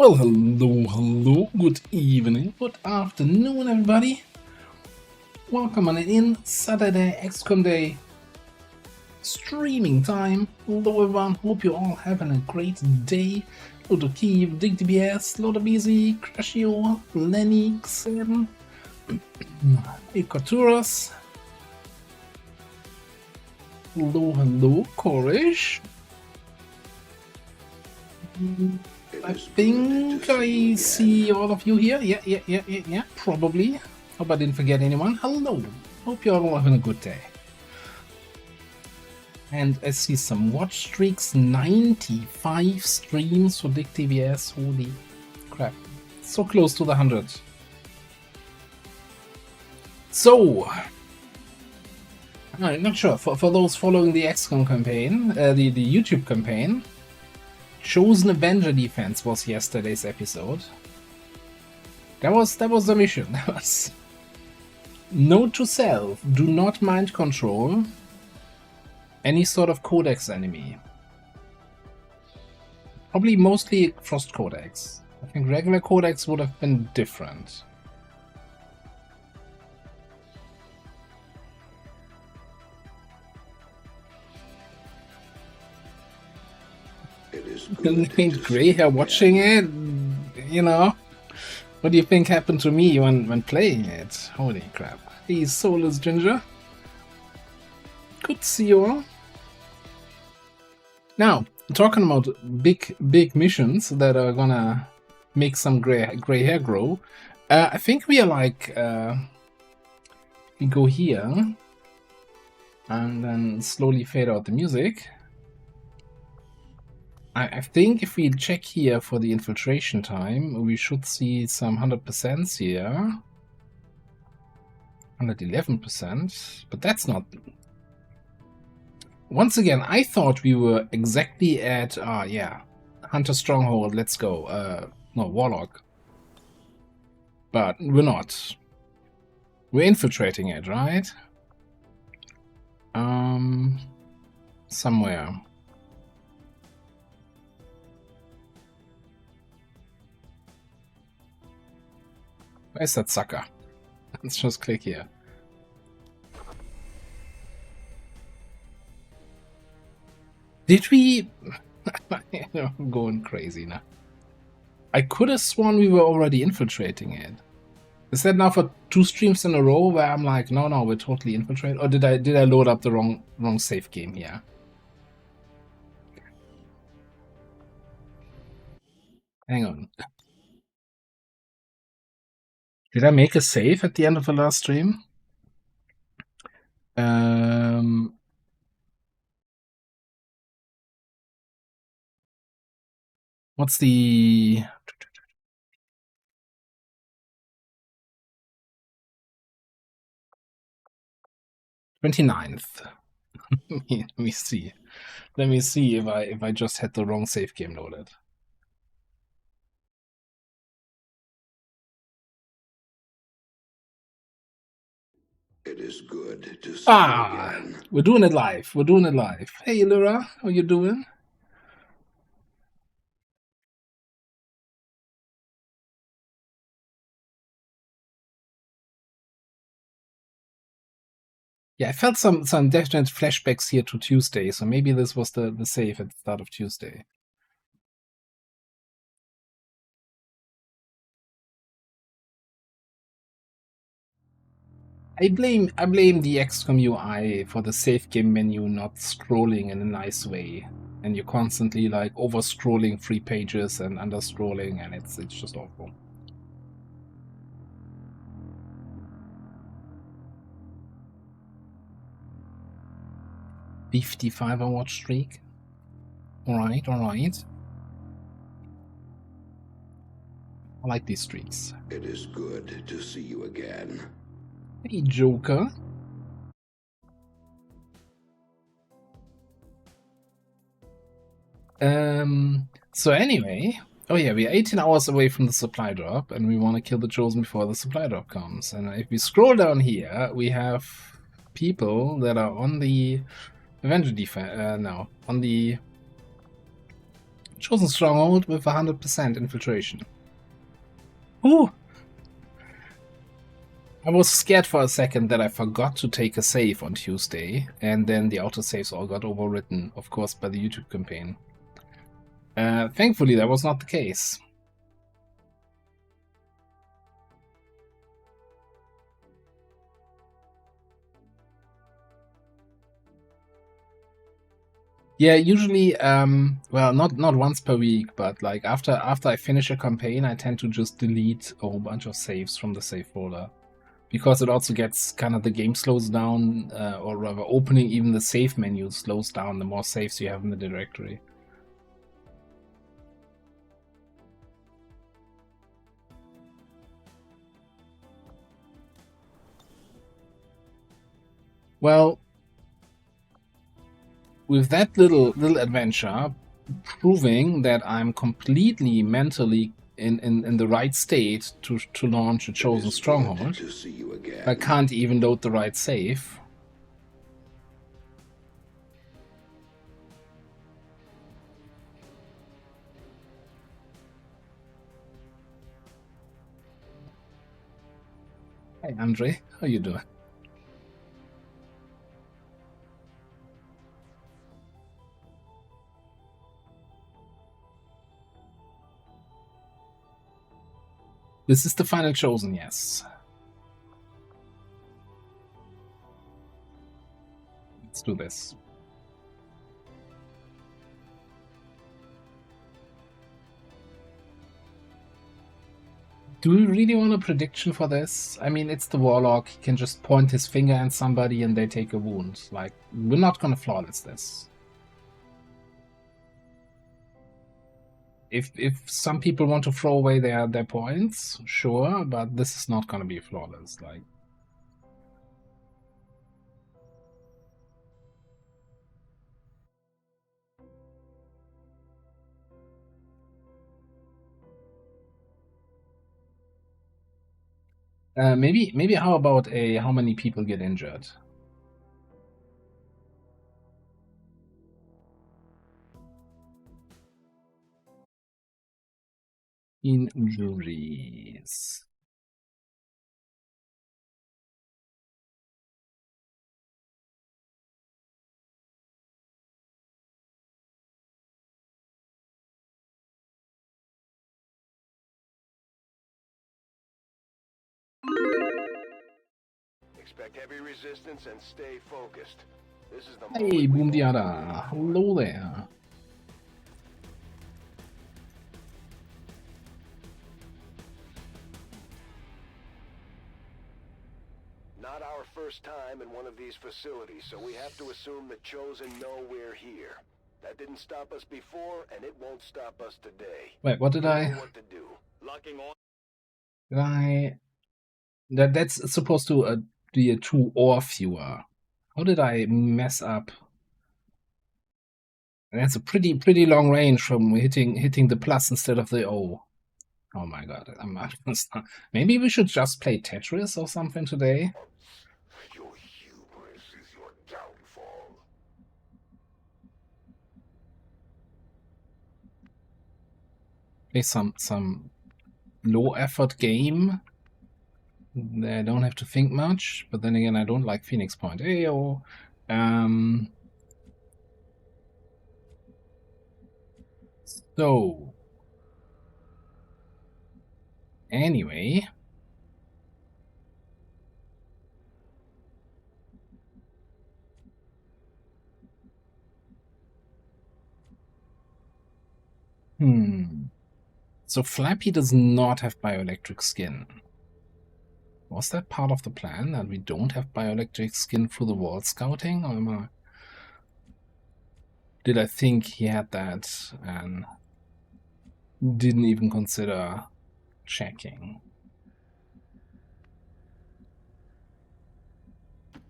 Well, hello, good evening, good afternoon, everybody. Welcome on in Saturday XCOM Day streaming time. Hello, everyone. Hope you all having a great day. LWOTC, Dig TPY, LWOTC, Crashio, Lennox, Ecaturas. Hello, Korish. I think I see all of you here. Yeah, probably. Hope I didn't forget anyone. Hello. Hope you're all having a good day. And I see some watch streaks. 95 streams for Dig TPY. Holy crap. So close to the 100. So, I'm not sure. For those following the XCOM campaign, the YouTube campaign, Chosen Avenger Defense was yesterday's episode. That was the mission. That was note to self: do not mind control any sort of codex enemy. Probably mostly Frost Codex. I think regular codex would have been different. Named Grey Hair watching it, you know. What do you think happened to me when playing it? Holy crap. He's soulless ginger. Good to see you all. Now, talking about big missions that are gonna make some gray hair grow. I think we are like we go here and then slowly fade out the music. I think if we check here for the infiltration time, we should see some 100% here. 111%, but that's not... Once again, I thought we were exactly at... yeah, Hunter Stronghold, let's go. No, Warlock. But we're not. We're infiltrating it, right? Somewhere. Where's that sucker? Let's just click here. Did we... I'm going crazy now. I could have sworn we were already infiltrating it. Is that now for 2 streams in a row where I'm like, no, we're totally infiltrating? Or did I load up the wrong save game here? Hang on. Did I make a save at the end of the last stream? What's the... 29th. Let me see. Let me see if I just had the wrong save game loaded. It is good to see you again. We're doing it live. We're doing it live. Hey, Lyra, how you doing? Yeah, I felt some definite flashbacks here to Tuesday, so maybe this was the save at the start of Tuesday. I blame the XCOM UI for the save game menu not scrolling in a nice way, and you're constantly like over scrolling 3 pages and under scrolling, and it's just awful. $55 watch streak. All right. I like these streaks. It is good to see you again. Hey, Joker. So anyway, oh yeah, we're 18 hours away from the supply drop, and we want to kill the Chosen before the supply drop comes. And if we scroll down here, we have people that are on the Avenger defense, on the Chosen stronghold with 100% infiltration. Ooh! I was scared for a second that I forgot to take a save on Tuesday, and then the autosaves all got overwritten, of course, by the YouTube campaign. Thankfully, that was not the case. Yeah, usually, well, not once per week, but like after I finish a campaign, I tend to just delete a whole bunch of saves from the save folder, because it also gets kind of the game slows down, or rather, opening even the save menu slows down the more saves you have in the directory. Well, with that little adventure, proving that I'm completely mentally in the right state to launch a chosen stronghold, I can't even load the right save. Hey Andre, how you doing? This is the final chosen, yes. Let's do this. Do we really want a prediction for this? I mean, it's the Warlock. He can just point his finger at somebody and they take a wound. Like, we're not gonna flawless this. If some people want to throw away their points, sure, but this is not gonna be flawless. Like, maybe how about how many people get injured? Injuries. Expect heavy resistance and stay focused. This is the Hey, Boomdiada. Hello there. Not our first time in one of these facilities, so we have to assume the Chosen know we're here. That didn't stop us before, and it won't stop us today. Wait, what did I? Know what to do. Locking on. Did I? That's supposed to be a 2 or fewer. How did I mess up? And that's a pretty long range from hitting the plus instead of the O. Oh my god, I'm not. Maybe we should just play Tetris or something today. Your hubris is your downfall. Play some low effort game. I don't have to think much, but then again, I don't like Phoenix Point. Ayo. So anyway, so Flappy does not have bioelectric skin. Was that part of the plan, that we don't have bioelectric skin through the wall scouting, or did I think he had that and didn't even consider checking?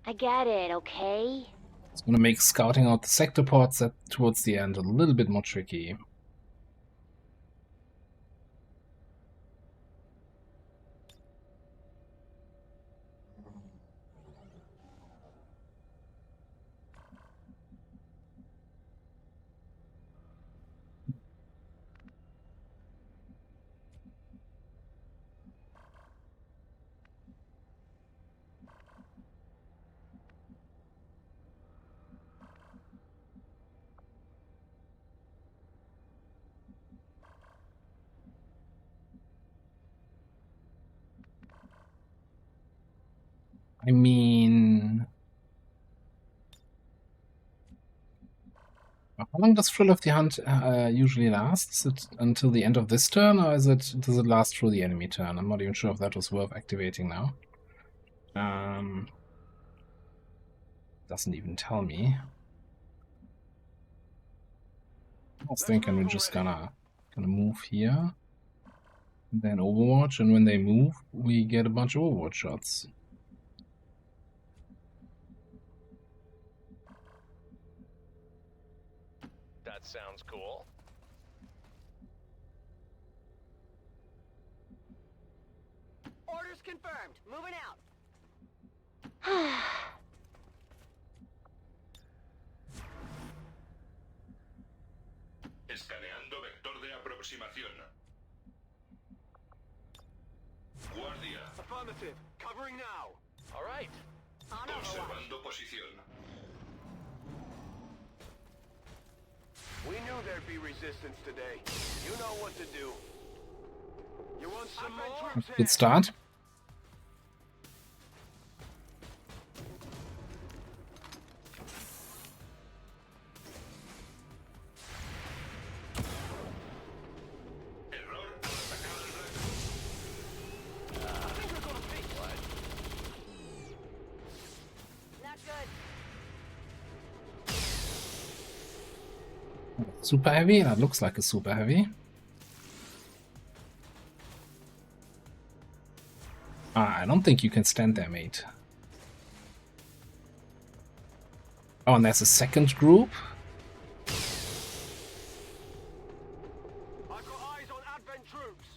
I get it, okay? It's gonna make scouting out the sector ports towards the end a little bit more tricky. I mean, how long does Thrill of the Hunt usually last? Is it until the end of this turn, or does it last through the enemy turn? I'm not even sure if that was worth activating now. Doesn't even tell me. I was thinking we're just gonna move here, and then Overwatch, and when they move, we get a bunch of Overwatch shots. That sounds cool. Orders confirmed. Moving out. Escaneando vector de aproximación. Guardia. Affirmative. Covering now. All right. On Overwatch. Observando posición. We knew there'd be resistance today. You know what to do. You want some more? Good start. Error al atacar al blanco. Not good. Super heavy? That looks like a super heavy. I don't think you can stand there, mate. Oh, and there's a second group? I've got eyes on Advent troops.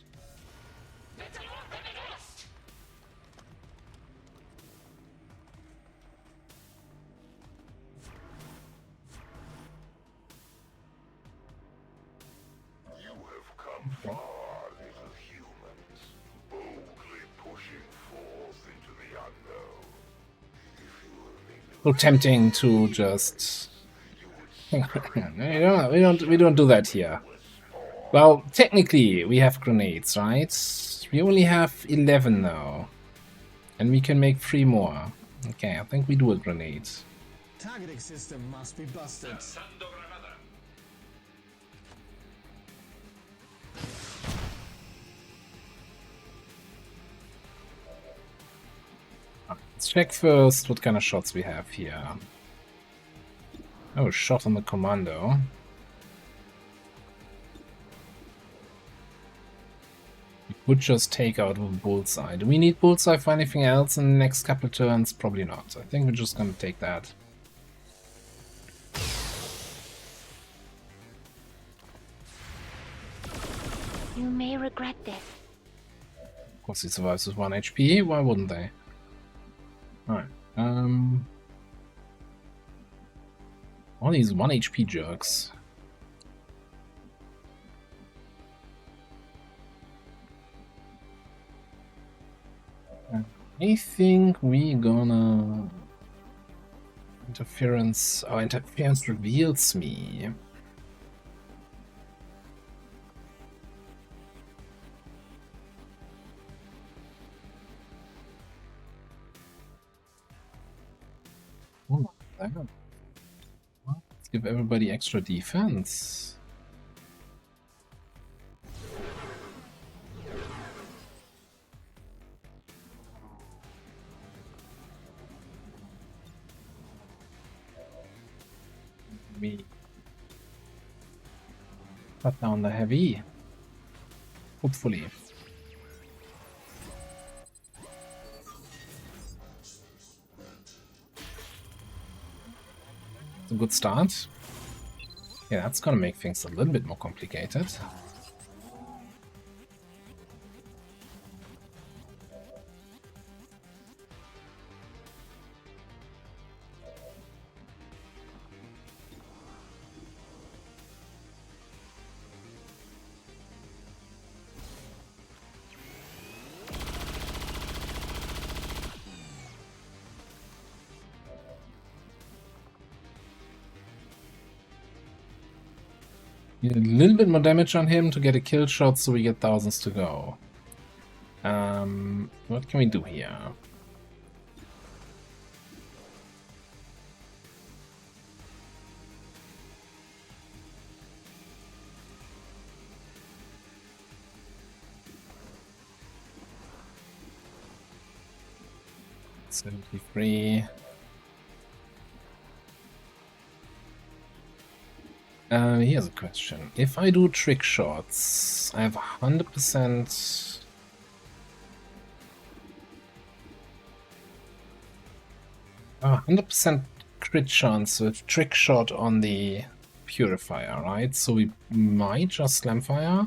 You have come far, little humans, boldly pushing forth into the unknown. If you only knew So tempting to just... we don't do that here. Well, technically we have grenades, right? We only have 11 now. And we can make 3 more. Okay, I think we do a grenade. Targeting system must be busted. lanzando granada. Let's check first what kind of shots we have here. Oh, shot on the commando. We could just take out with bullseye. Do we need bullseye for anything else in the next couple turns? Probably not. I think we're just gonna take that. You may regret this. Of course he survives with 1 HP, why wouldn't they? Alright, all these 1 HP jerks. I think we're gonna... Interference... Oh, interference reveals me. Oh, my God. Let's give everybody extra defense. We cut down the heavy. Hopefully. It's a good start. Yeah, that's gonna make things a little bit more complicated. Need a little bit more damage on him to get a kill shot so we get thousands to go. What can we do here? 73. Here's a question. If I do trick shots, I have 100%. 100% crit chance with trick shot on the purifier, right? So we might just slam fire.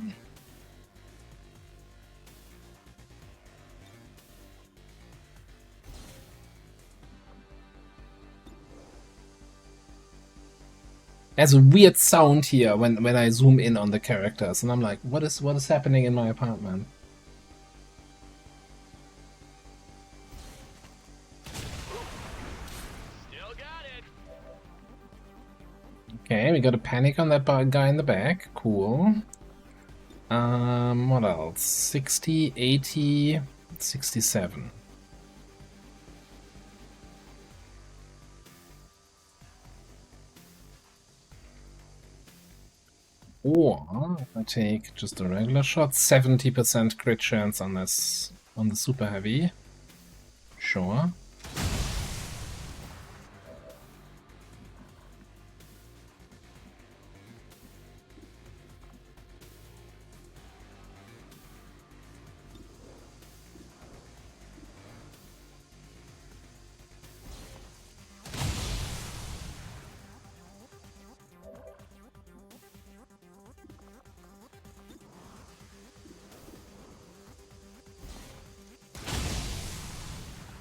There's a weird sound here when I zoom in on the characters, and I'm like, what is happening in my apartment? Still got it. Okay, we got a panic on that guy in the back. Cool. What else? 60, 80, 67. Or if I take just a regular shot, 70% crit chance on this on the super heavy. Sure.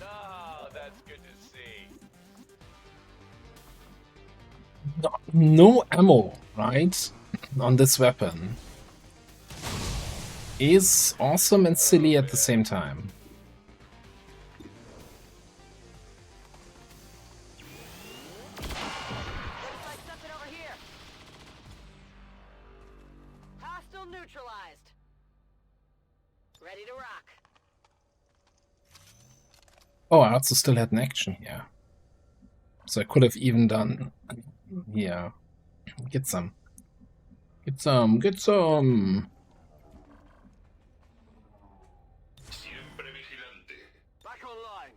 Oh, that's good to see. No ammo, right? On this weapon. Is awesome and silly at the same time. Looks like something over here. Hostile neutralized. Ready to rock. Oh, I also still had an action here. So I could have even done... Yeah. Get some. Get some. Get some! Siempre vigilante. Back online.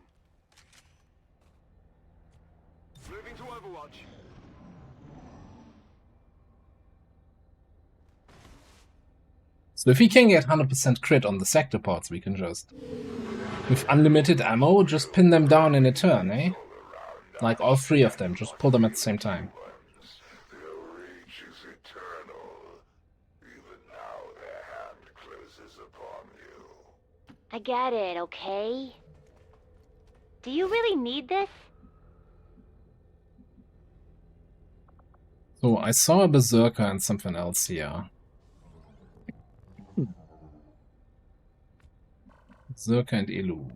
Moving to Overwatch. So if we can get 100% crit on the sector pods, we can just... With unlimited ammo, just pin them down in a turn, eh? Like all three of them, just pull them at the same time. Their reach is eternal. Even now their hand closes upon you. I get it, okay? Do you really need this? So I saw a Berserker and something else here. Berserker and Elu.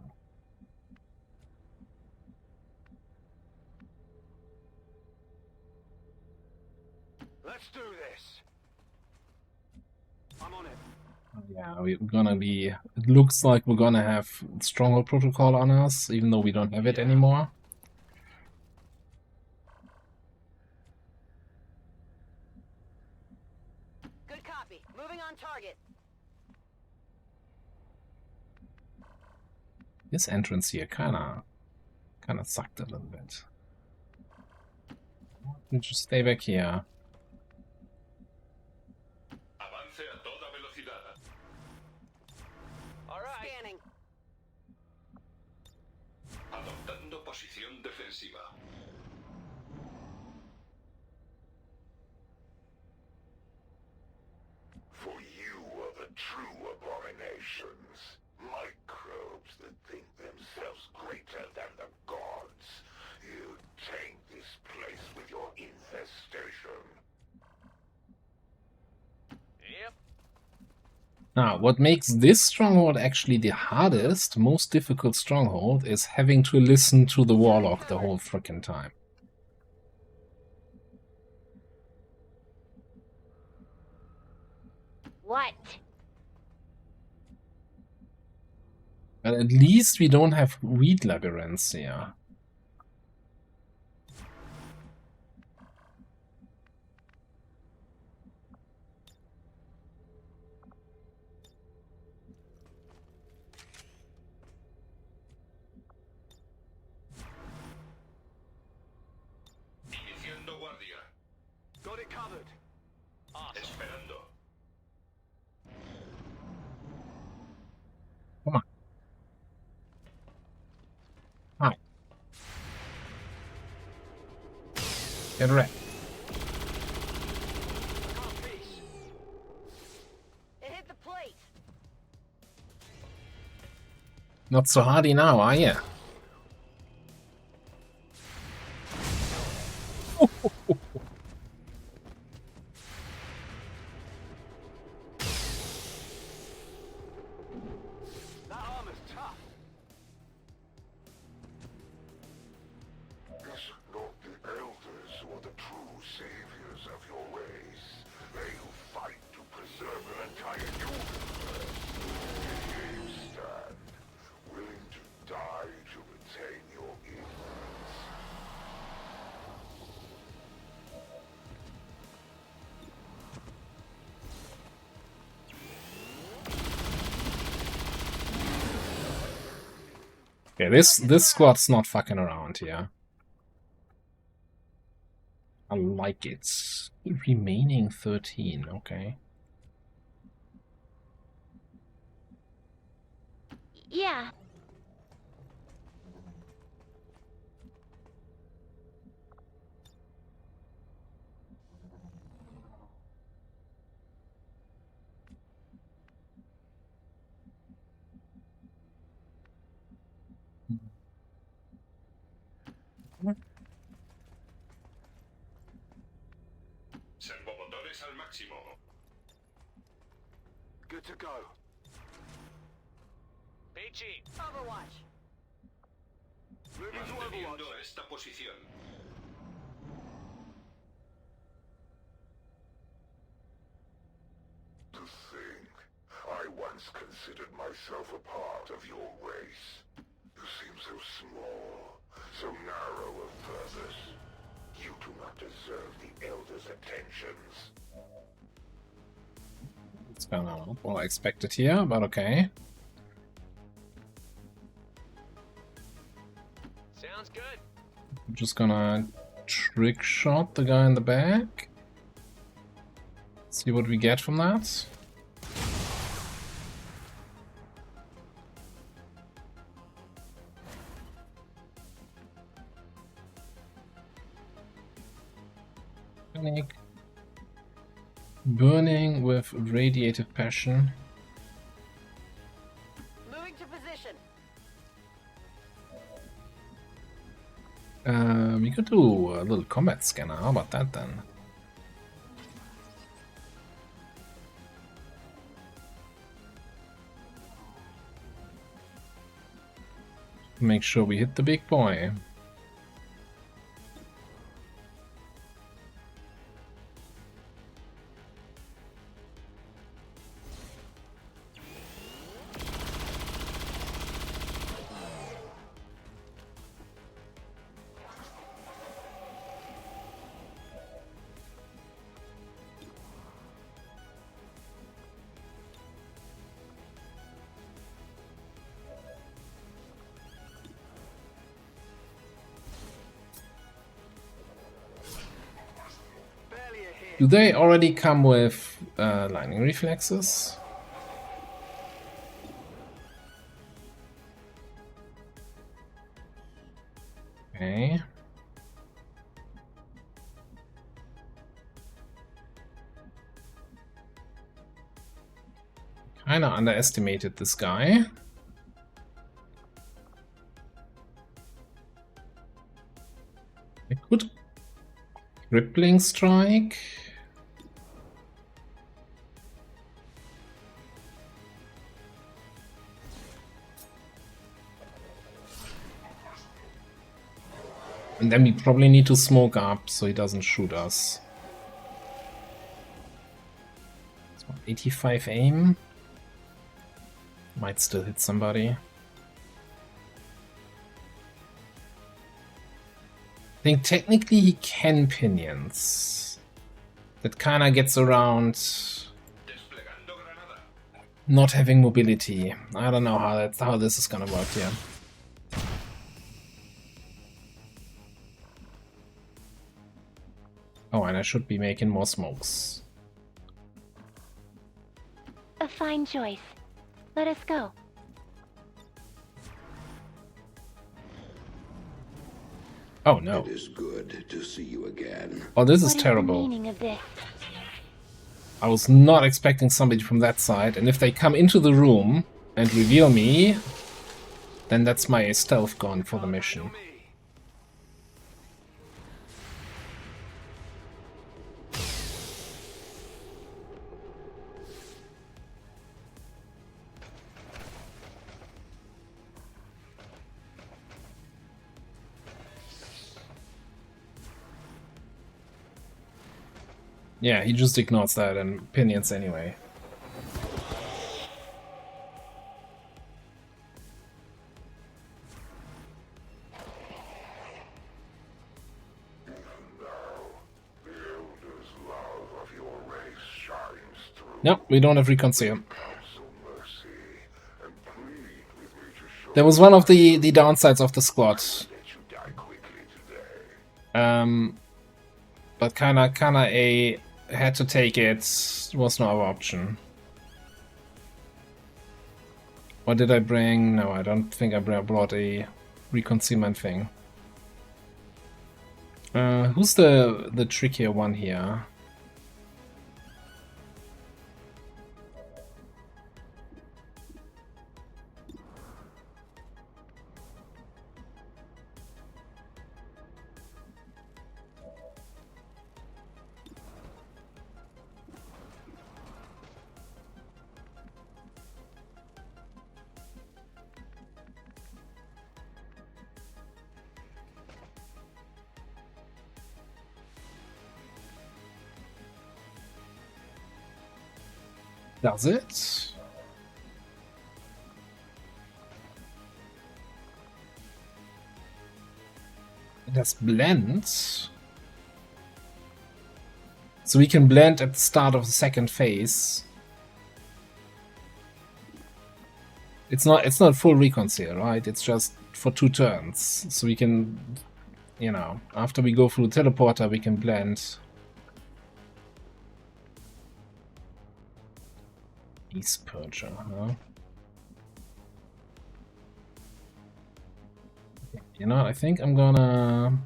Let's do this. I'm on it. Yeah, we're gonna be... It looks like we're gonna have Stronghold Protocol on us, even though we don't have it anymore. Good copy. Moving on target. This entrance here kinda sucked a little bit. Just stay back here. Avance a toda velocidad. All right. Scanning. Adoptando posición defensiva. For you are the true abominations. Microbes that think themselves greater than the gods. You taint this place with your infestation. Yep. Now, what makes this stronghold actually the hardest, most difficult stronghold is having to listen to the Warlock the whole frickin' time. What? But at least we don't have weed labyrinths here. Got it covered. Awesome. Esperando. Come on. Hi. Get ready. Piece. It hit the plate. Not so hardy now, are you? That armor's tough. Is it not the elders who are the true saviors of your race? They who fight to preserve an entire universe. And here you stand, willing to die to retain your ignorance. Okay, this squad's not fucking around here. I like it. Remaining 13, okay. Yeah. Servomotores al máximo. Good to go. Peachy. Overwatch. Moving to Overwatch. esta posición. To think, I once considered myself a part of your race. You seem so small, so narrow of purpose. You do not deserve the Elder's attentions. It's kind of not what I expected here, but okay. Sounds good. I'm just gonna trick shot the guy in the back. See what we get from that. Panic. Burning with radiative passion. Moving to position. We could do a little combat scanner. How about that then? Make sure we hit the big boy. Barely a hit. Do they already come with lightning reflexes? Okay. Kinda underestimated this guy. I could crippling strike. And then we probably need to smoke up so he doesn't shoot us. So 85 aim. Might still hit somebody. I think technically he can pinions. That kinda gets around Desplegando granada. not having mobility. I don't know how this is gonna work here. Oh, and I should be making more smokes. A fine choice. Let us go. Oh no. It is good to see you again. Oh, this is What is terrible. the meaning of this? I was not expecting somebody from that side, and if they come into the room and reveal me, then that's my stealth gone for the mission. Yeah, he just ignores that and opinions anyway. Nope, we don't have reconcile. That was one of the downsides of the squad. But Kana A had to take it. Was no other option. What did I bring? No, I don't think I brought a reconcealment thing. Who's the trickier one here? Does it? It has blend. So we can blend at the start of the second phase. It's not full reconcile, right? It's just for 2 turns. So we can, you know, after we go through the teleporter, we can blend. East Purger, huh? You know, I think I'm gonna...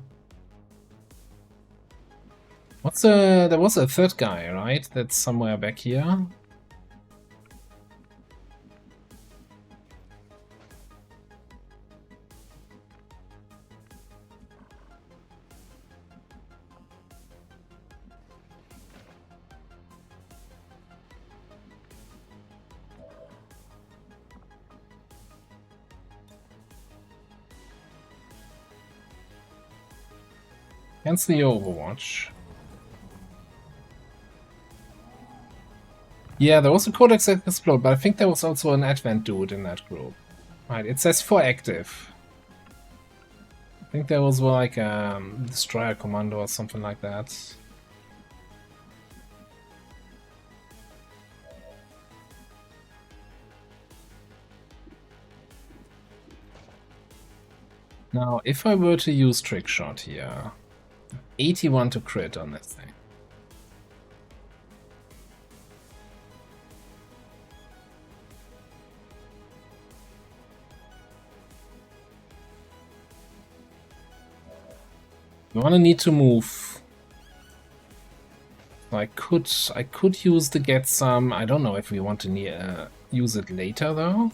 What's there was a third guy, right? That's somewhere back here. Cancel the Overwatch. Yeah, there was a Codex that exploded, but I think there was also an Advent dude in that group. Right, it says 4 active. I think there was like a Destroyer Commando or something like that. Now, if I were to use Trick Shot here, 81 to crit on this thing. You wanna need to move. I could use the get some. I don't know if we want to use it later though.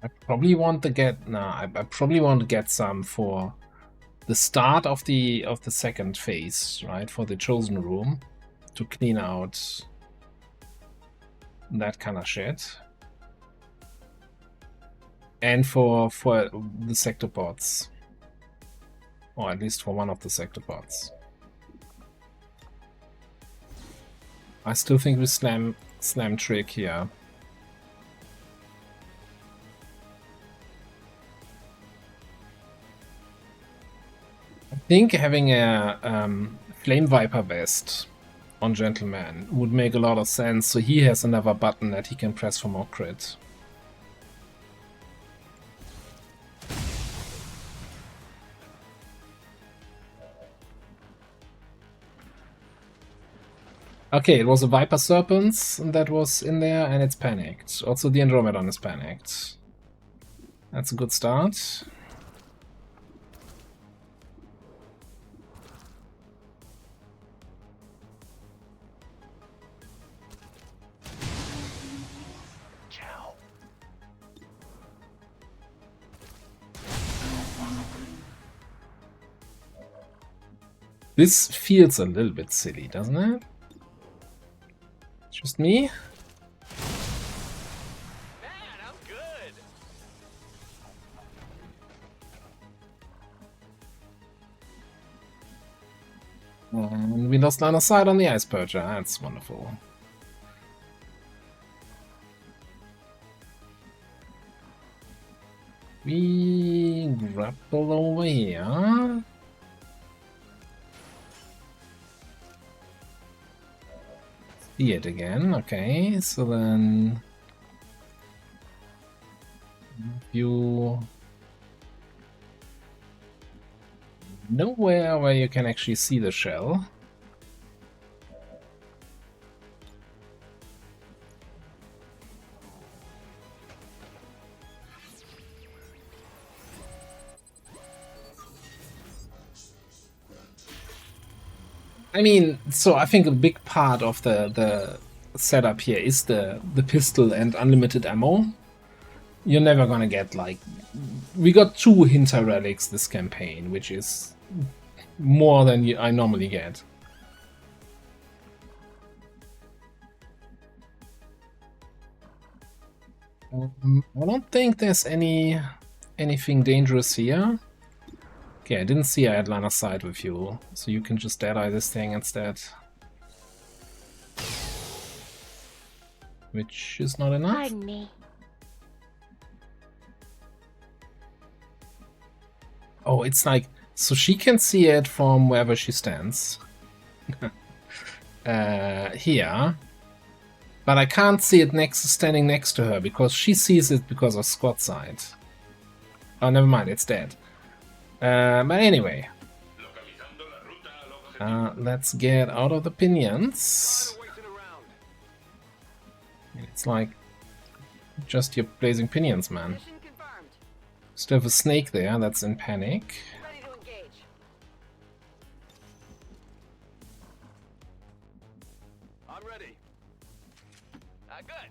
I probably want to get I probably want to get some for the start of the second phase, right? For the chosen room to clean out that kind of shit. And for the sector pods. Or at least for one of the sector pods. I still think we slam trick here. I think having a Flame Viper vest on Gentleman would make a lot of sense, so he has another button that he can press for more crit. Okay, it was a Viper Serpents that was in there, and it's panicked. Also, the Andromedon is panicked. That's a good start. This feels a little bit silly, doesn't it? Just me? Man, I'm good. And we lost line of sight on the Ice Purger. That's wonderful. We grapple over here. See it again. Okay, so then you nowhere where you can actually see the shell. I mean, so I think a big part of the setup here is the pistol and unlimited ammo. You're never gonna get, like, we got 2 Hinter relics this campaign, which is more than I normally get. I don't think there's anything dangerous here. Okay, I didn't see I had line of sight with you, so you can just dead-eye this thing instead. Which is not enough. Pardon me. Oh, it's like, so she can see it from wherever she stands. Here. But I can't see it standing next to her, because she sees it because of squad sight. Oh, never mind, it's dead. But anyway. Let's get out of the pinions. It's like just your blazing pinions, man. Mission confirmed. Still have a snake there that's in panic. Ready to engage. I'm ready. Good.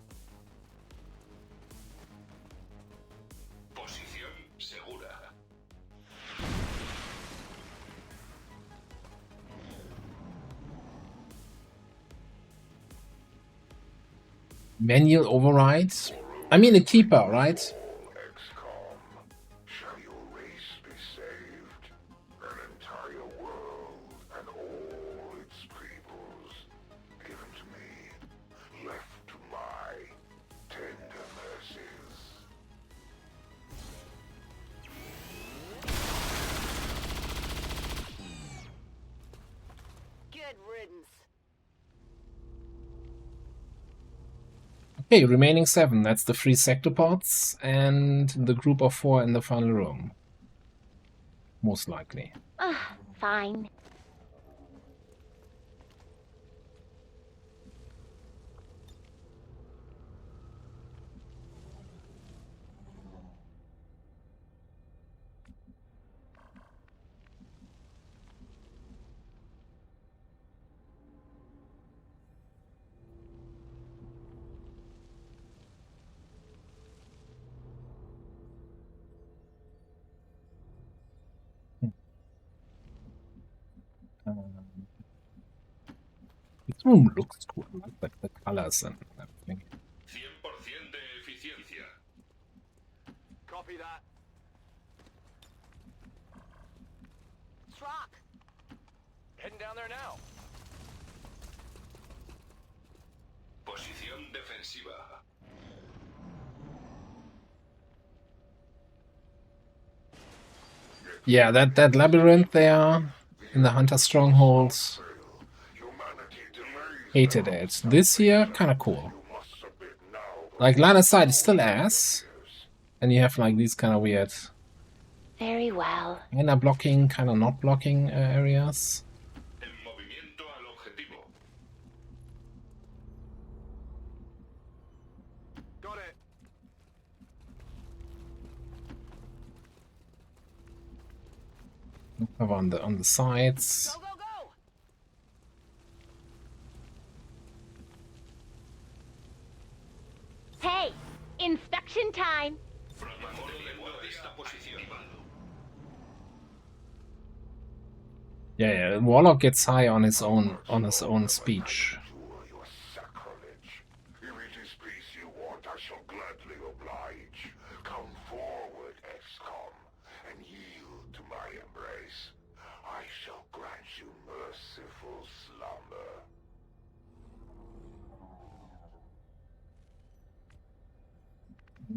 Posición segura. Manual override? I mean a keeper, right? XCOM, shall your race be saved? An entire world and all its peoples given to me, left to my tender mercies. Good riddance. Okay, remaining 7. That's the 3 sectopods and the group of 4 in the final room. Most likely. Fine. This room looks cool, like the colors and everything. 100% de eficiencia. Copy that. Truck. Heading down there now. Posición defensiva. Yeah, that labyrinth there in the Hunter strongholds. Humanity delays. Hated it. This here, kinda cool. You must submit now. Like, line of sight is still ass. And you have like these kind of weird Very well. kinda blocking, kinda not blocking areas. En movimiento al objetivo. Cover on the sides. Go, go, go! Hey, inspection time. Yeah, Warlock gets high on his own speech. Your sacrilege. If it is peace you want, I shall gladly oblige. Come forward, XCOM, and yield to my embrace. I shall grant you merciful slumber.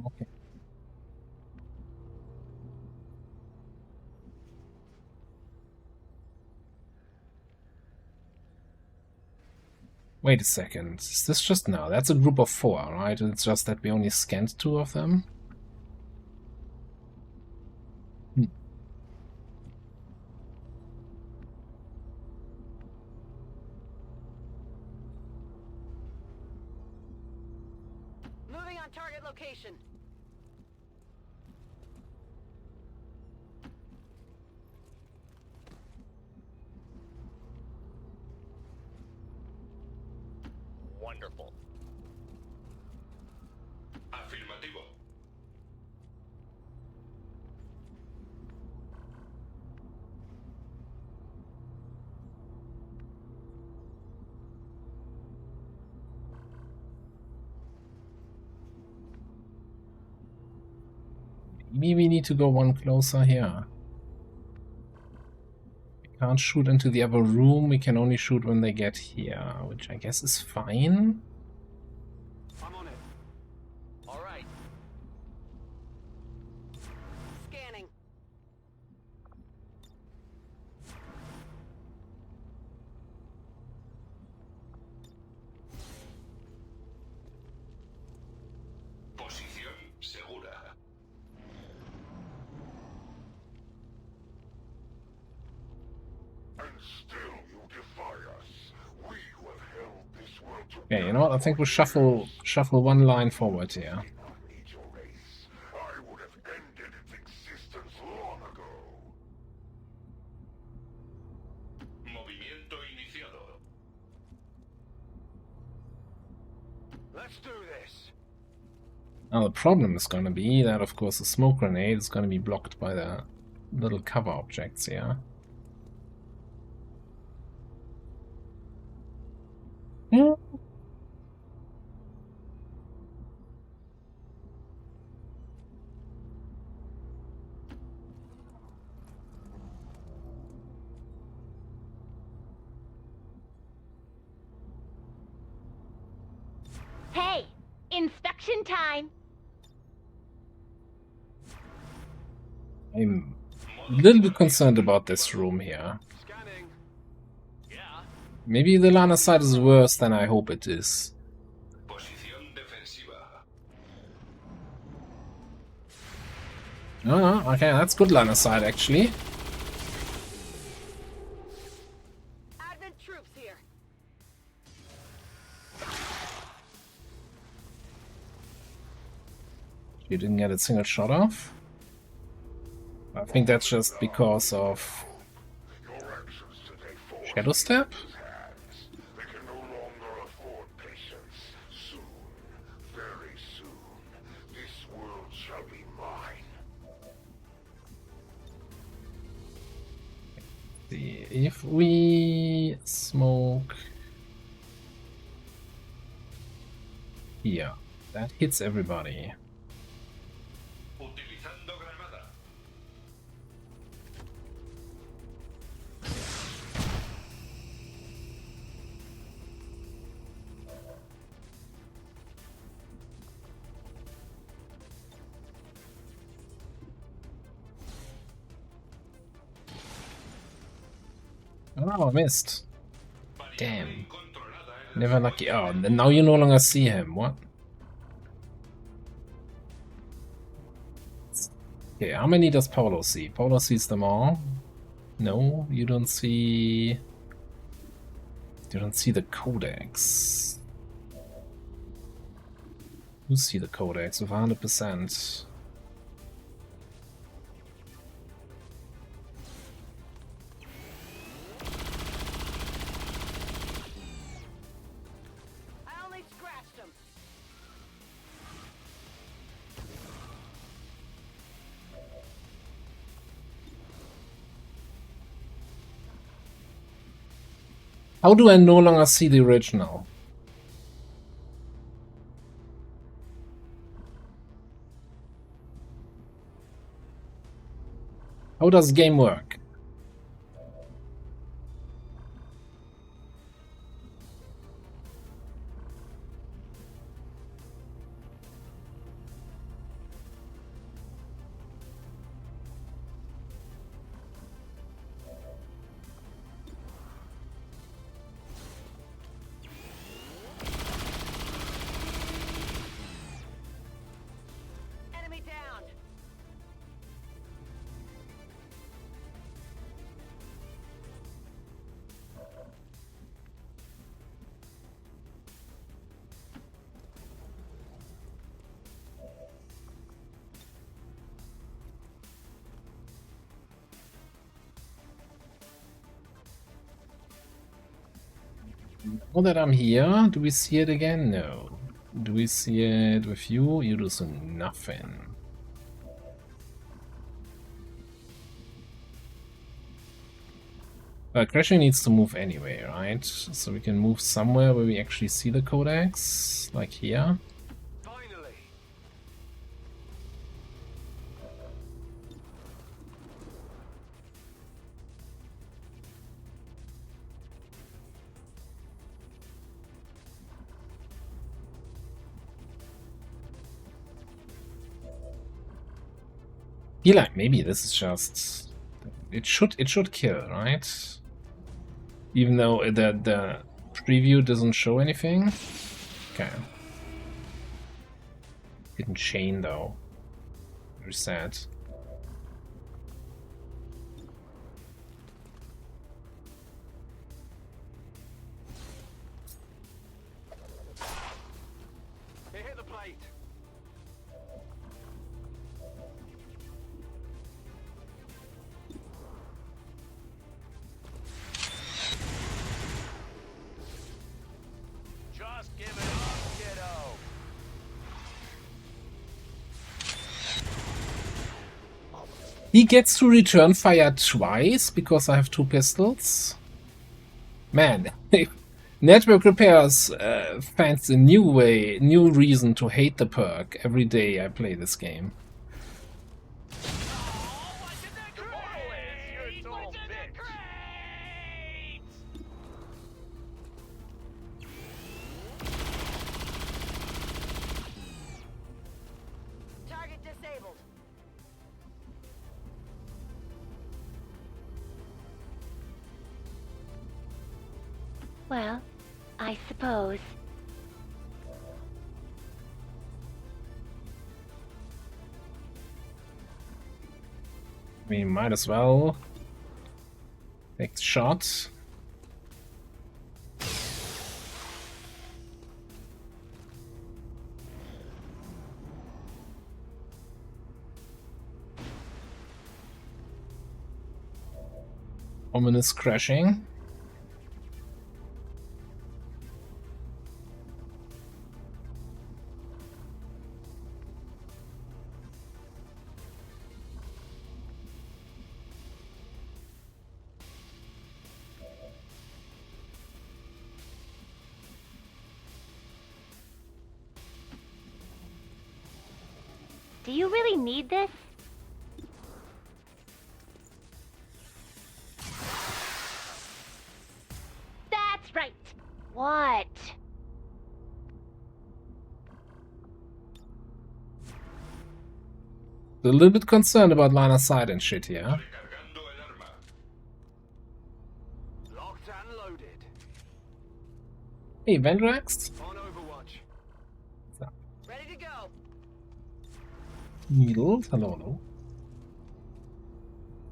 Okay. Wait a second. Is this just now? That's a group of 4, right? It's just that we only scanned 2 of them. Moving on target location. Wonderful. Afirmativo. Maybe we need to go one closer here. We can't shoot into the other room, we can only shoot when they get here, which I guess is fine. I'm on it. All right. Scanning. Posición segura. And still you defy us. We who have held this world together. Okay, you know what? I think we'll shuffle one line forward here. I need your race. I would have ended its existence long ago. Movimiento iniciado. Let's do this. Now the problem is going to be that, of course, the smoke grenade is going to be blocked by the little cover objects here. Hmm. Hey, inspection time. I'm a little bit concerned about this room here. Scanning. Yeah. Maybe the line of sight is worse than I hope it is. Posición defensiva. No, okay, that's good line of sight actually. Advent troops here. You didn't get a single shot off. I think that's just because of Your actions today force Shadow Step. hands. They can no longer afford patience. Soon, very soon, this world shall be mine. If we smoke here, that hits everybody. Utilizando granada. Oh, I missed. Damn. Controlada en Never lucky. Oh, and now you no longer see him. What? Okay, how many does Paulo see? Paulo sees them all. No, you don't see. You don't see the codex. You see the codex with 100%. How do I no longer see the original? How does game work? Enemy down. Now that I'm here, do we see it again? No. Do we see it with you? You do so nothing. Crashing needs to move anyway, right? So we can move somewhere where we actually see the codex, like here. Finally! Feel like maybe this is just it should kill, right? Even though the preview doesn't show anything. Okay. Didn't chain though. Very sad. It hit the plate. Just give it up, kiddo. He gets to return fire twice because I have 2 pistols. Man, network repairs finds a new reason to hate the perk every day I play this game. Target disabled. Well, I suppose. We might as well take the shot. Ominous crashing. Do you really need this? That's right. What? A little bit concerned about line of sight and shit here. Recargando el arma. Locked and loaded. Hey, Vendrax? On Overwatch. Ready to go. Needle, hello.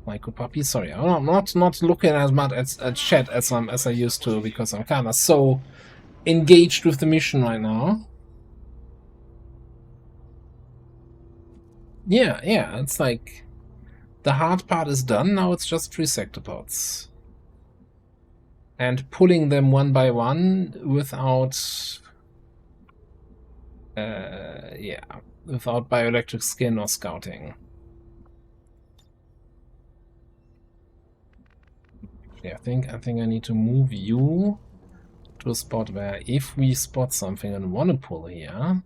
Michael Puppy, sorry, I'm not looking as much at chat as I used to because I'm kind of so engaged with the mission right now. Yeah, it's like the hard part is done. Now it's just 3 sectopods and pulling them one by one without, without bioelectric skin or scouting. Okay, I think I need to move you to a spot where if we spot something and want to pull here.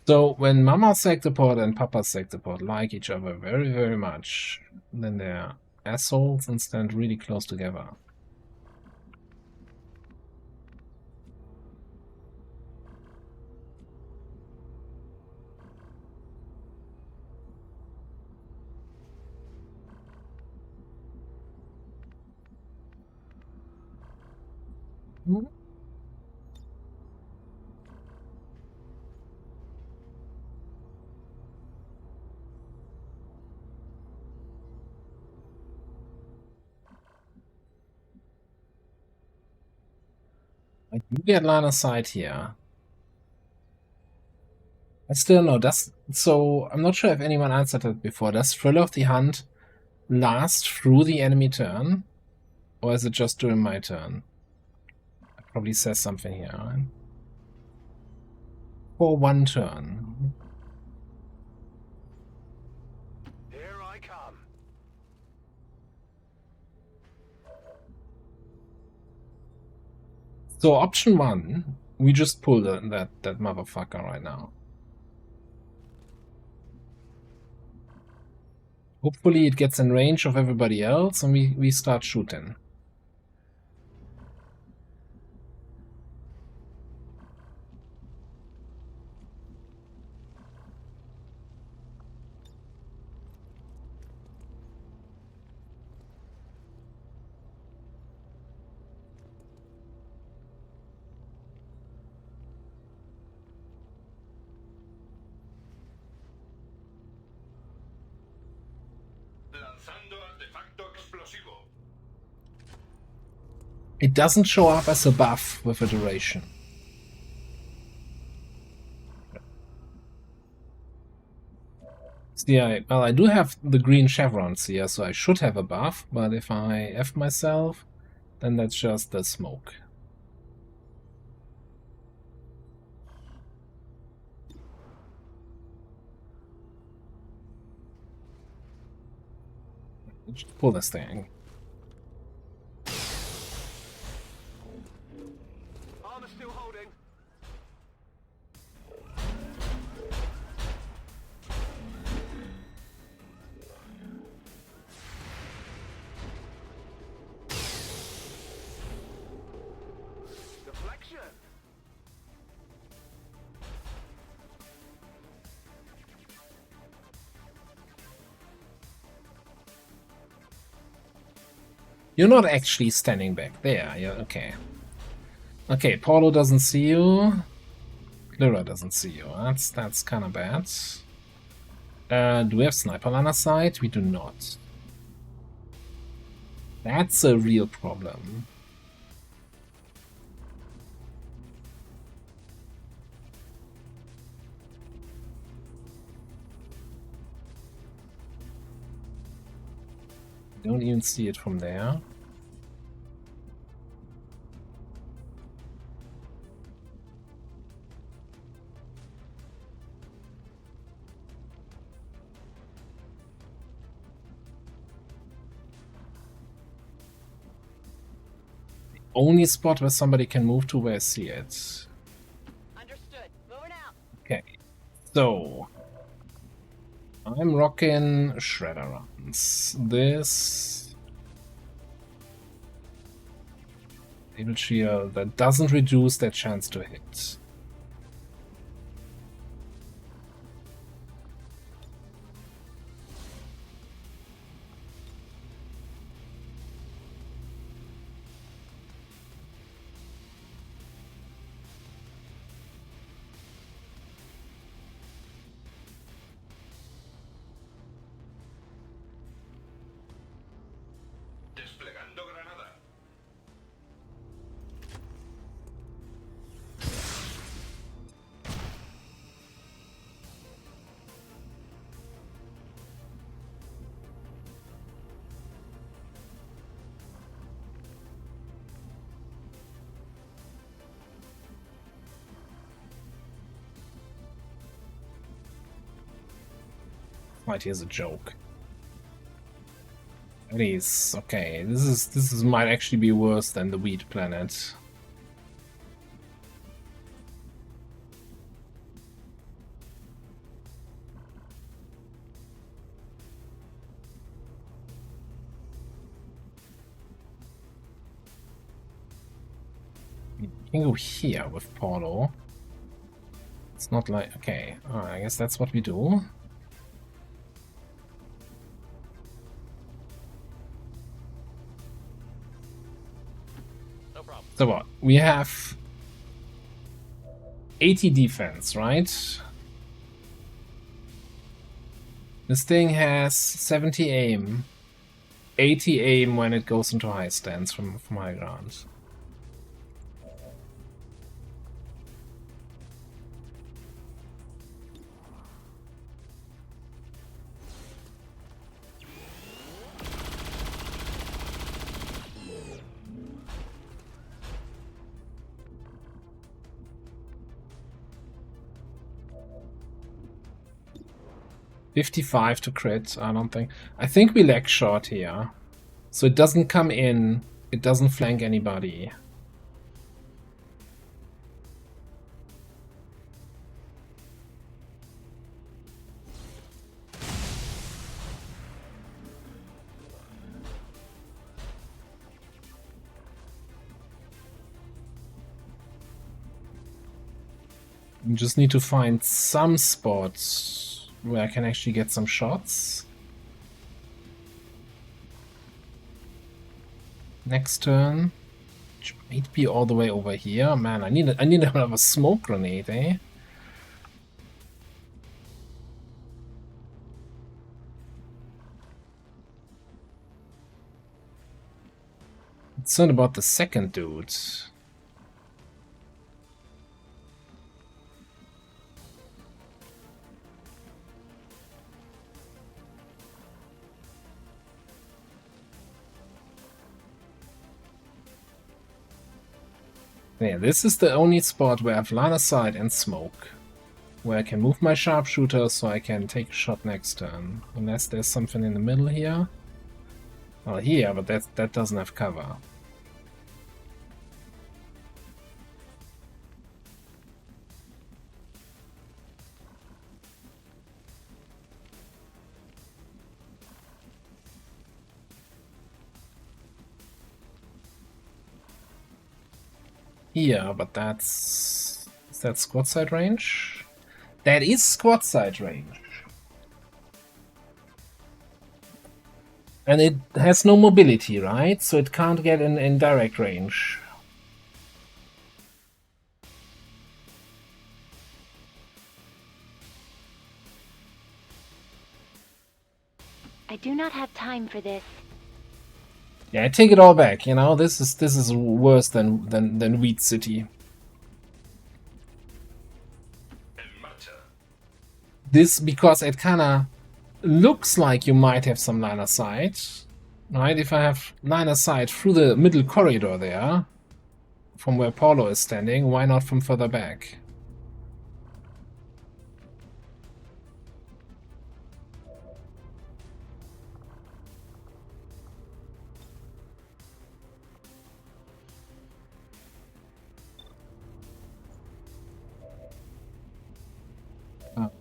So when Mama Sectopod and Papa Sectopod like each other very, very much, then they're assholes and stand really close together. I do get line of sight here. I still know that's so. I'm not sure if anyone answered that before. Does Thrill of the Hunt last through the enemy turn, or is it just during my turn? It probably says something here. Right? For one turn. Here I come. So option one, we just pull that motherfucker right now. Hopefully it gets in range of everybody else and we start shooting. Lanzando artefacto explosivo. It doesn't show up as a buff with a duration. See, well, I do have the green chevrons here, so I should have a buff, but if I F myself, then that's just the smoke. Just pull this thing. Armor still holding. Deflection. You're not actually standing back there. Yeah, okay. Okay, Paulo doesn't see you. Lyra doesn't see you. That's kind of bad. Do we have sniper line of sight? We do not. That's a real problem. Don't even see it from there. The only spot where somebody can move to where I see it. Understood. Moving out. Okay, so I'm rocking shredder rounds. This Able shield that doesn't reduce their chance to hit. Desplegando granada. Stoplight here is a joke. It is okay. This might actually be worse than the Weed Planet. We can go here with Paulo. It's not like okay. I guess that's what we do. So what? We have 80 defense, right? This thing has 70 aim. 80 aim when it goes into high stance from high ground. $55 to crit, I don't think. I think we lag short here. So it doesn't come in, it doesn't flank anybody. You just need to find some spots where I can actually get some shots. Next turn, which might be all the way over here. Man, I need another smoke grenade, eh? Concerned about the second dude. Yeah, this is the only spot where I have line of sight and smoke. Where I can move my sharpshooter so I can take a shot next turn. Unless there's something in the middle here. Well, here, but that doesn't have cover. Here, but that's... Is that squad side range? That is squad side range. And it has no mobility, right? So it can't get in direct range. I do not have time for this. Yeah, I take it all back, you know, this is worse than Weed City. This because it kinda looks like you might have some line of sight. Right, if I have line of sight through the middle corridor there, from where Paulo is standing, why not from further back?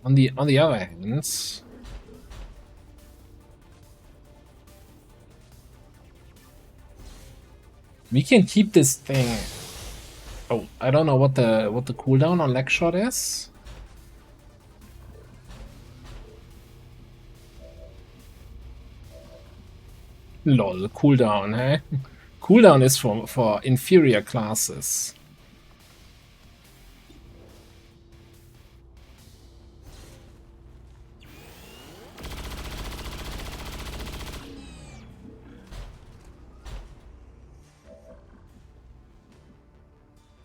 On the other hand, we can keep this thing. Oh, I don't know what the cooldown on leg shot is. Lol, cooldown, eh? Cooldown is for inferior classes.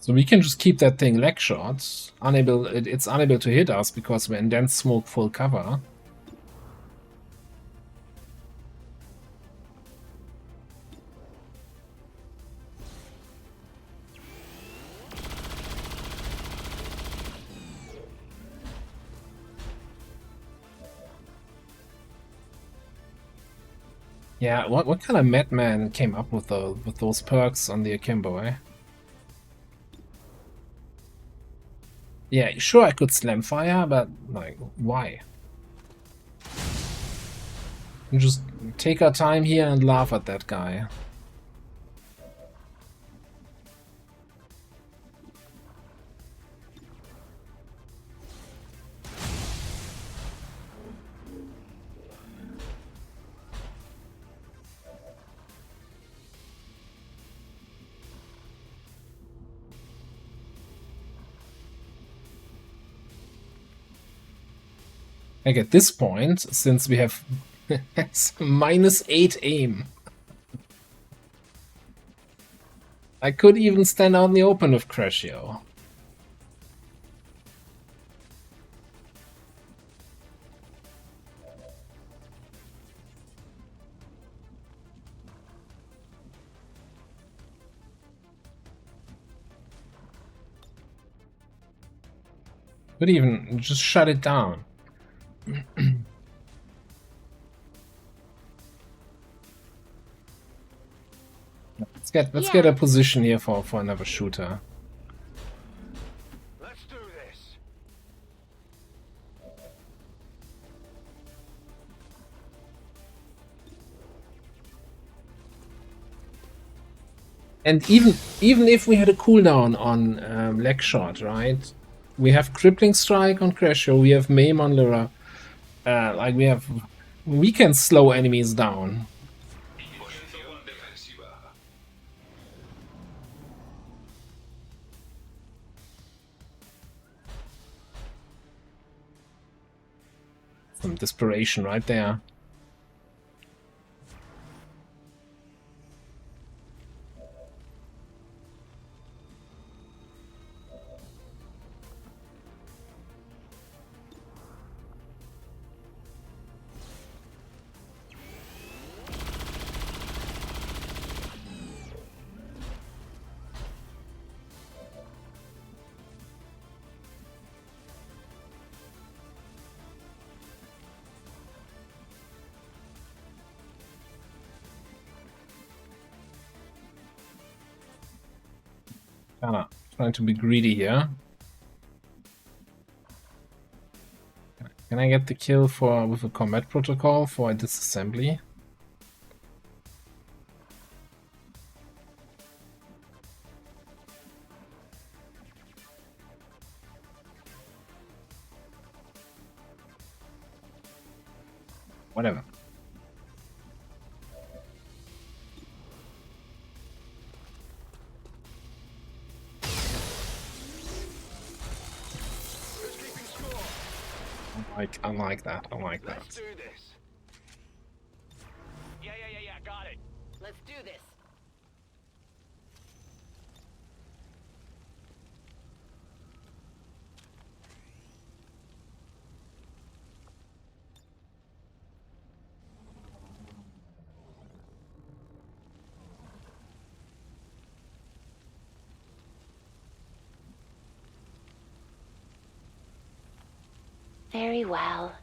So we can just keep that thing leg shot. It's unable to hit us because we're in dense smoke full cover. Yeah, what kind of madman came up with those perks on the akimbo, eh? Yeah, sure I could slam fire, but like, why? Just take our time here and laugh at that guy. Like at this point, since we have -8 aim, I could even stand out in the open with Cratio. Could even just shut it down. Let's get a position here for another shooter. Let's do this. And even if we had a cooldown on leg shot, right? We have crippling strike on Cratio, we have maim on Lyra. Like we can slow enemies down. Some desperation right there. Kinda trying to be greedy here. Can I get the kill with a combat protocol for a disassembly? Whatever. I like that. I like that. Let's do this. Yeah, got it. Let's do this. Very well.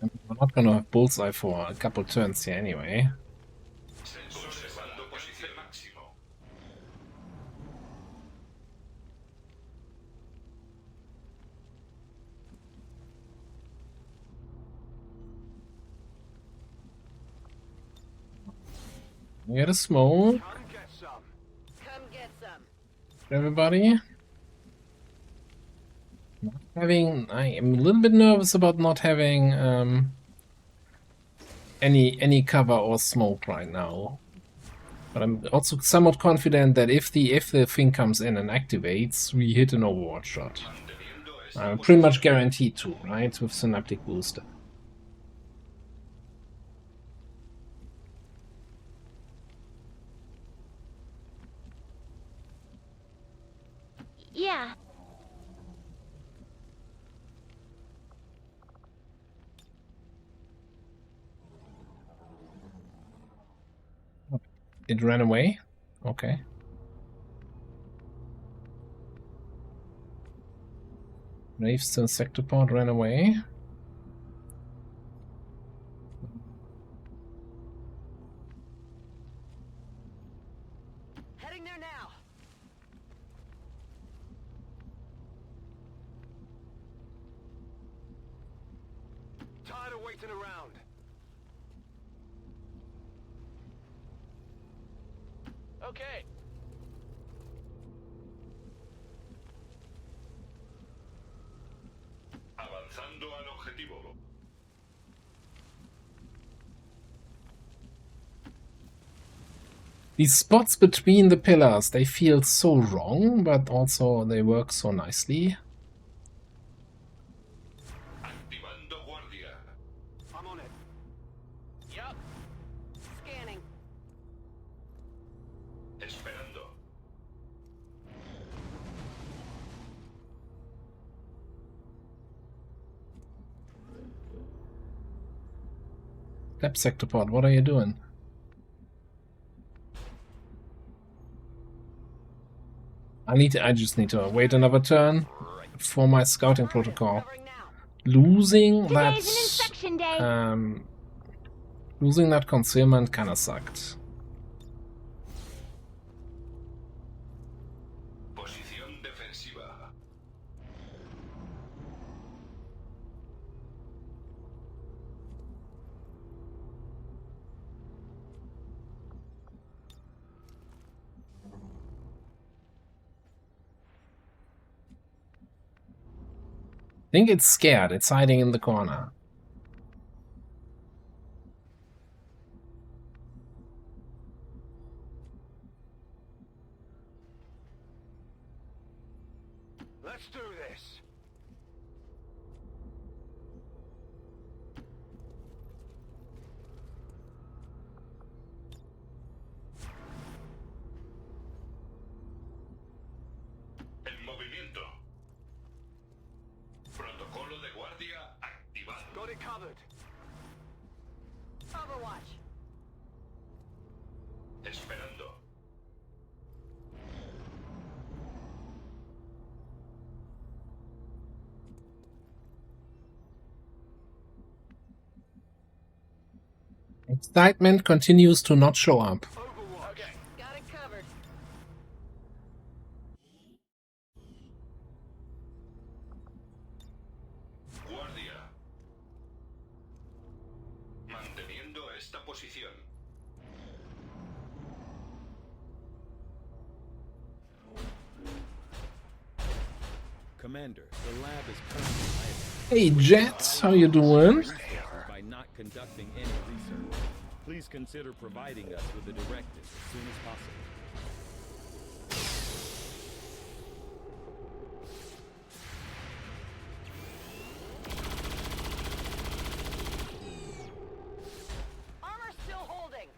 We're not gonna have bullseye for a couple turns here anyway. We get a smoke. Come get some. Come get some. Everybody. I am a little bit nervous about not having any cover or smoke right now. But I'm also somewhat confident that if the thing comes in and activates, we hit an Overwatch shot. I'm pretty much guaranteed to, right? With Synaptic Booster. Yeah. It ran away? Okay. Raves to Insectopod ran away. Heading there now. Tired of waiting around. Okay. Avanzando al objetivo. These spots between the pillars, they feel so wrong, but also they work so nicely. Activando guardia. I'm on it. Yup. Scanning. Esperando. Step sector pod, what are you doing? I just need to wait another turn for my scouting protocol. Covering now. Losing Today's an inspection day. losing that concealment kinda sucked. Posición defensiva. I think it's scared, it's hiding in the corner. Let's do this. En movimiento. Protocolo de guardia activado. Got it covered. Overwatch. Esperando. Excitement continues to not show up. Overwatch. Okay. Got it covered. Guardia. Manteniendo esta posición. Commander, the lab is currently idle Hey Jet, how you doing? by not conducting any research. Please consider providing us with a directive as soon as possible. Armor still holding.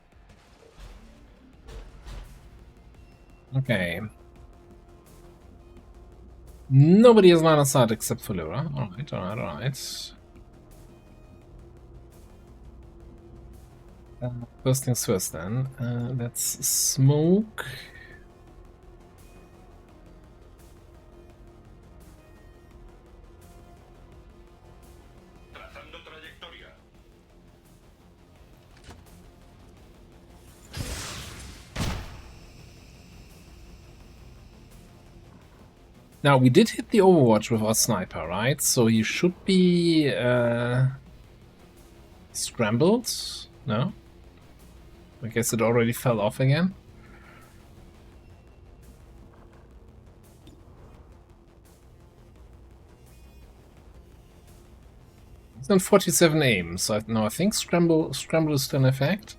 Okay. Nobody has line of sight except for Lyra. Alright, alright, alright. First things first then. Let's smoke. Trazando trayectoria. Now, we did hit the Overwatch with our sniper, right? So he should be scrambled? No? I guess it already fell off again. He's on 47 aim, so no, I think scramble is still in effect.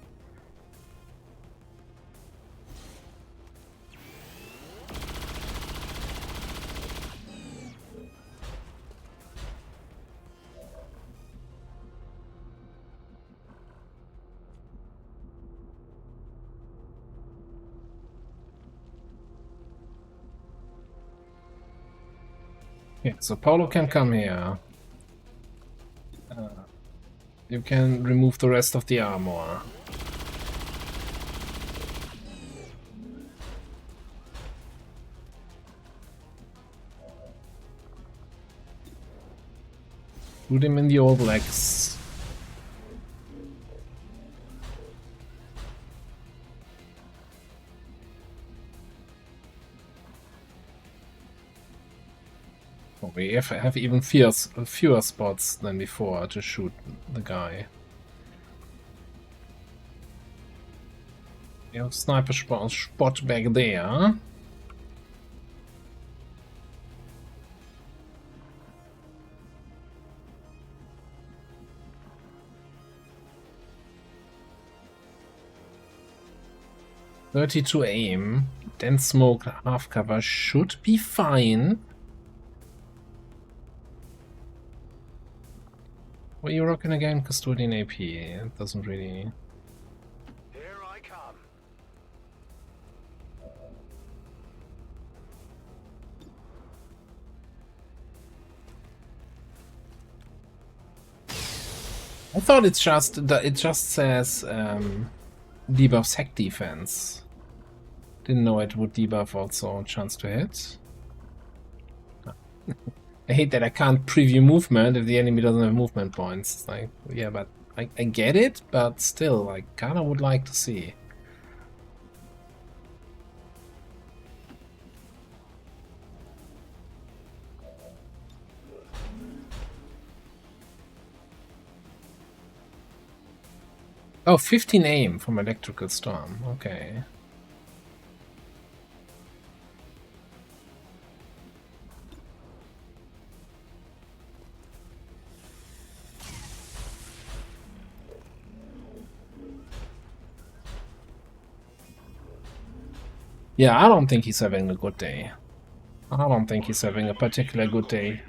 Okay, so Paulo can come here. You can remove the rest of the armor. Put him in the old legs. Oh, we have even fewer spots than before to shoot the guy. We have sniper spot back there. .32 aim, dense smoke, half cover should be fine. What are you rocking again? Custodian AP. It doesn't really. Here I come. I thought it just says debuff sec defense. Didn't know it would debuff also chance to hit. I hate that I can't preview movement if the enemy doesn't have movement points. It's like, yeah, but I get it, but still, I kinda would like to see. Oh, 15 aim from Electrical Storm. Okay. Yeah, I don't think he's having a good day. I don't think he's having a particular good day.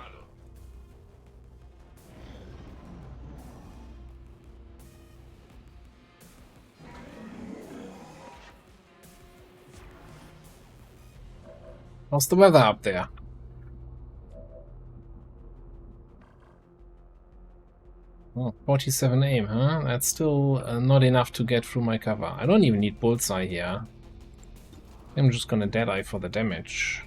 How's the weather up there? Oh, 47 aim, huh? That's still not enough to get through my cover. I don't even need bullseye here. I'm just gonna deadeye for the damage.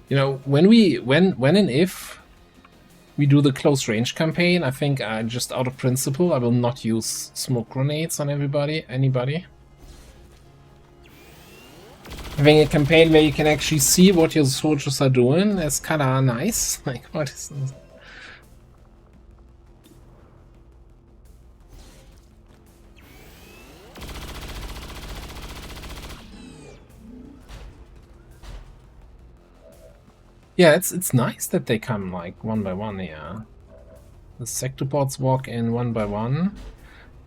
You know, when and if we do the close range campaign, I think just out of principle, I will not use smoke grenades on anybody. Having a campaign where you can actually see what your soldiers are doing is kind of nice. Like, what is this? Yeah, it's nice that they come like one by one here. The sector bots walk in one by one.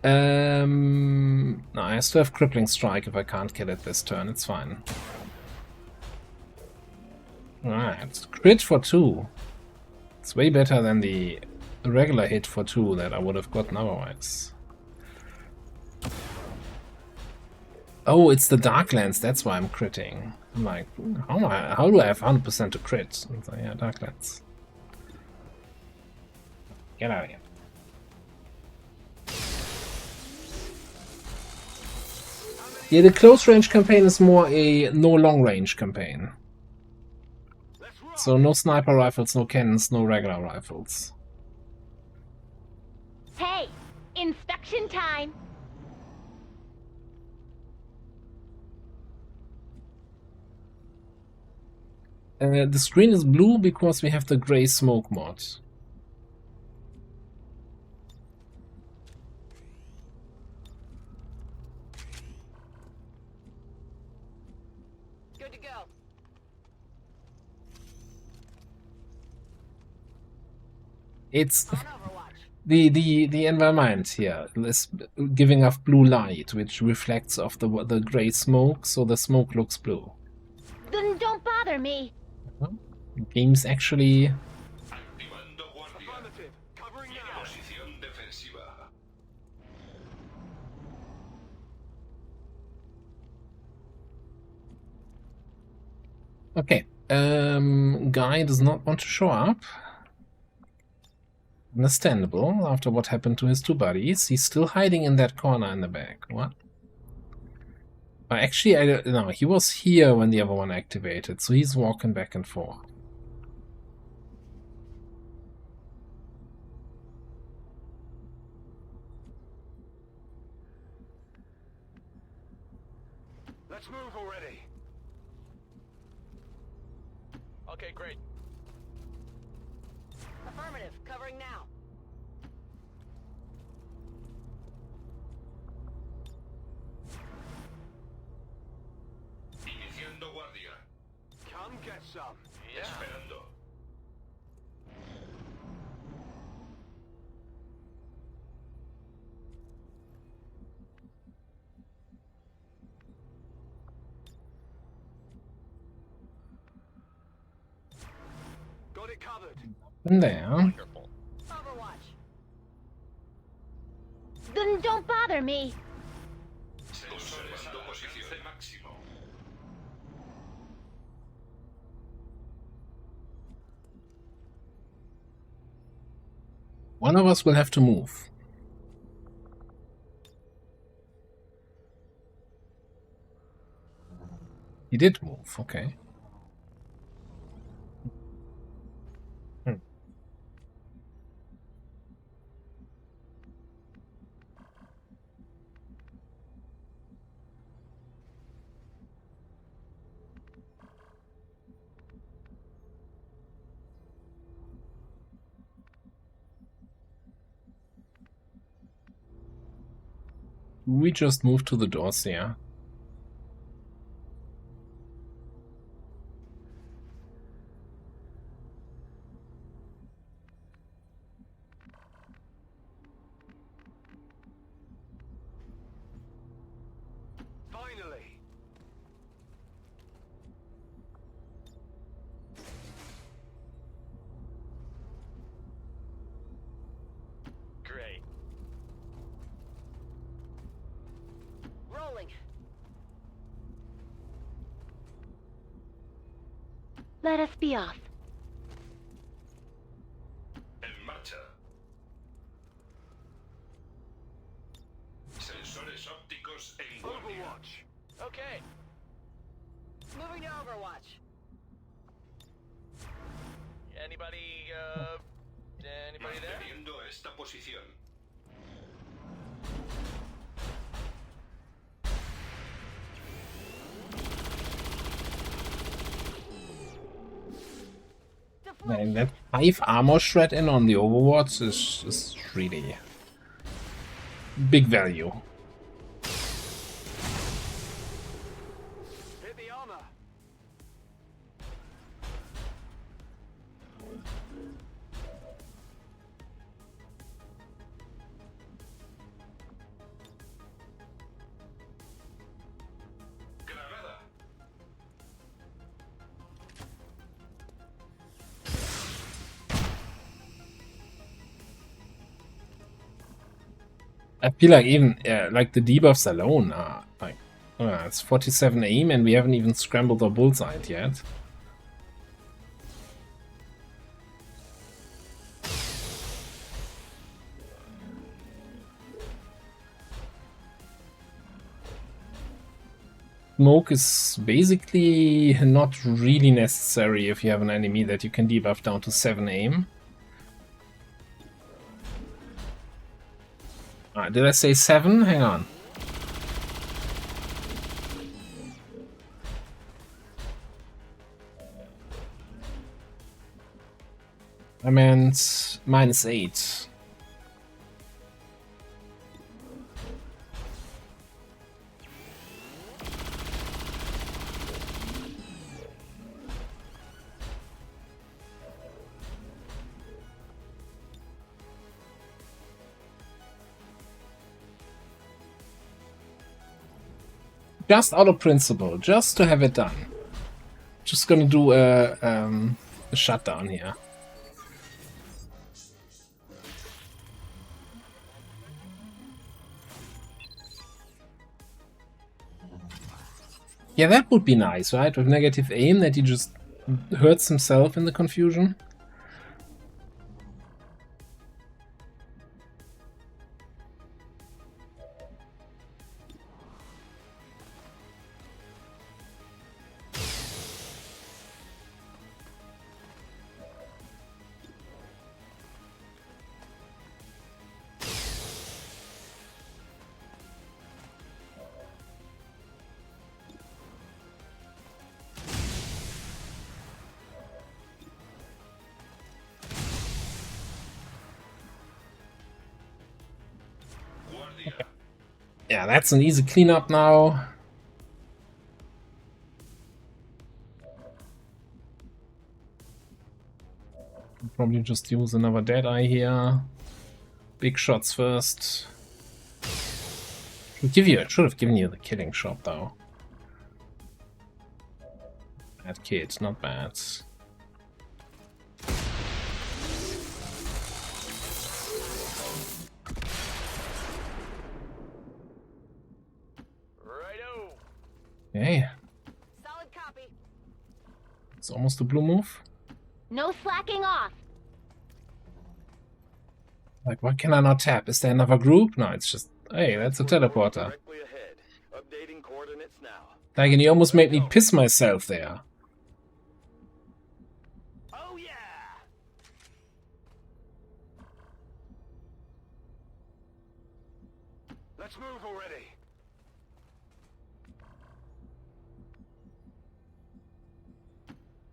No, I still have crippling strike if I can't kill it this turn. It's fine. Alright, crit for 2. It's way better than the regular hit for 2 that I would have gotten otherwise. Oh, it's the Darklands, that's why I'm critting. I'm like, how do I have 100% to crit? It's like, yeah, Darklands. Get out of here. Yeah, the close range campaign is more a no long range campaign. So no sniper rifles, no cannons, no regular rifles. Hey, inspection time. The screen is blue because we have the gray smoke mod. Good to go. It's On Overwatch. the environment here is giving off blue light, which reflects off the gray smoke, so the smoke looks blue. Then don't bother me. The game's actually Affirmative. Covering now. Okay. Guy does not want to show up. Understandable, after what happened to his two buddies. He's still hiding in that corner in the back. What? Actually, I don't know. He was here when the other one activated, so he's walking back and forth. Let's move already. Okay, great. Affirmative. Covering now. Iniciando guardia. Come get some. Esperando. Got it covered. In there. Wonderful. Overwatch. Then don't bother me. Observando posición máximo. One of us will have to move. He did move, okay. We just moved to the doors here. Finally. Great. Rolling. Let us be off. En marcha. Sensores ópticos en guardia. Overwatch. Okay. Moving to Overwatch. Anybody there? Manteniendo esta posición. Man, that 5 armor shred in on the Overwatch is really big value. Hit the armor. Granada. I feel like even like the debuffs alone are like it's 47 aim and we haven't even scrambled or bullseyed yet. Smoke is basically not really necessary if you have an enemy that you can debuff down to 7 aim. Did I say 7? Hang on. I meant -8. Just out of principle, just to have it done. Just gonna do a shutdown here. Yeah, that would be nice, right? With negative aim, that he just hurts himself in the confusion. Yeah, that's an easy cleanup now. Probably just use another Deadeye here. Big shots first. Should have given you the killing shot though. Bad kid, not bad. Righto. Okay, Solid copy. it's almost a blue move. No slacking off. Like, why can I not tap? Is there another group? No, it's just, hey, that's a teleporter. Directly ahead. Updating coordinates now. Like, and he almost made me piss myself there. Oh yeah! Let's move already.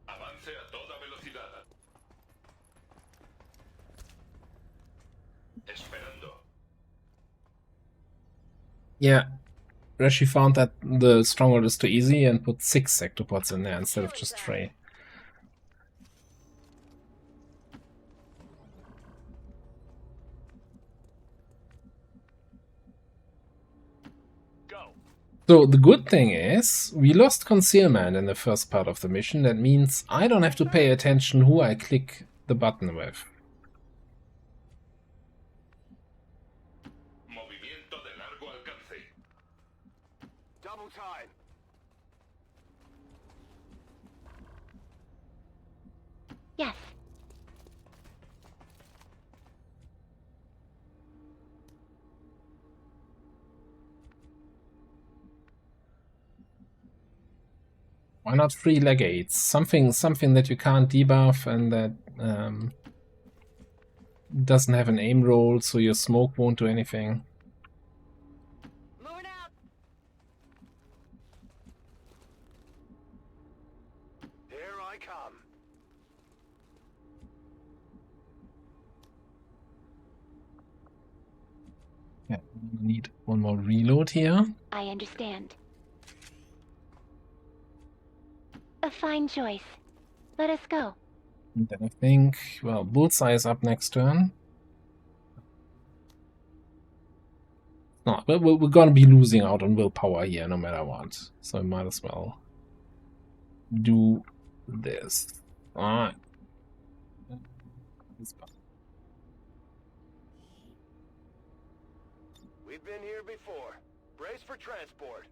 Avance a toda velocidad. Esperando. Yeah, Rashi found that the stronghold is too easy and put 6 sectopods in there instead of just 3. Go. So the good thing is, we lost concealment in the first part of the mission. That means I don't have to pay attention who I click the button with. Movimiento de largo alcance. Double time. Yes. Why not 3 legates? Something that you can't debuff and that doesn't have an aim roll, so your smoke won't do anything. Moving out. Here I come. Yeah, we need one more reload here. I understand. A fine choice. Let us go. And then I think, well, Bullseye is up next turn. No, but we're gonna be losing out on willpower here no matter what. So I might as well do this. Alright. We've been here before. Brace for transport.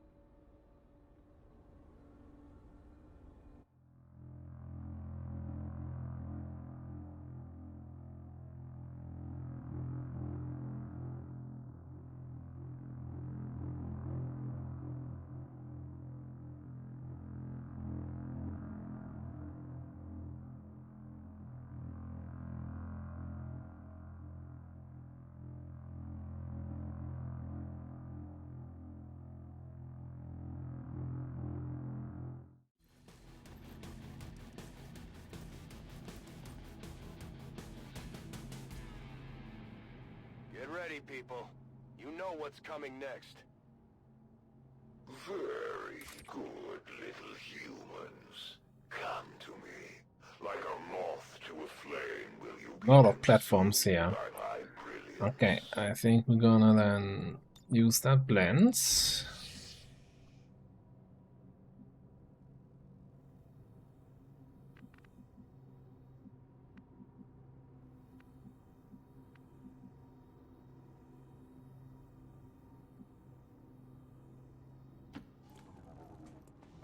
Get ready, people. You know what's coming next. Very good, little humans. Come to me. Like a moth to a flame, will you be A lot of platforms here. consumed by my brilliance? Okay, I think we're gonna then use that blend.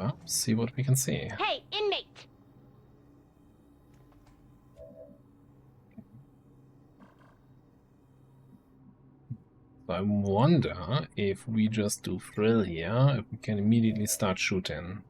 Well, see what we can see. Hey, inmate! I wonder if we just do thrill here, if we can immediately start shooting.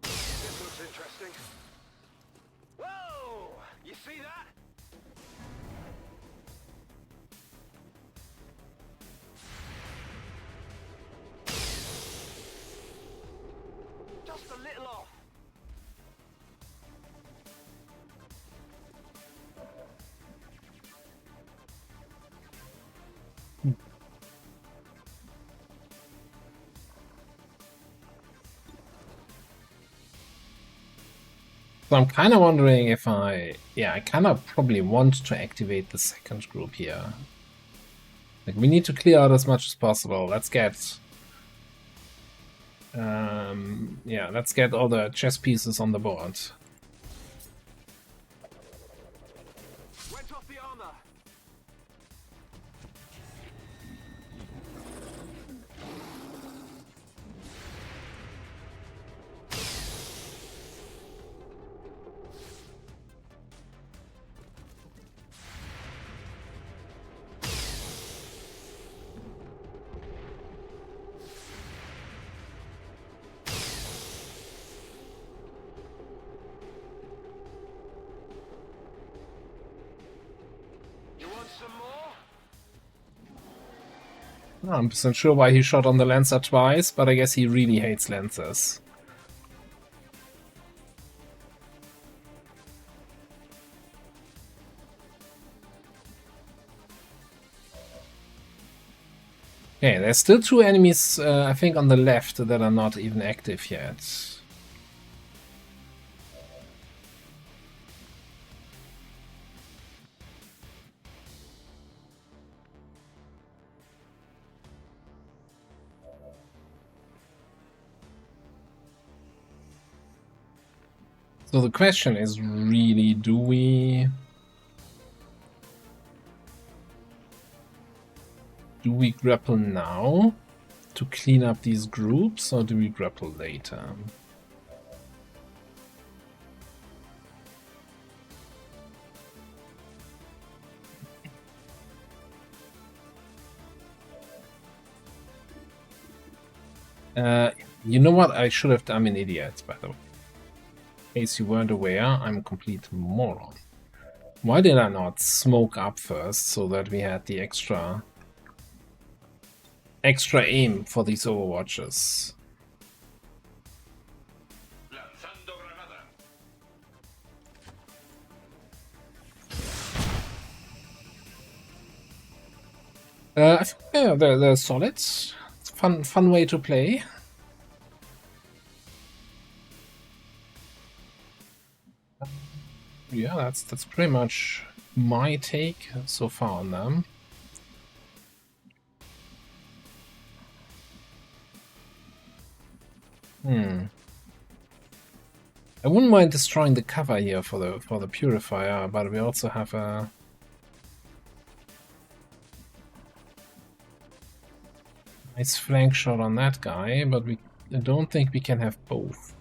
This looks interesting. Whoa! You see that? Just a little off. So I'm kind of wondering if I kind of probably want to activate the second group here. Like, we need to clear out as much as possible. Let's get, let's get all the chess pieces on the board. Went off the armor. You want some more? I'm not sure why he shot on the Lancer twice, but I guess he really hates Lancers. Okay, there's still 2 enemies, I think, on the left that are not even active yet. So the question is really, do we grapple now to clean up these groups, or do we grapple later? You know what? I should have done. I'm an idiot, by the way. In case you weren't aware, I'm a complete moron. Why did I not smoke up first so that we had the extra aim for these overwatches? Lanzando granada. I think they're solid. It's a fun way to play. Yeah, that's pretty much my take so far on them. I wouldn't mind destroying the cover here for the purifier, but we also have a nice flank shot on that guy, but I don't think we can have both.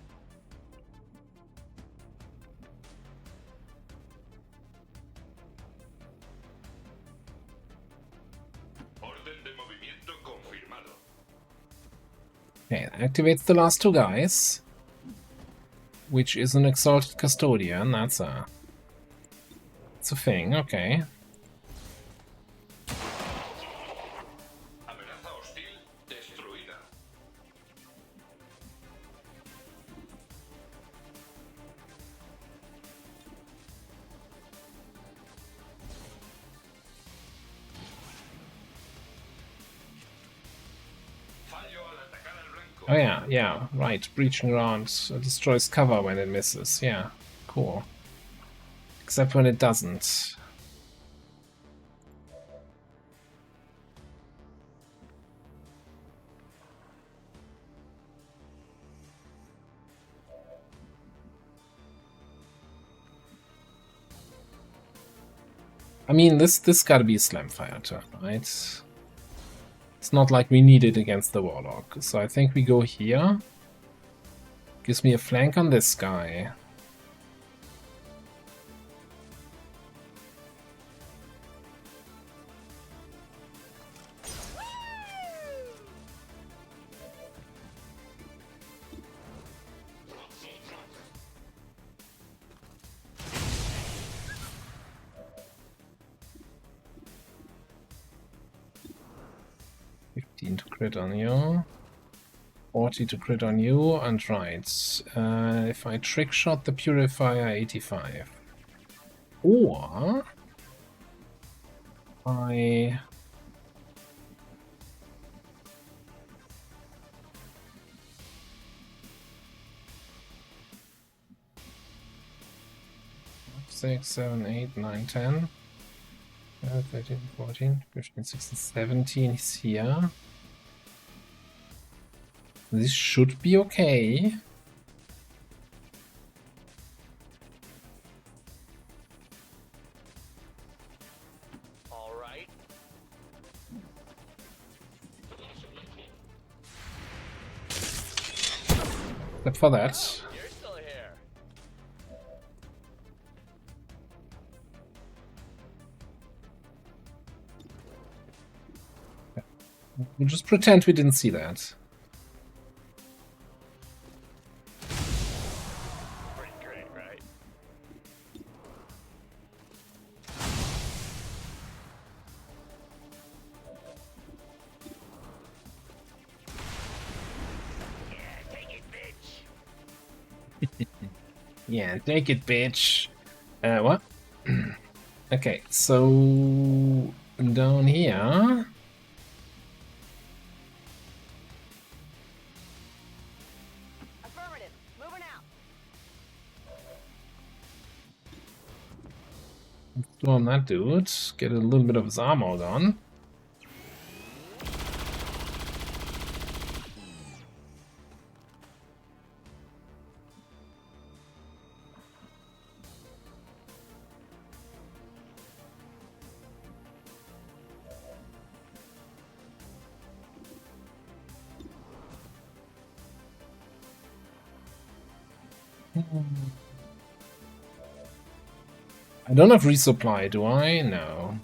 Okay, that activates the last 2 guys, which is an exalted custodian. That's a thing. Okay. Amenaza hostil destruida. Oh yeah, right. Breaching around destroys cover when it misses. Yeah, cool. Except when it doesn't. I mean, this gotta be a slam fire turn, right? It's not like we need it against the Warlock. So I think we go here. Gives me a flank on this guy. To crit on you, 40 to crit on you, and right. If I trick shot the Purifier, 85. Or I six, 7, 8, 9, 10, 13, 14, 15, 16, 17 is here. This should be okay. All right. Except for that. You're still here. We'll just pretend we didn't see that. Pretty great, right? Yeah, take it, bitch. What? Okay, so down here. Affirmative. Moving out. Storm that dude. Get a little bit of his armor done. I don't have resupply, do I? No.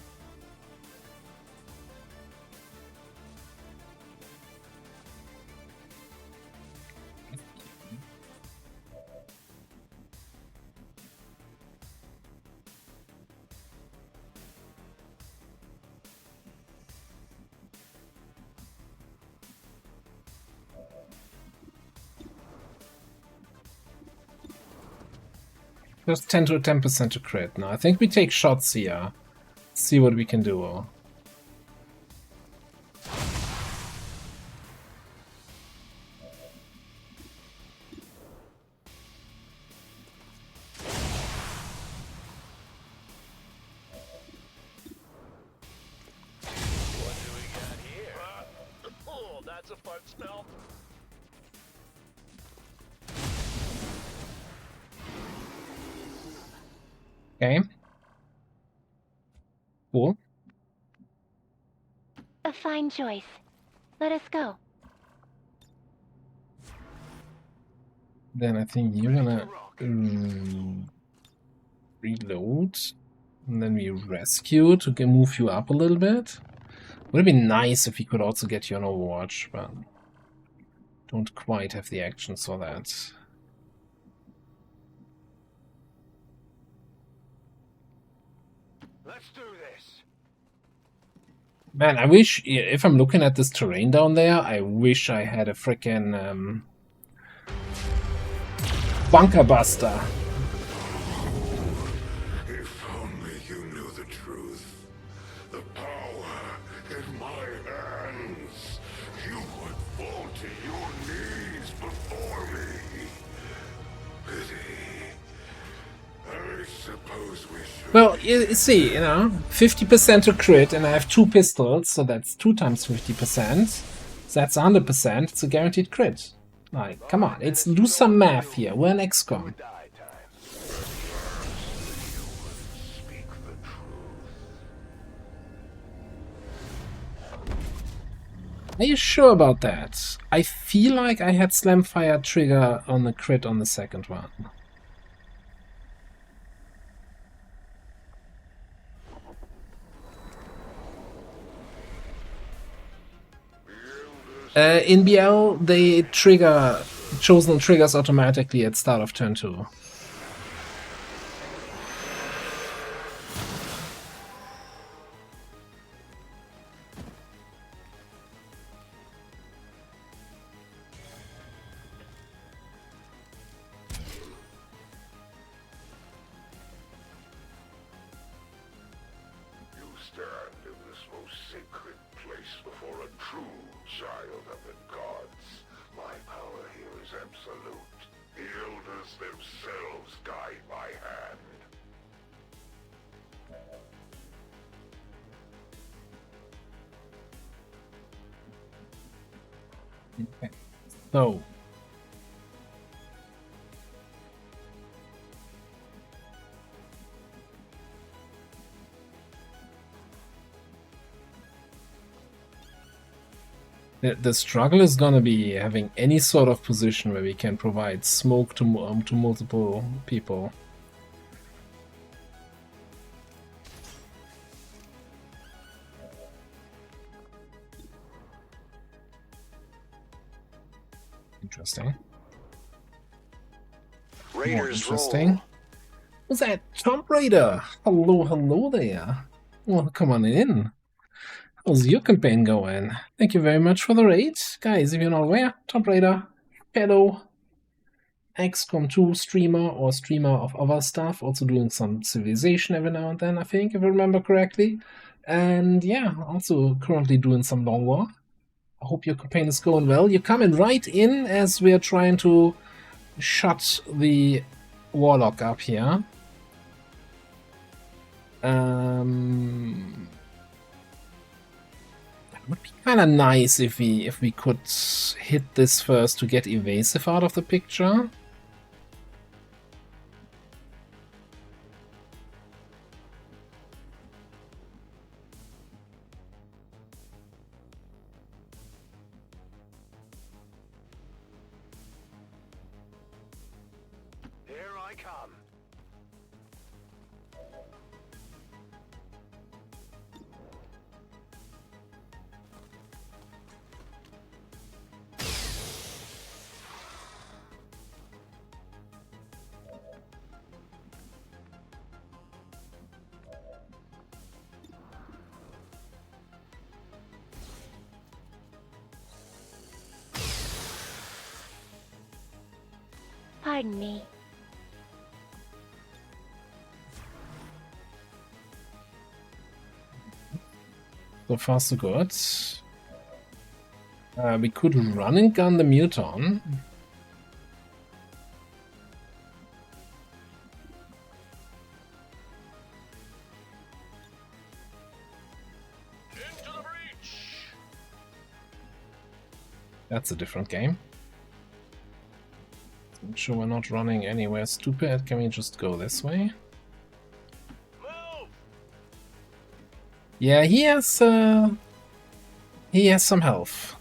Just 10 to 10% to crit. Now I think we take shots here. See what we can do. What do we got here? Oh, that's a fun smell. Okay. Cool. A fine choice. Let us go. Then I think you're gonna reload. And then we rescue to move you up a little bit. Would have been nice if we could also get you on Overwatch, but don't quite have the actions for that. Let's do this. Man, I wish, if I'm looking at this terrain down there, I wish I had a frickin' bunker buster. If only you knew the truth. The power in my hands. You would fall to your knees before me. Pity. I suppose we should. Well, you see, 50% to crit, and I have 2 pistols, so that's 2 times 50%. So that's 100%. It's a guaranteed crit. Like, come on, let's do some math here. We're an XCOM. Die time. Speak the truth. Are you sure about that? I feel like I had Slamfire trigger on the crit on the second one. In BL, they trigger chosen triggers automatically at start of turn 2. You stand in this most sacred place before a true child of the gods. My power here is absolute. The elders themselves guide my hand. Okay. So the struggle is gonna be having any sort of position where we can provide smoke to multiple people. Interesting. More Raiders interesting. roll. Who's that? Tomb Raider! Hello, hello there. Well, come on in. How's your campaign going? Thank you very much for the raid. Guys, if you're not aware, Tomb Raider, fellow XCOM 2 streamer or streamer of other stuff, also doing some Civilization every now and then, I think, if I remember correctly. And yeah, also currently doing some Long War. I hope your campaign is going well. You're coming right in as we're trying to shut the Warlock up here. It would be kind of nice if we could hit this first to get evasive out of the picture. Here I come. Pardon me. So far, so good. We could run and gun the Muton. Into the breach! That's a different game. I'm sure we're not running anywhere stupid. Can we just go this way? Move! Yeah, he has some health.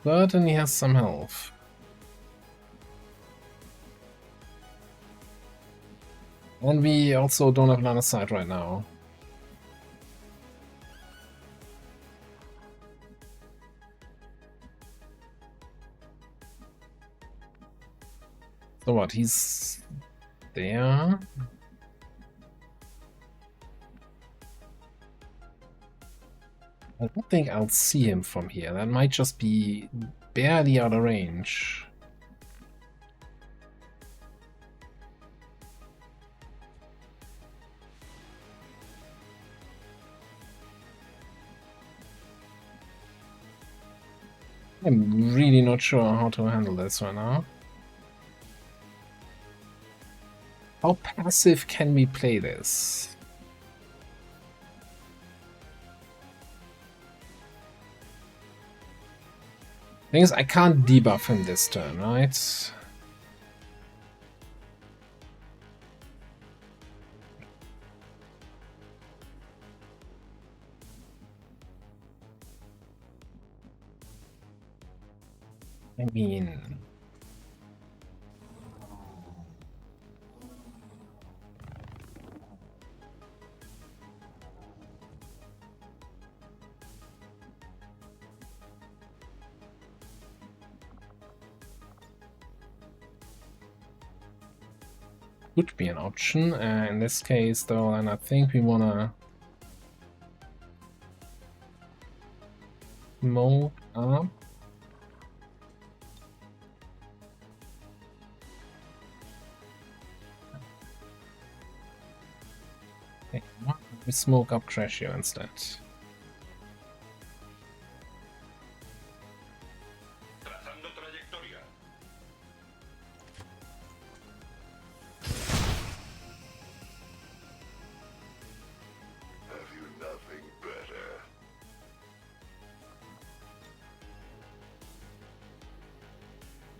But then he has some health. And we also don't have line of sight right now. So what, he's there? I don't think I'll see him from here. That might just be barely out of range. I'm really not sure how to handle this right now. How passive can we play this? Thing is, I can't debuff him this turn, right? I mean... Would be an option. In this case, though, and I think we wanna move up. Okay, why don't we smoke up Crashio instead? Trazando trayectoria. Have you nothing better?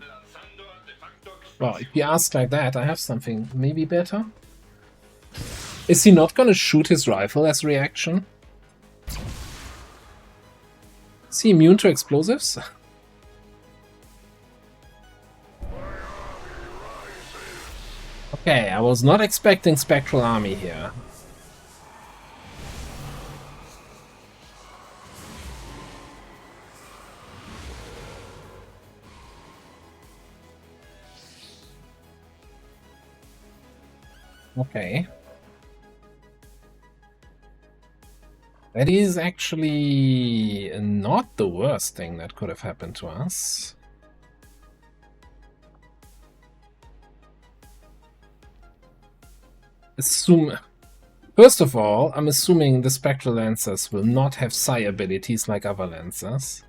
Lanzando artefacto Well, if you ask like that, I have something maybe better. Is he not gonna shoot his rifle as reaction? Is he immune to explosives? Okay, I was not expecting Spectral Army here. Okay. That is actually not the worst thing that could have happened to us. First of all, I'm assuming the Spectral Lancers will not have Psi abilities like other Lancers.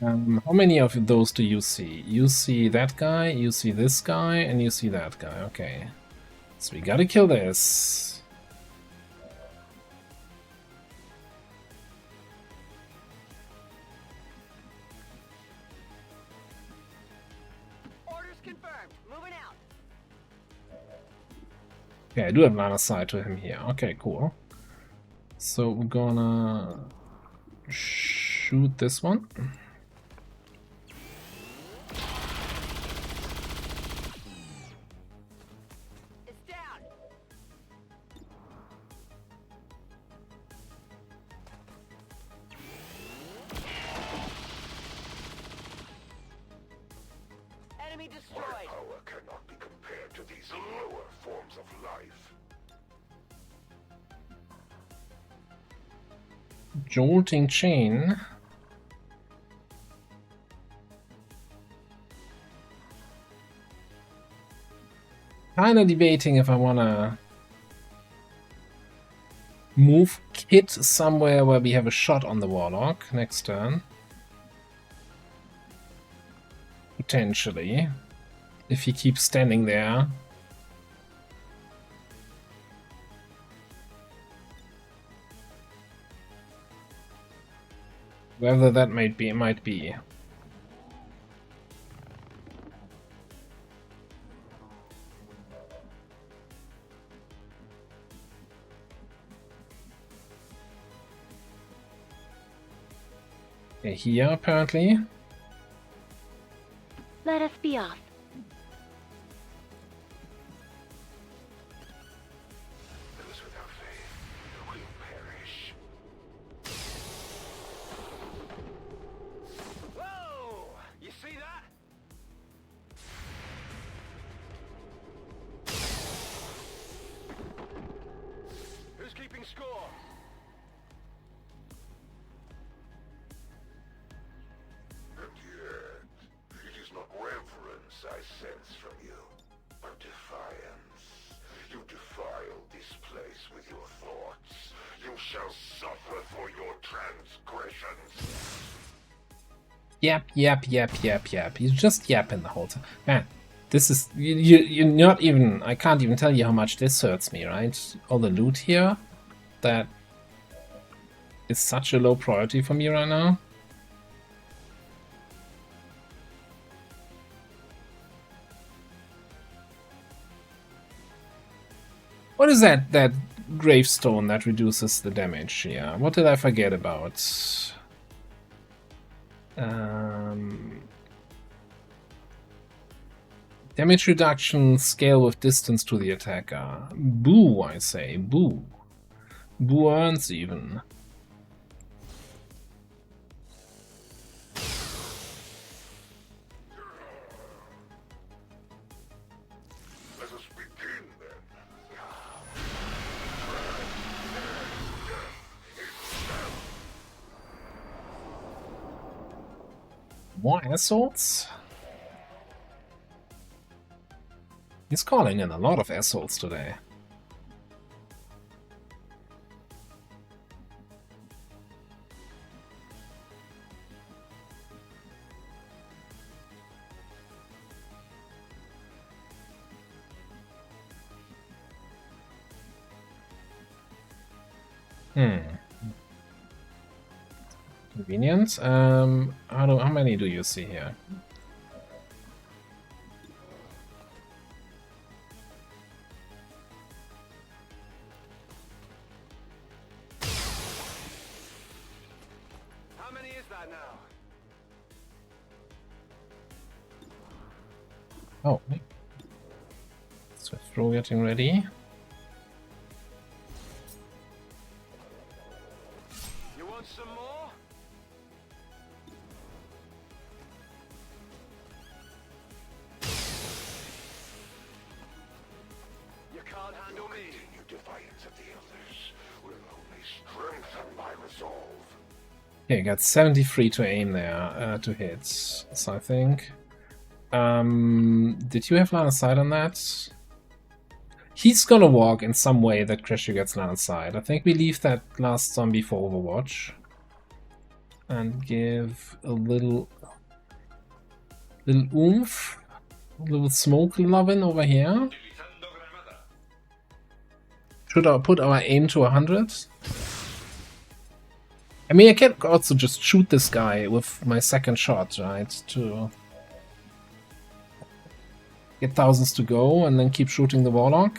How many of those do you see? You see that guy, you see this guy, and you see that guy. Okay. So we gotta kill this. Orders confirmed. Moving out. Okay, I do have line of sight to him here. Okay, cool. So we're gonna shoot this one. It's down. Enemy destroyed. My power cannot be compared to these lower forms of life. Jolting chain. Kinda debating if I wanna move Kit somewhere where we have a shot on the Warlock next turn. Potentially. If he keeps standing there. Wherever that might be, it might be. Okay, here apparently. Let us be off. Those without faith will perish. Whoa! You see that? Who's keeping score? And yet, it is not reverence I sense from you, but defiance. You defile this place with your thoughts. You shall suffer for your transgressions. Yap. He's just yapping the whole time. Man, this is... You're not even... I can't even tell you how much this hurts me, right? All the loot here, that is such a low priority for me right now. What is that gravestone that reduces the damage here? What did I forget about? Damage reduction, scale with distance to the attacker. Boo, I say. Boo. Boo earns even. Let us begin then. More assaults? He's calling in a lot of assaults today. Convenient. How many do you see here? How many is that now? Oh, so throw getting ready. You want some more? You can't handle me. Continued defiance of the elders will only strengthen my resolve. Okay, got 73 to aim there, to hit. So I think. Did you have line of sight on that? He's gonna walk in some way that Crasher gets line of sight. I think we leave that last zombie for Overwatch. And give a little oomph. A little smoke loving over here. Should I put our aim to 100? I mean, I can also just shoot this guy with my second shot, right? To get thousands to go and then keep shooting the Warlock.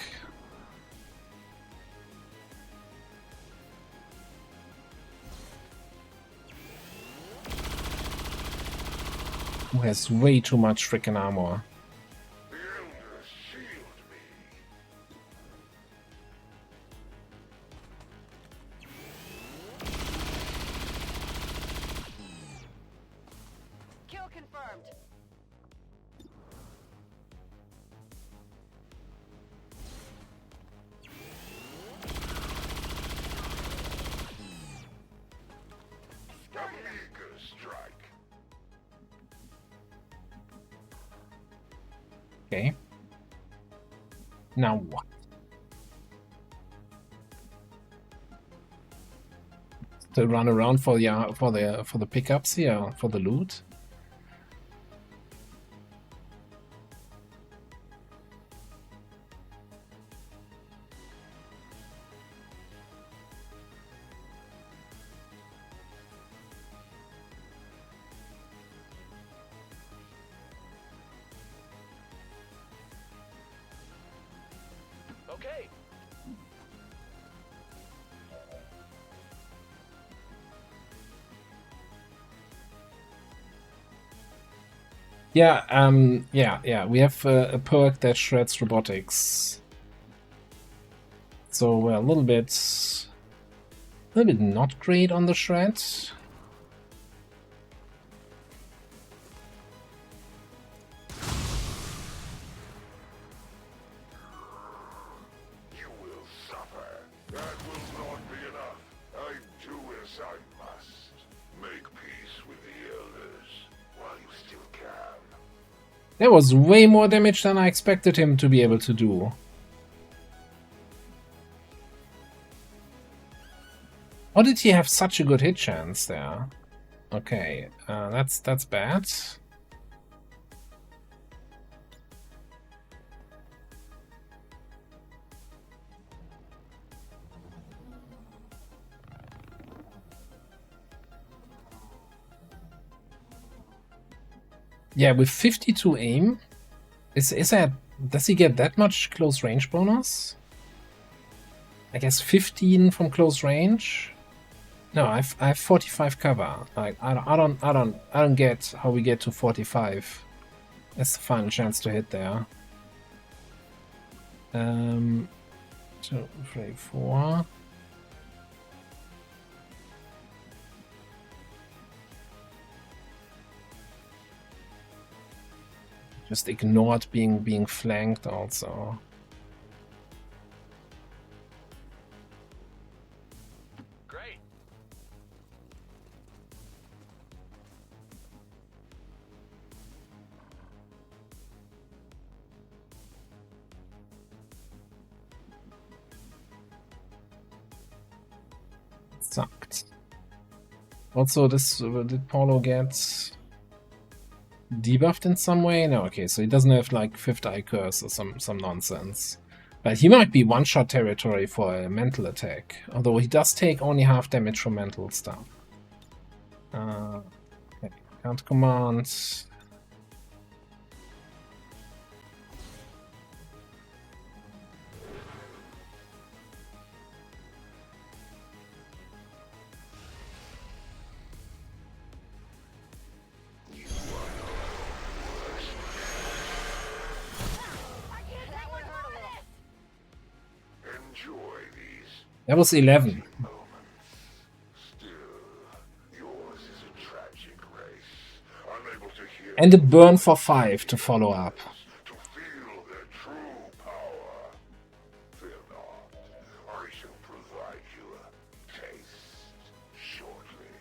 Who has way too much freaking armor. The elders shield me. Kill confirmed. A meager strike. Okay. Now what? To run around for the pickups here, for the loot. Okay. Yeah, we have a perk that shreds robotics. So we're a little bit not great on the shred. You will suffer. That will not be enough. I do as I must. Make peace with the elders while you still can. That was way more damage than I expected him to be able to do. How did he have such a good hit chance there? Okay, that's bad. Yeah, with 52 aim, is that, does he get that much close range bonus? I guess 15 from close range. No, I have 45 cover. Like I don't get how we get to 45. That's the final chance to hit there. 2, 3, 4. Just ignored being flanked also. Great. Sucked. Also, did Paulo get debuffed in some way? No, okay, so he doesn't have like Fifth Eye Curse or some nonsense. But he might be one-shot territory for a mental attack. Although he does take only half damage from mental stuff. Okay. Can't command. Enjoy these That was 11. moments. Still, yours is a tragic race, unable to hear And a burn for 5 to follow up. to feel their true power. Fear not, I shall provide you a taste shortly.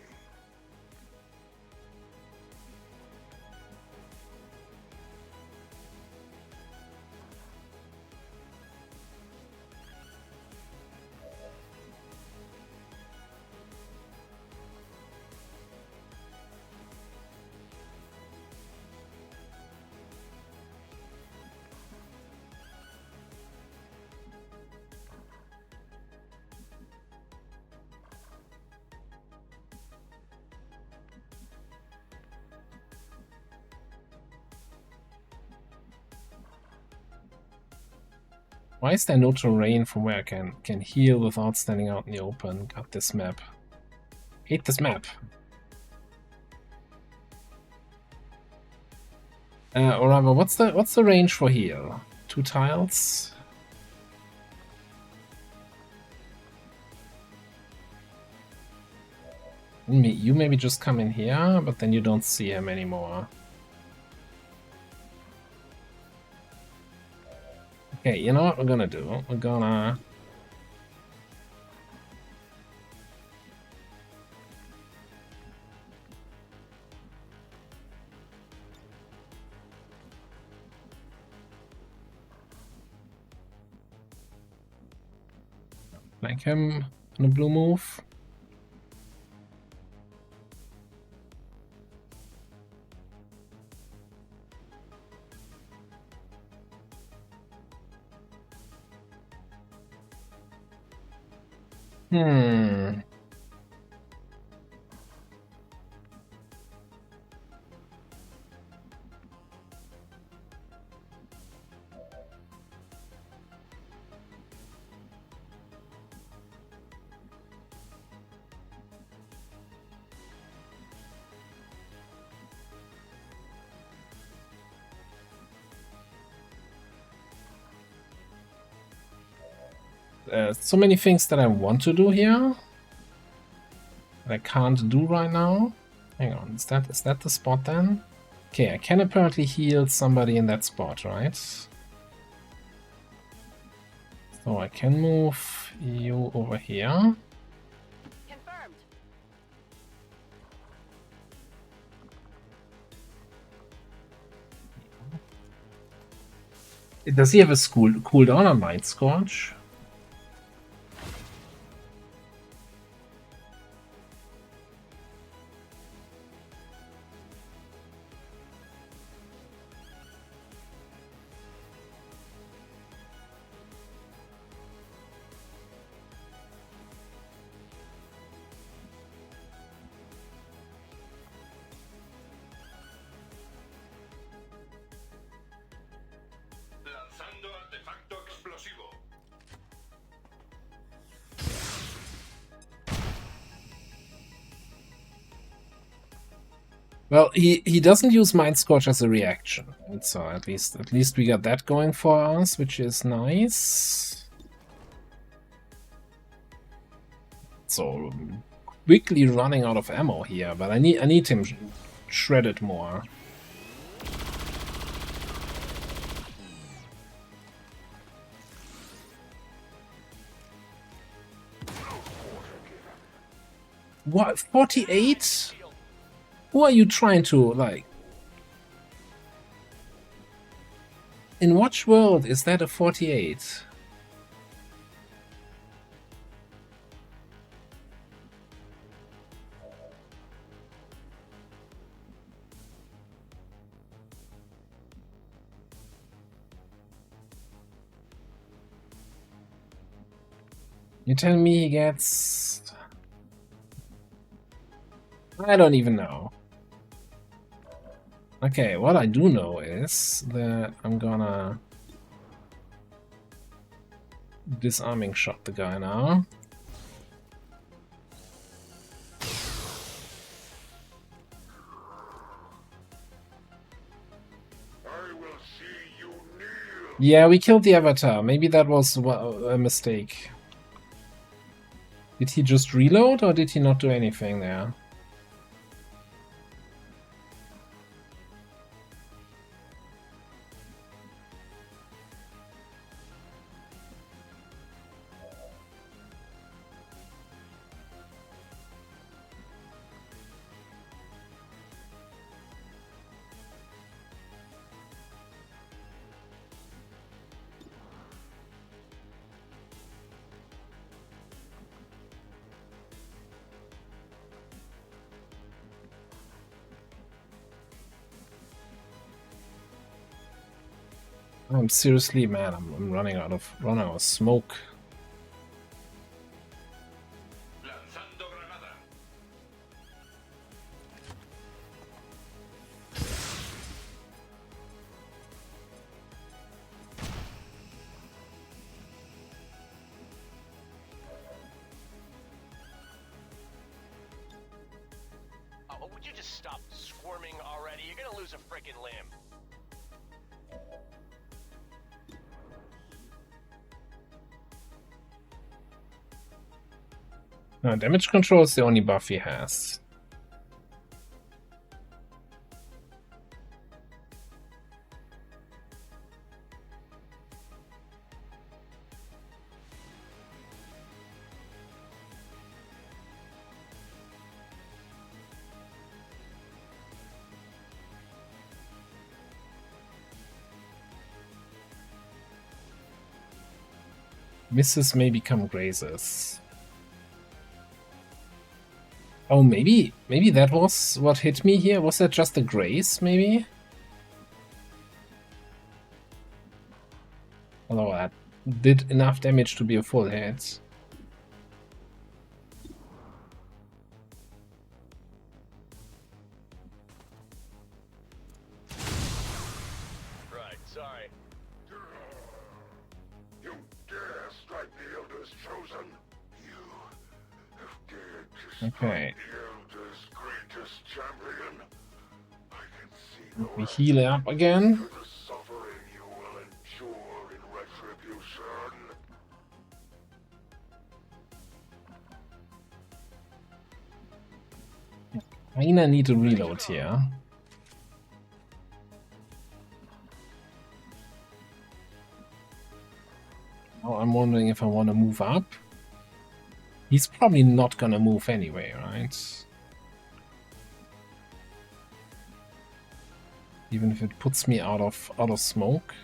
Why is there no terrain from where I can heal without standing out in the open? Got this map. Hate this map. Or rather, what's the range for heal? 2 tiles? You maybe just come in here, but then you don't see him anymore. Okay, you know what we're gonna do? We're gonna... flank him on a blue move. Hmm. So many things that I want to do here that I can't do right now. Hang on, is that the spot then? Okay, I can apparently heal somebody in that spot, right? So I can move you over here. Confirmed. Does he have a cooldown on Mind Scorch? Lanzando artefacto explosivo. Well, he doesn't use Mind Scorch as a reaction, right? So at least we got that going for us, which is nice. So quickly running out of ammo here, but I need him shredded more. What, 48? Who are you trying to, like... In which world is that a 48? You tell me he gets... I don't even know. Okay, what I do know is that I'm gonna disarming shot the guy now. I will see you kneel. Yeah, we killed the Avatar. Maybe that was a mistake. Did he just reload or did he not do anything there? I'm seriously mad. I'm running out of smoke. Lanzando granada. Would you just stop squirming already? You're gonna lose a freaking limb. No, damage control is the only buff he has. Misses may become grazes. Oh, maybe that was what hit me here. Was that just a graze, maybe? Although that did enough damage to be a full hit. Right, sorry. You dare strike the Elder's chosen? You have dared to Okay. strike the Elder's greatest champion. I can see no We end heal up again. to the suffering you will endure in retribution. I need to reload here. Oh, I'm wondering if I want to move up. He's probably not gonna move anyway, right? Even if it puts me out of smoke.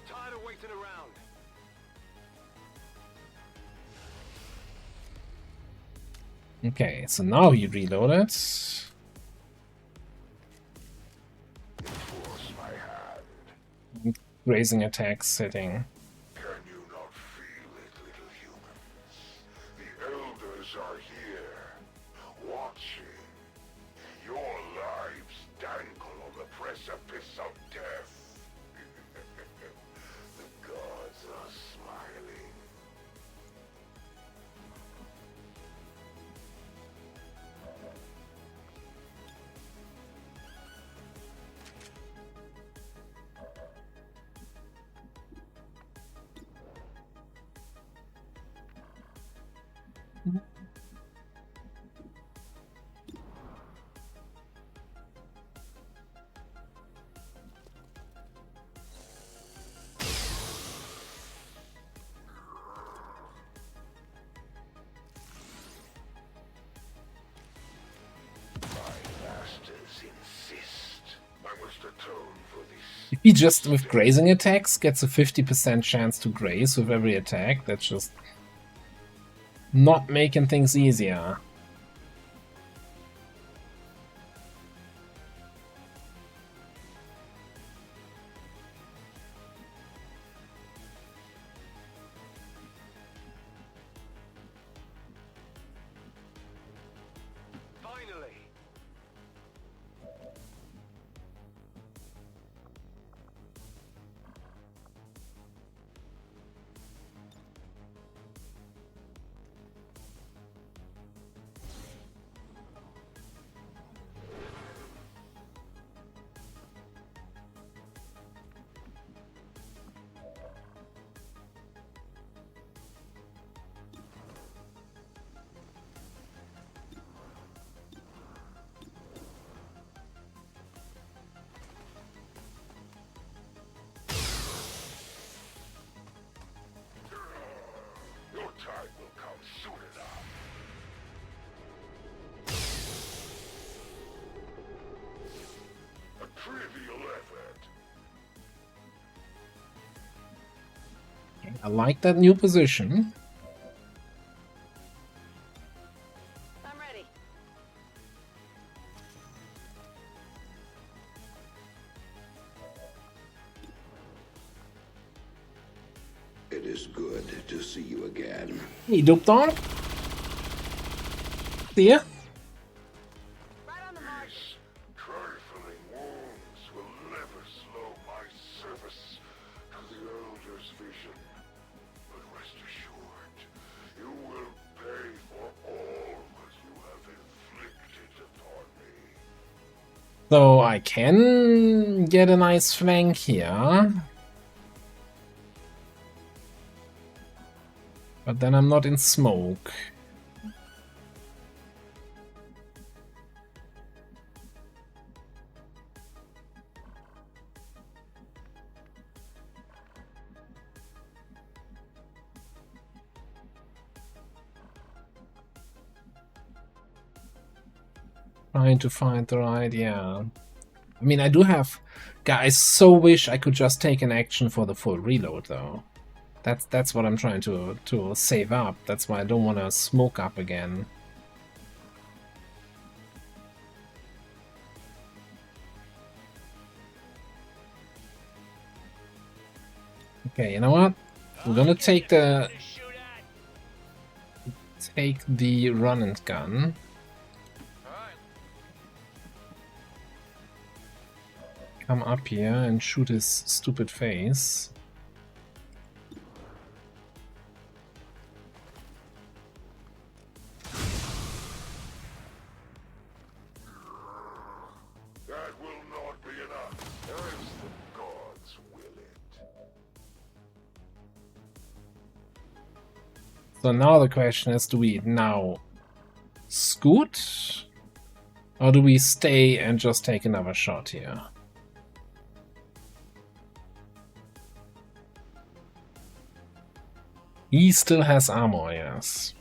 Tired of waiting around. Okay, so now he reloaded. Force my hand. Raising attack setting. Can you not feel it, little humans? The Elders are here, watching. Your lives dangle on the precipice of death. The gods are smiling. Masters insist. I must atone for this. If he just with grazing attacks gets a 50% chance to graze with every attack, that's just not making things easier. Finally. Your time will come soon enough. A trivial effort. I like that new position. I'm ready. It is good to see you again. Hey, dope dog. See ya. Right on the mark. These trifling wounds will never slow my service to the Elder's vision. But rest assured, you will pay for all that you have inflicted upon me. So I can get a nice flank here. But then I'm not in smoke. Trying to find the right, yeah. I mean, I do have... Guys, so wish I could just take an action for the full reload, though. That's what I'm trying to save up. That's why I don't want to smoke up again. Okay, you know what? I'm gonna take the run and gun. Come up here and shoot his stupid face. That will not be enough, as the gods will it. So now the question is, do we now scoot? Or do we stay and just take another shot here? He still has armor, yes.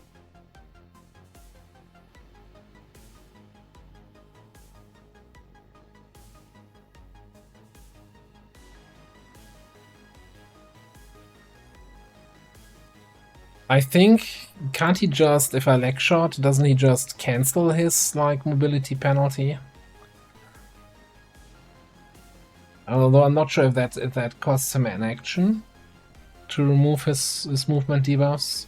I think, can't he just, if I leg shot, doesn't he just cancel his, like, mobility penalty? Although I'm not sure if that costs him an action to remove his movement debuffs.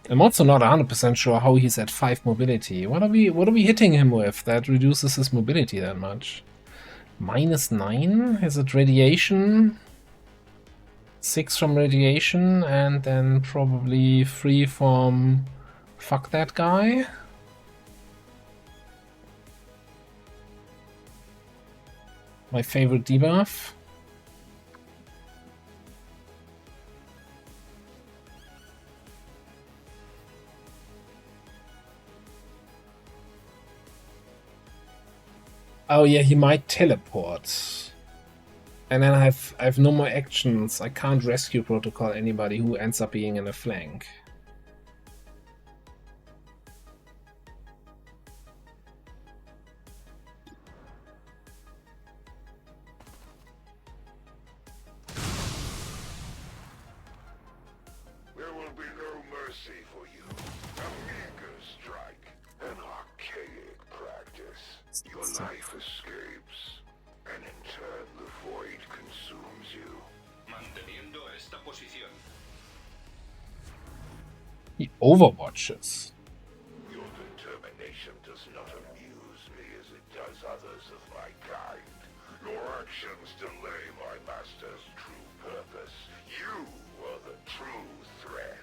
I'm also not 100% sure how he's at 5 mobility. What are we hitting him with that reduces his mobility that much? -9? Is it radiation? 6 from radiation, and then probably 3 from fuck that guy. My favorite debuff. Oh yeah, he might teleport. And then I have no more actions. I can't rescue protocol anybody who ends up being in a flank. There will be no mercy for you. A meager strike. An archaic practice. Your life escapes. And in turn, the void consumes you. Manteniendo esta posición. He overwatches. Your determination does not amuse me as it does others of my kind. Your actions delay my master's true purpose. You are the true threat.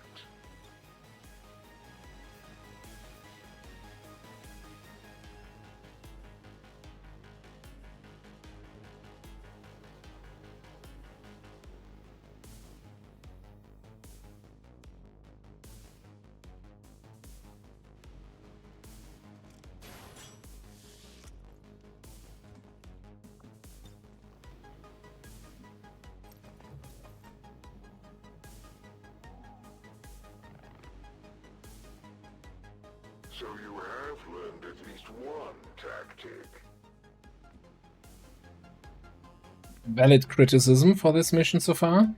So you have learned at least one tactic. Valid criticism for this mission so far.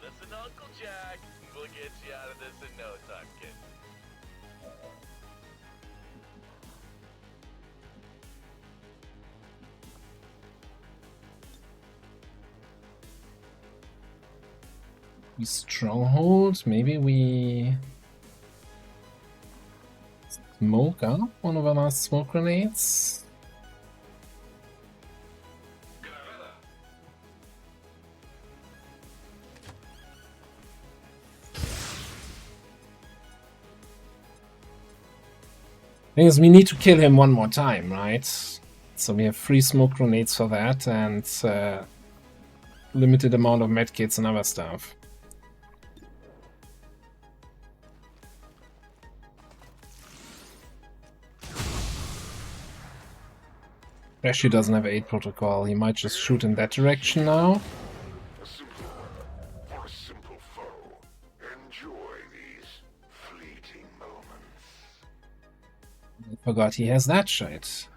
Listen, Uncle Jack. We'll get you out of this in no time, kid. We stronghold. Maybe we smoke up one of our last smoke grenades. Granada. Thing is, we need to kill him one more time, right? So we have 3 smoke grenades for that and limited amount of medkits and other stuff. Crashy doesn't have 8 protocol. He might just shoot in that direction now. A simple weapon for a simple foe. Enjoy these fleeting moments. I forgot he has that shit.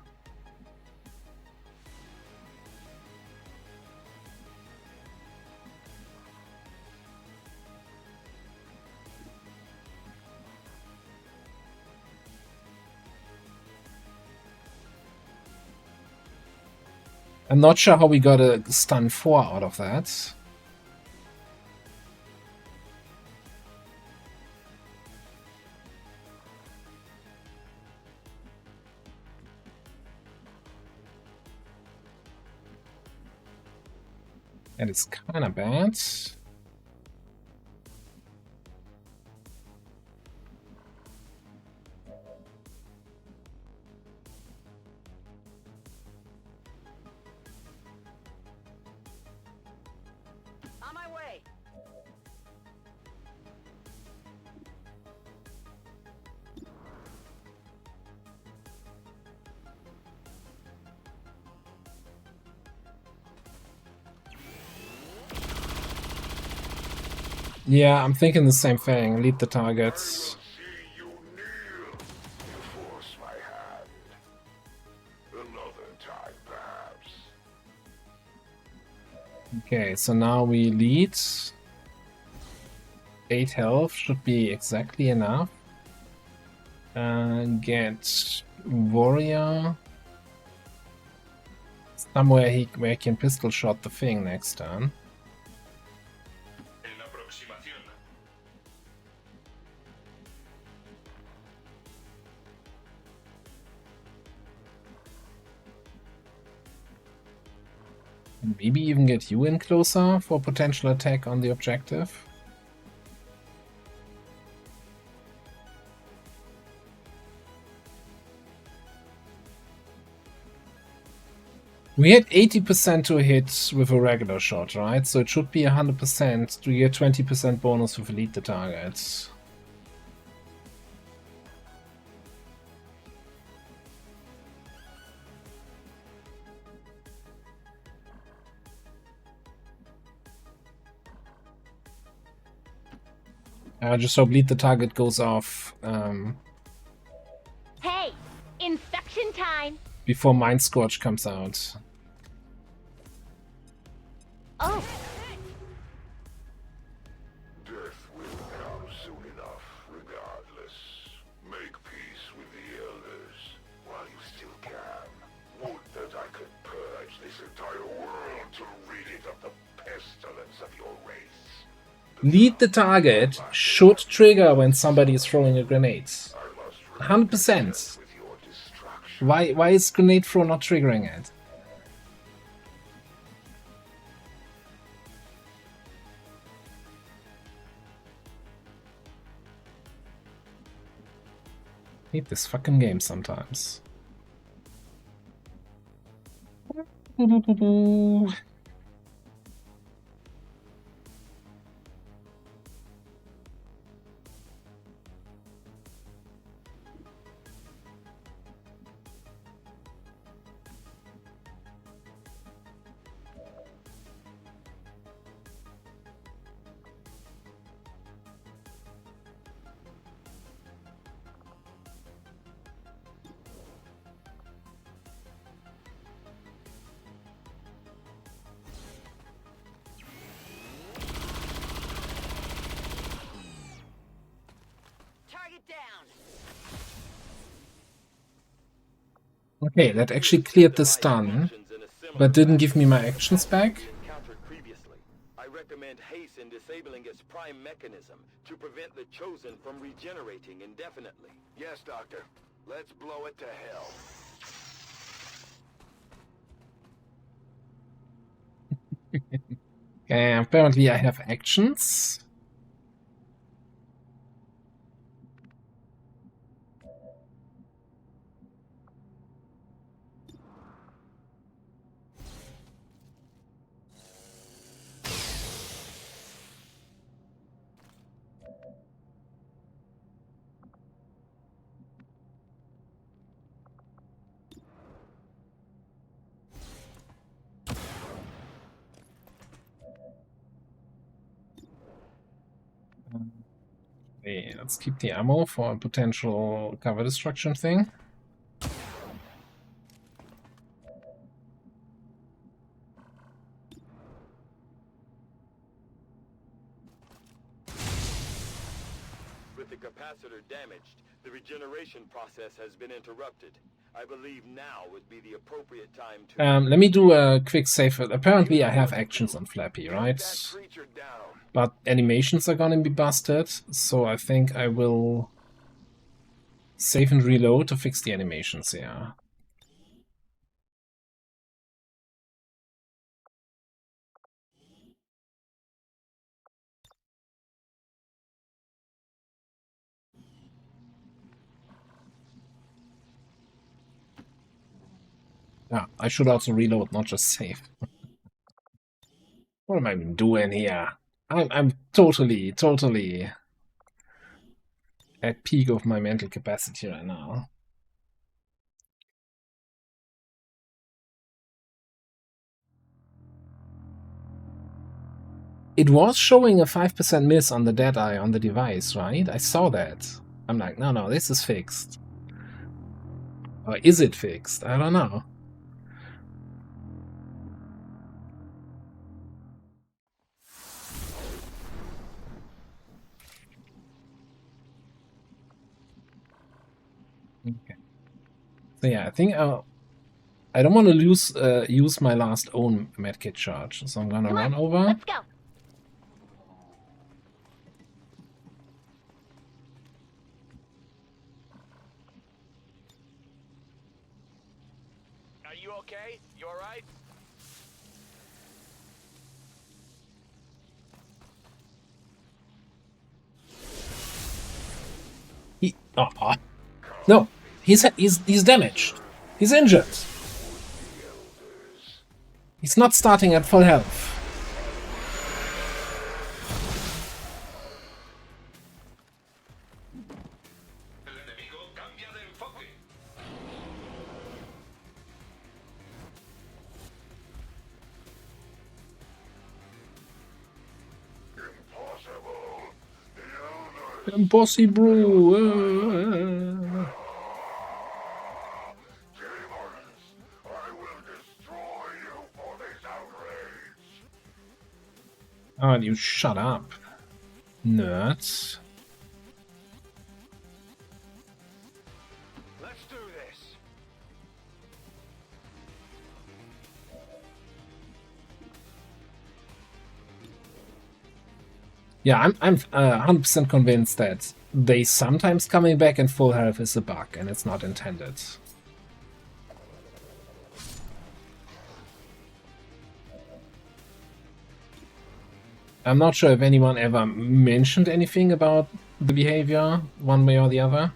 I'm not sure how we got a stun 4 out of that. And it's kind of bad. On my way. Yeah, I'm thinking the same thing. Lead the targets. See you kneel. You force my hand. Another time, perhaps. Okay, so now we lead. 8 health should be exactly enough. Get warrior. Somewhere where he can pistol shot the thing next turn. En aproximación. Maybe even get you in closer for potential attack on the objective. We had 80% to hit with a regular shot, right? So it should be 100% to get 20% bonus with Lead the Target. I just hope Lead the Target goes off Hey, infection time. before Mind Scorch comes out. Oh, Death will come soon enough, regardless. Make peace with the elders while you still can. Would that I could purge this entire world to rid it of the pestilence of your race. Lead the Target should trigger when somebody is throwing a grenade. I must 100%. with your destruction. Why is grenade throw not triggering it? Hate this fucking game sometimes. Target down. Okay, that actually cleared the stun, but didn't give me my actions back. I recommend haste in disabling its prime mechanism to prevent the Chosen from regenerating indefinitely. Yes, Doctor. Let's blow it to hell. Okay, apparently I have actions. Okay, let's keep the ammo for a potential cover destruction thing. With the capacitor damaged, the regeneration process has been interrupted. I believe now would be the appropriate time to... Let me do a quick save. Apparently I have actions on Flappy, right? That creature down. But animations are gonna be busted, so I think I will save and reload to fix the animations, yeah. Yeah, I should also reload, not just save. What am I even doing here? I'm totally at peak of my mental capacity right now. It was showing a 5% miss on the dead eye on the device, right? I saw that. I'm like, no, this is fixed. Or is it fixed? I don't know. Okay. So yeah, I think I don't want to lose use my last own medkit charge, so I'm gonna come run on, over. let's go. Are you okay? You alright? Oh, no, he's damaged. He's injured. He's not starting at full health. El enemigo cambia de enfoque. Impossible. Demons! I will destroy you for this outrage! Oh, you shut up, nerds. Let's do this. Yeah, I'm 100% convinced that they sometimes coming back in full health is a bug and it's not intended. I'm not sure if anyone ever mentioned anything about the behavior, one way or the other.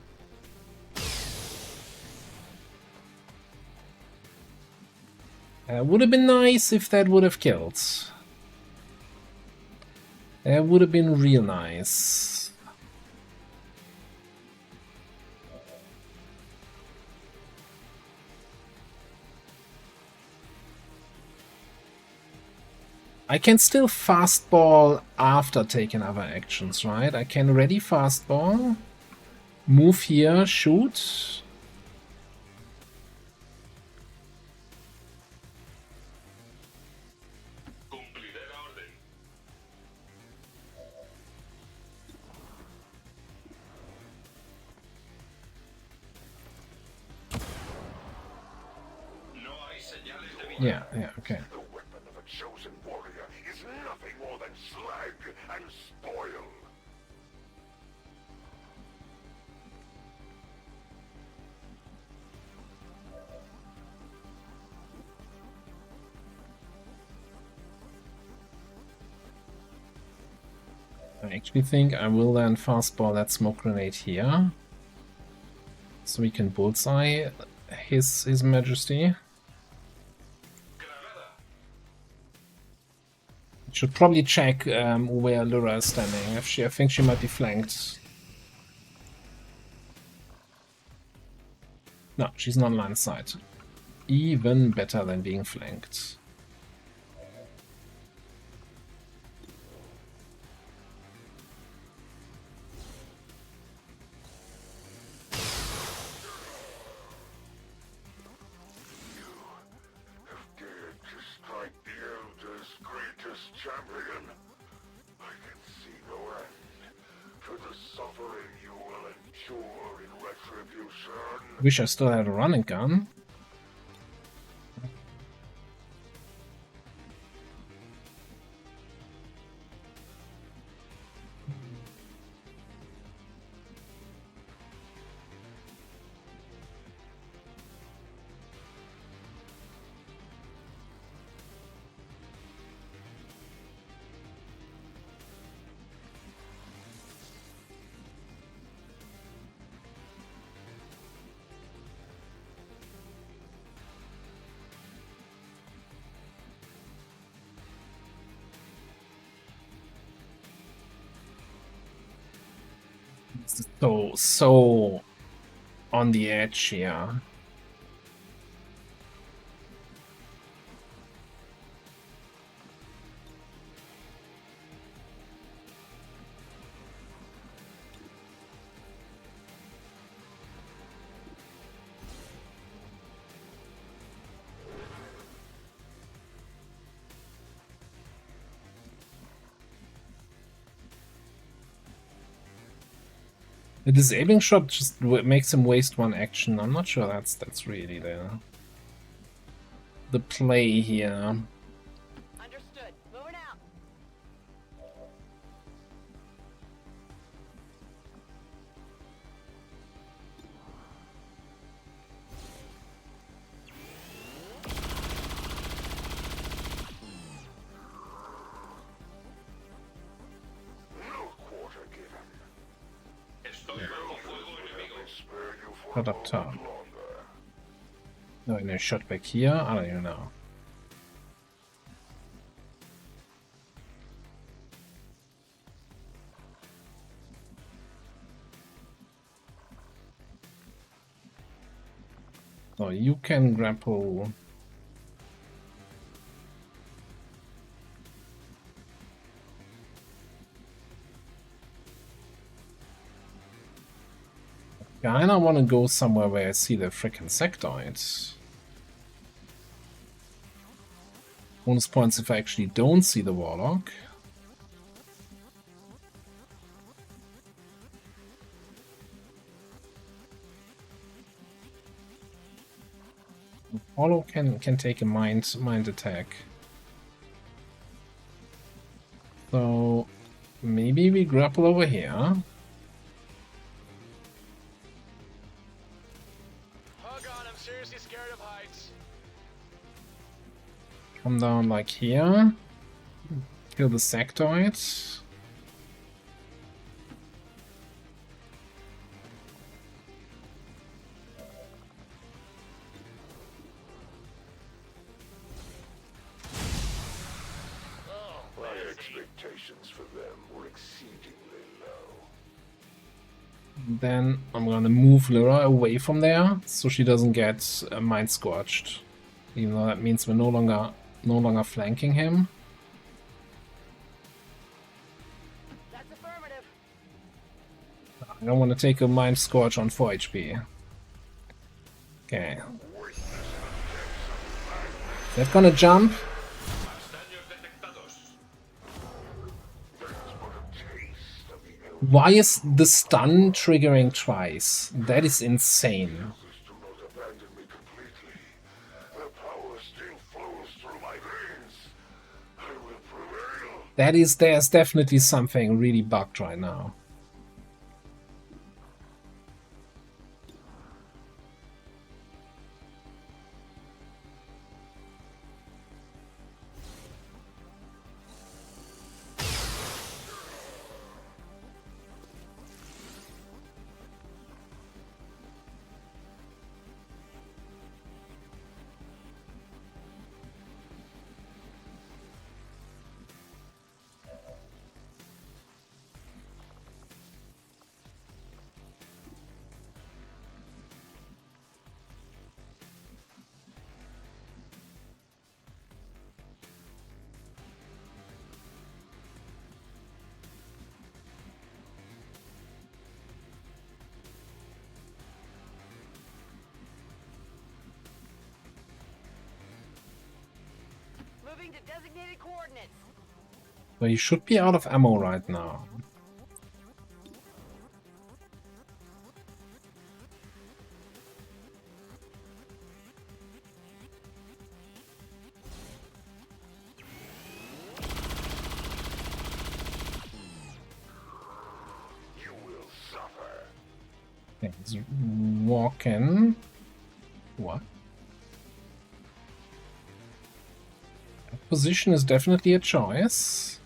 Would have been nice if that would have killed. That would have been real nice. I can still fastball after taking other actions, right? I can ready fastball, move here, shoot. Cumpliré la orden. No hay señales de vida. Yeah, okay. The weapon of a chosen warrior is nothing more than slag and spoil. I actually think I will then fastball that smoke grenade here, so we can bullseye His Majesty. Should probably check where Lyra is standing. I think she might be flanked. No, she's not line of sight. Even better than being flanked. Dared to strike the Elder's greatest champion. I can see no end to the suffering you will endure in retribution. Wish I still had a running gun. So on the edge here. The disabling shot just makes him waste one action. I'm not sure that's really the play here. Understood. Moving out. No quarter given. Estoy bajo fuego enemigo. Shot up top. No, no, shot back here. I don't even know. So you can grapple. Kinda wanna go somewhere where I see the frickin' sectoids. Bonus points if I actually don't see the warlock. Hollow can take a mind attack. So maybe we grapple over here. Hug on, I'm seriously scared of heights. Come down like here. Kill the sectoid. My expectations for them were exceedingly low. Then I'm gonna move Lyra away from there so she doesn't get mind scorched. Even though that means we're no longer flanking him. That's affirmative. I don't want to take a mind scorch on 4 HP. Okay. Is that gonna jump? Why is the stun triggering twice? That is insane. Do not abandon me completely. The power still flows through my veins. I will prevail. There's definitely something really bugged right now. Moving to designated coordinates. So you should be out of ammo right now. You will suffer. Okay, he's walking. What? That position is definitely a choice.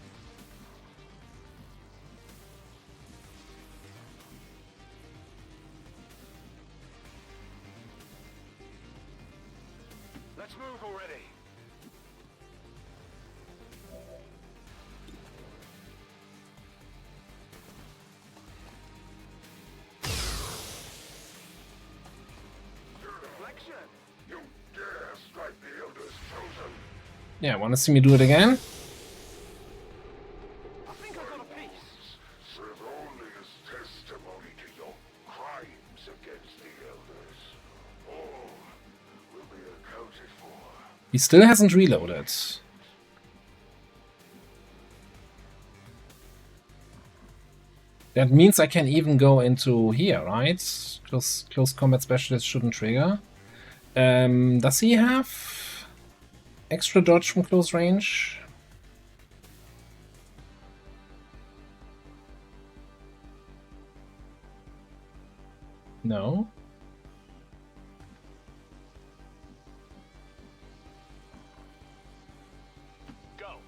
Let's move already. Reflection. You dare strike the Elder's chosen. Yeah, wanna see me do it again? I think I got a piece. Serve only as testimony to your crimes against the Elders. All will be accounted for. He still hasn't reloaded. That means I can even go into here, right? Close combat specialist shouldn't trigger. Does he have extra dodge from close range? No. Go.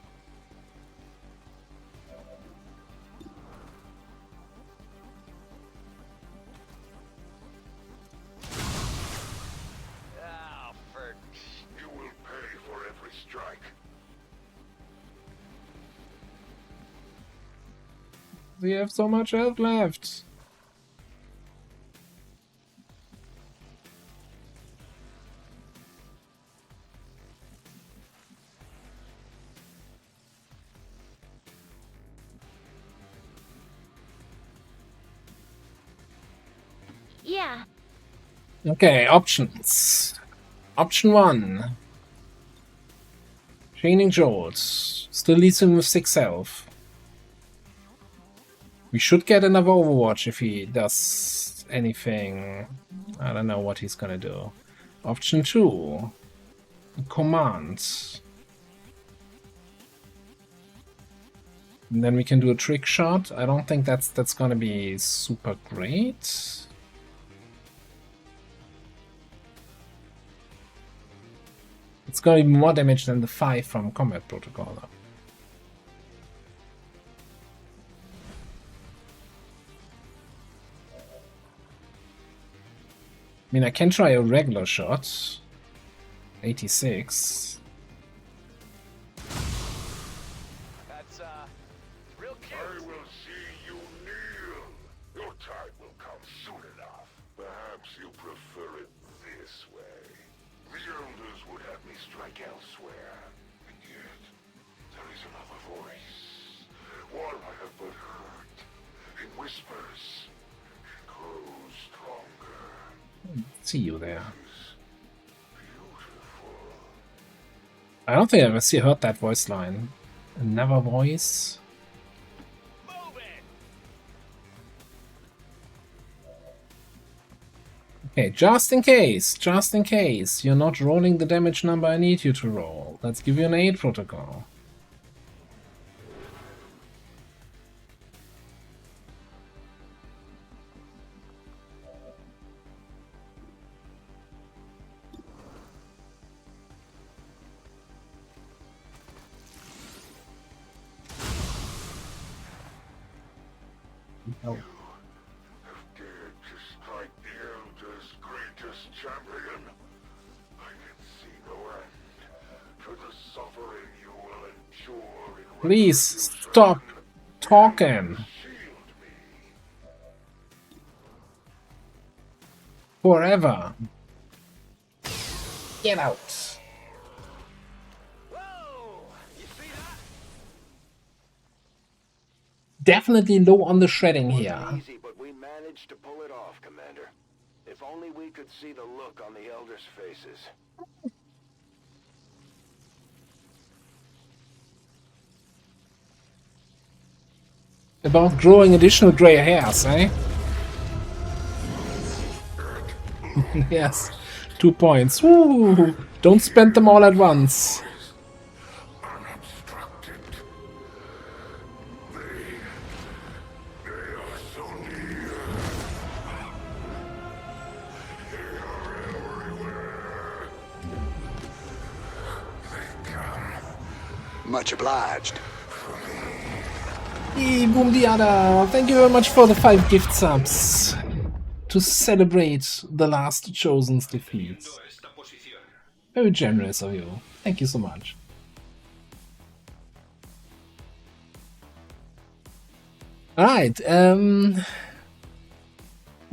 We have so much health left. Yeah. Okay, options. Option 1. Chaining Jolt. Still leaves him with 6 health. We should get another Overwatch if he does anything. I don't know what he's gonna do. Option 2. Command. And then we can do a trick shot. I don't think that's gonna be super great. It's gonna be more damage than the 5 from Combat Protocol though. I mean, I can try a regular shot. 86. That's, real cute. I will see you kneel. Your time will come soon enough. Perhaps you prefer it this way. The elders would have me strike elsewhere. And yet, there is another voice. One I have but heard. In whispers. It grows stronger. See you there. Beautiful. I don't think I've ever heard that voice line. Another voice. Move it! Okay, just in case you're not rolling the damage number I need you to roll. Let's give you an aid protocol. Oh. Have dared to strike the Elder's greatest champion. I can see no end to the suffering you will endure in Please retribution. stop talking. Shield me. Forever. Get out. Whoa! You see that? Definitely low on the shredding here. Wasn't easy, but we managed to pull it off, Commander. If only we could see the look on the elders' faces. About growing additional gray hairs, eh? Yes. 2 points. Woo! Don't spend them all at once. Unobstructed. They are so near. They are everywhere. They come. Much obliged. Hey, Boom Diada! Thank you very much for the 5 gift subs to celebrate the last Chosen's defeat. Esta posición. Very generous of you. Thank you so much. Alright, who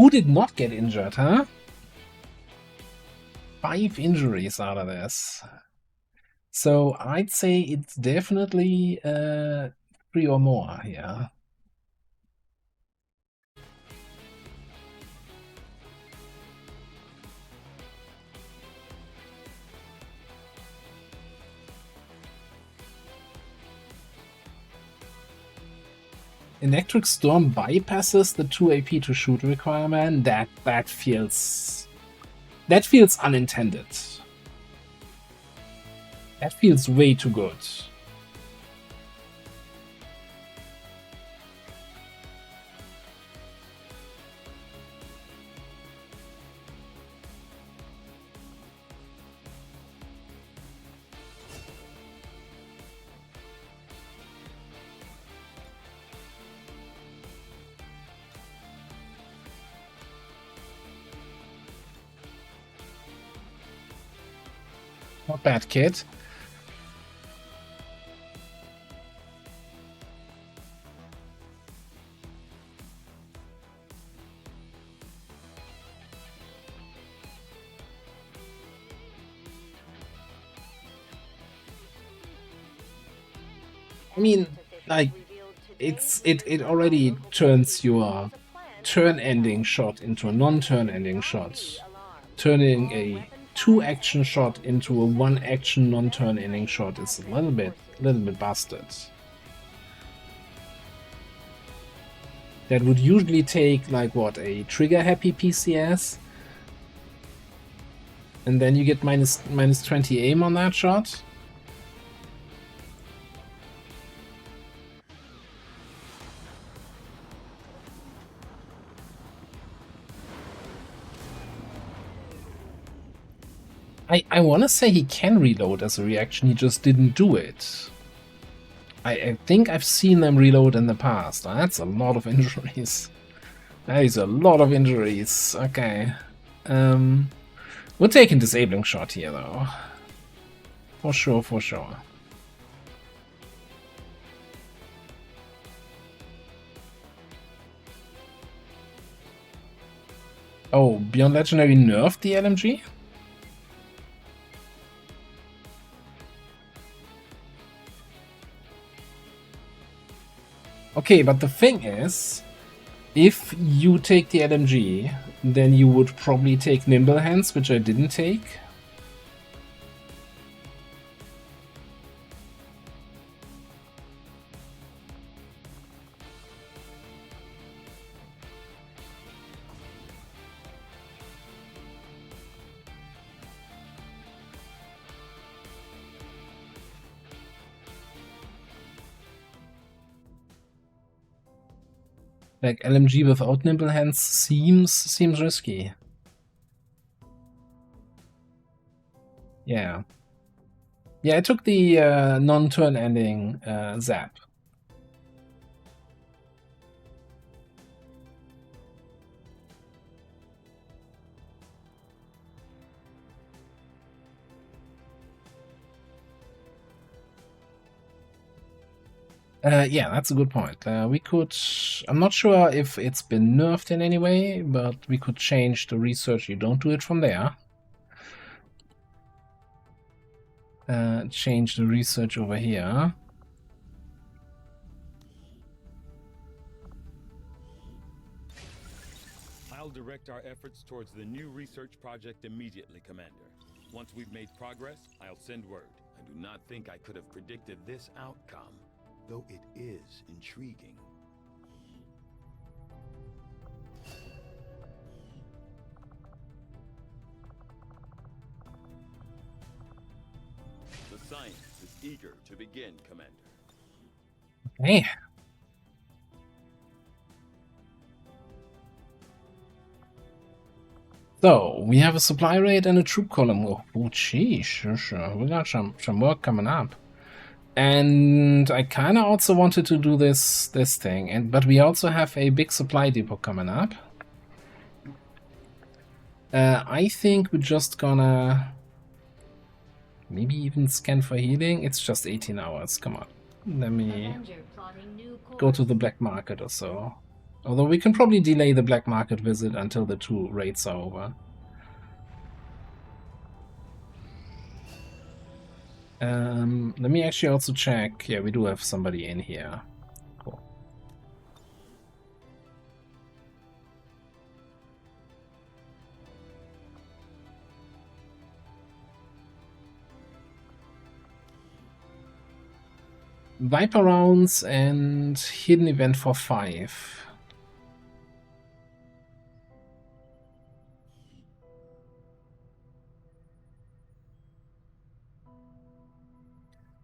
did not get injured, huh? 5 injuries out of this. So I'd say it's definitely 3 or more here. Electric Storm bypasses the 2 AP to shoot requirement. That feels unintended. That feels way too good. Not bad, kid. I mean, like, it already turns your turn-ending shot into a non-turn-ending shot, turning a 2-action shot into a 1-action non-turn-ending shot is a little bit busted. That would usually take, like, what, a trigger-happy PCS? And then you get minus 20 aim on that shot? I want to say he can reload as a reaction, he just didn't do it. I think I've seen them reload in the past. That's a lot of injuries. That is a lot of injuries. Okay. We're taking disabling shot here, though. For sure, for sure. Oh, Beyond Legendary nerfed the LMG? Okay, but the thing is, if you take the LMG, then you would probably take Nimble Hands, which I didn't take. Like, LMG without Nimble Hands seems risky. Yeah. Yeah, I took the non-turn ending zap. Yeah, that's a good point. We could... I'm not sure if it's been nerfed in any way, but we could change the research. You don't do it from there. Change the research over here. I'll direct our efforts towards the new research project immediately, Commander. Once we've made progress, I'll send word. I do not think I could have predicted this outcome, though it is intriguing. The science is eager to begin, Commander. Okay. So, we have a supply rate and a troop column. Oh, geez, sure. We got some work coming up. And I kind of also wanted to do this thing, but we also have a big supply depot coming up. I think we're just gonna maybe even scan for healing. It's just 18 hours. Come on, let me go to the black market or so. Although we can probably delay the black market visit until the 2 raids are over. Let me actually also check. Yeah, we do have somebody in here. Cool. Viper rounds and hidden event for 5.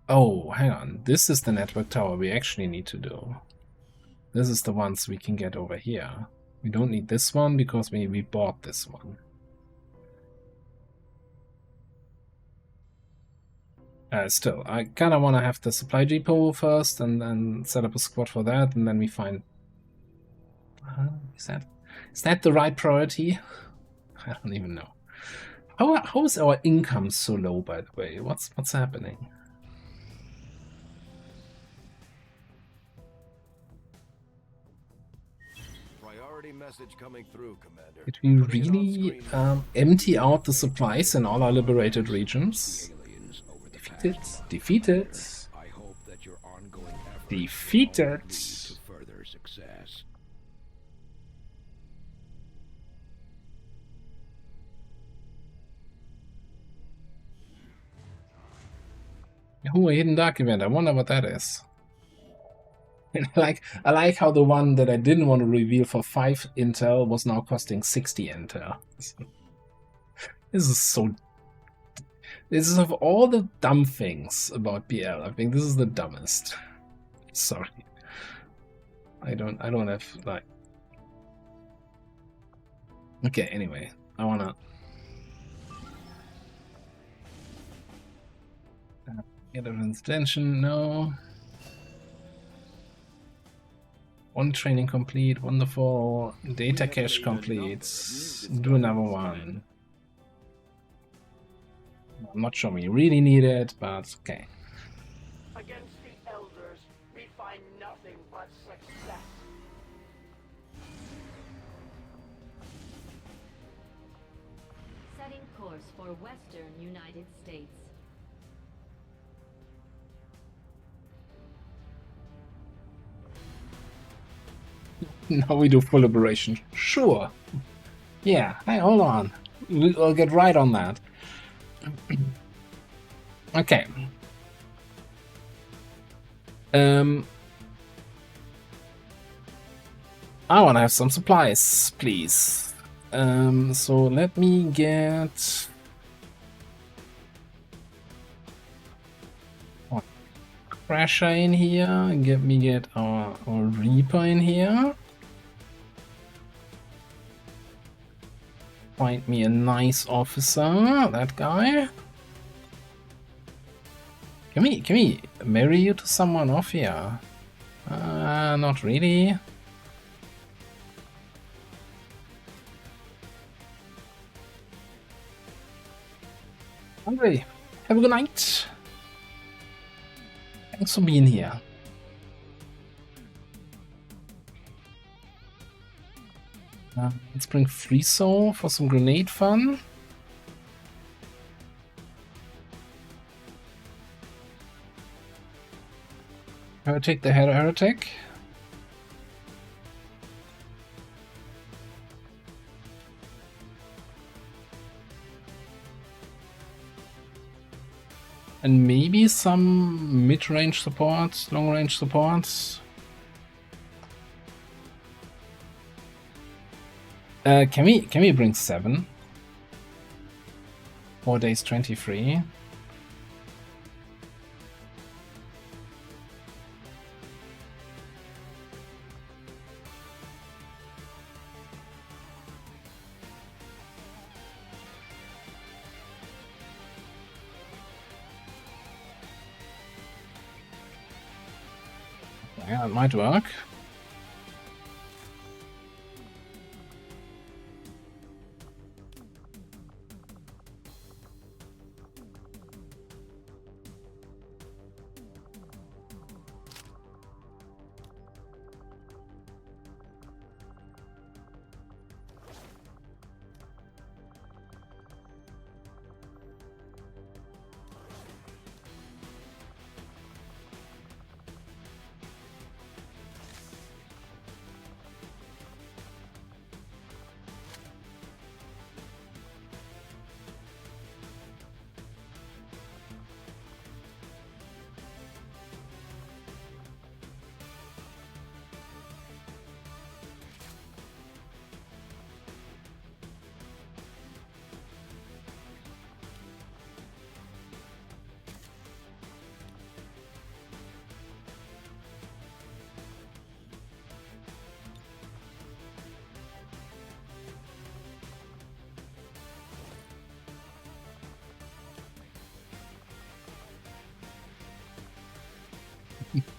Oh, hang on. This is the network tower we actually need to do. This is the ones we can get over here. We don't need this one because we bought this one. Still, I kind of want to have the supply depot first and then set up a squad for that, and then we find... is that the right priority? I don't even know. How is our income so low, by the way? What's happening? Message coming through, Commander. Did we really empty out the supplies in all our liberated regions? Defeated. I hope that your ongoing defeated. To further success. Ooh, a hidden dark event. I wonder what that is. I like how the one that I didn't want to reveal for 5 intel was now costing 60 intel. This is so. This is of all the dumb things about BL, I think this is the dumbest. Sorry. I don't have like. Okay, anyway, I wanna get an extension. No. One training complete, wonderful. Data cache complete. Do another one. I'm not sure we really need it, but okay. Against the elders, we find nothing but success. Setting course for Western United States. Now we do full liberation. Sure. Yeah, hey, hold on. I'll get right on that. Okay. I want to have some supplies, please. So let me get Crasher in here, and get our Reaper in here. Find me a nice officer, that guy. Can we marry you to someone off here? Not really. Andre, have a good night. Thanks for being here. Let's bring Friso for some grenade fun. Heretic the Heretic. And maybe some mid-range support, long-range support. Can we bring 7? 4 days 23. Yeah, it might work.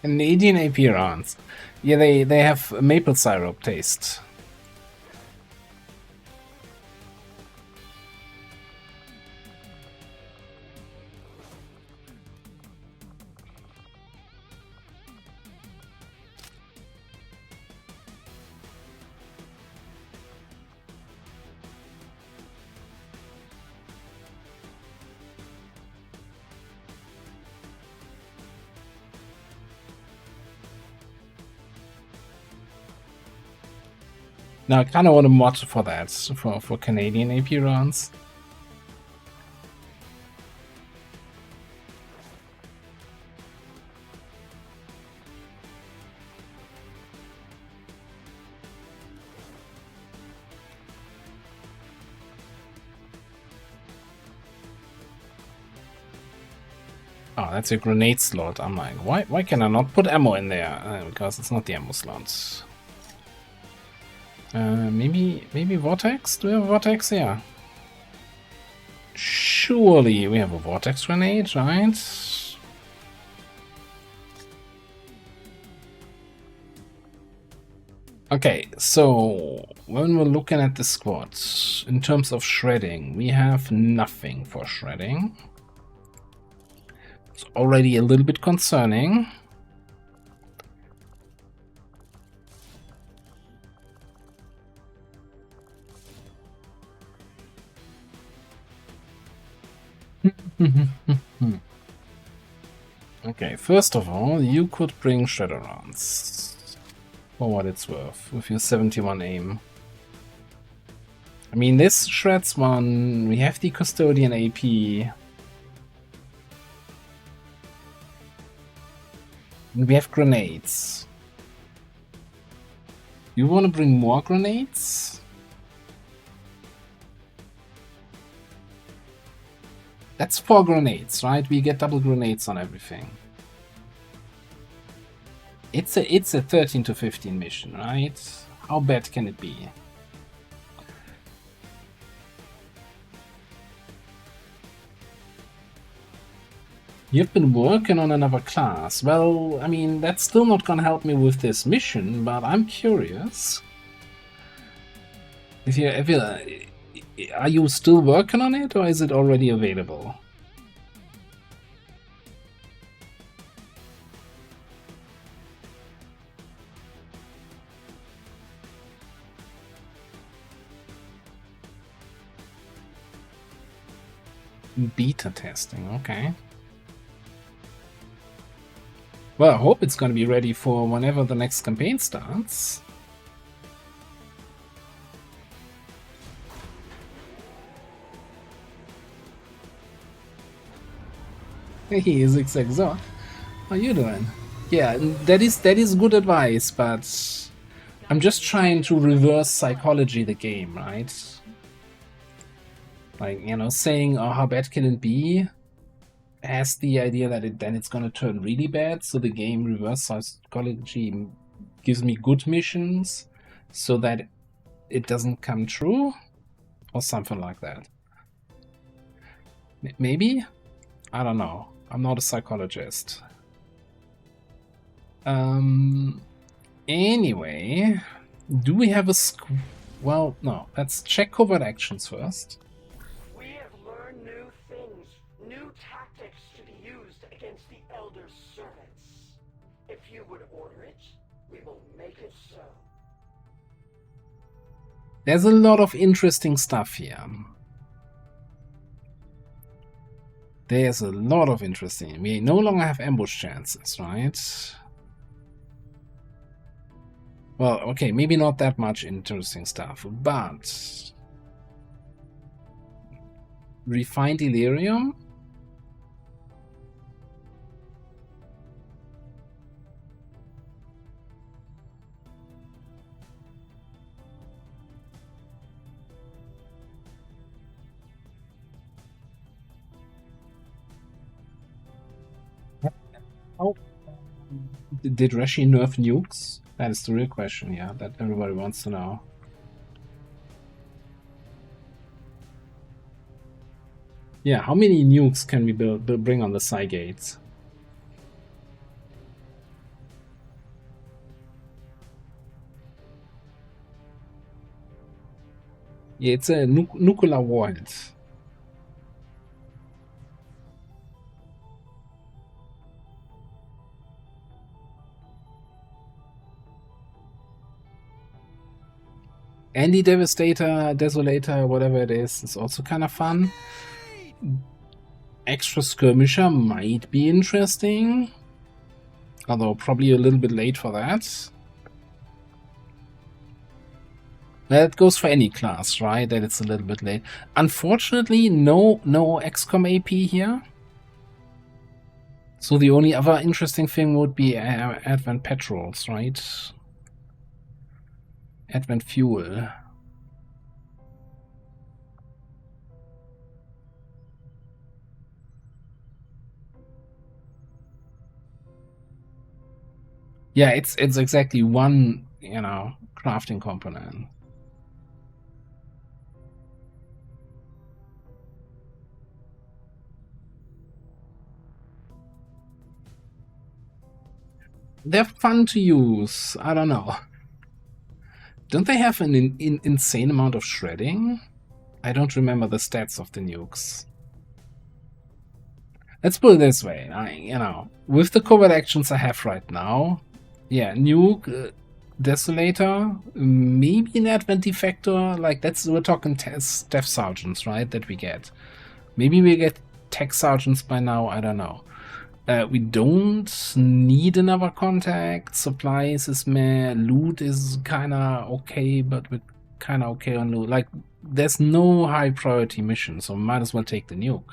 Canadian AP rounds. Yeah, they have maple syrup taste. Now I kind of want to mod for that, for Canadian AP rounds. Oh, that's a grenade slot. I'm like, why can I not put ammo in there? Because it's not the ammo slot. Maybe Vortex? Do we have a Vortex? Yeah. Surely we have a Vortex grenade, right? Okay, so when we're looking at the squad, in terms of shredding, we have nothing for shredding. It's already a little bit concerning. Okay, first of all, you could bring shredder rounds. For what it's worth, with your 71 aim. I mean, this shreds one. We have the custodian AP. And we have grenades. You want to bring more grenades? That's 4 grenades, right? We get double grenades on everything. It's a 13 to 15 mission, right? How bad can it be? You've been working on another class. Well, I mean, that's still not gonna help me with this mission, but I'm curious. Are you still working on it, or is it already available? Beta testing, okay. Well, I hope it's gonna be ready for whenever the next campaign starts. Hey, ZigZagZor. How you doing? Yeah, that is good advice, but I'm just trying to reverse psychology the game, right? Like, you know, saying, oh, how bad can it be? Has the idea that it's gonna turn really bad, so the game reverse psychology gives me good missions so that it doesn't come true? Or something like that. Maybe? I don't know. I'm not a psychologist. Anyway, do we have a well, no. Let's check covert actions first. We have learned new things, new tactics to be used against the Elder's servants. If you would order it, we will make it so. There's a lot of interesting stuff here. There's a lot of interesting. We no longer have ambush chances, right? Well, okay, maybe not that much interesting stuff, but refined Delirium? Oh. Did Reshi nerf nukes? That is the real question, yeah, that everybody wants to know. Yeah, how many nukes can we bring on the Psy gates? Yeah, it's a nuclear warhead. Andy Devastator, Desolator, whatever it is also kind of fun. Extra Skirmisher might be interesting. Although probably a little bit late for that. That goes for any class, right? That it's a little bit late. Unfortunately, no XCOM AP here. So the only other interesting thing would be Advent Petrols, right? Advent Fuel. Yeah, it's exactly one, crafting component. They're fun to use. I don't know. Don't they have an insane amount of shredding? I don't remember the stats of the nukes. Let's put it this way. With the covert actions I have right now, yeah, nuke, desolator, maybe an advent defector. Like we're talking staff sergeants, right? That we get. Maybe we get tech sergeants by now. I don't know. We don't need another contact. Supplies is meh. Loot is kind of okay, but we're kind of okay on loot. Like, there's no high priority mission, so might as well take the nuke.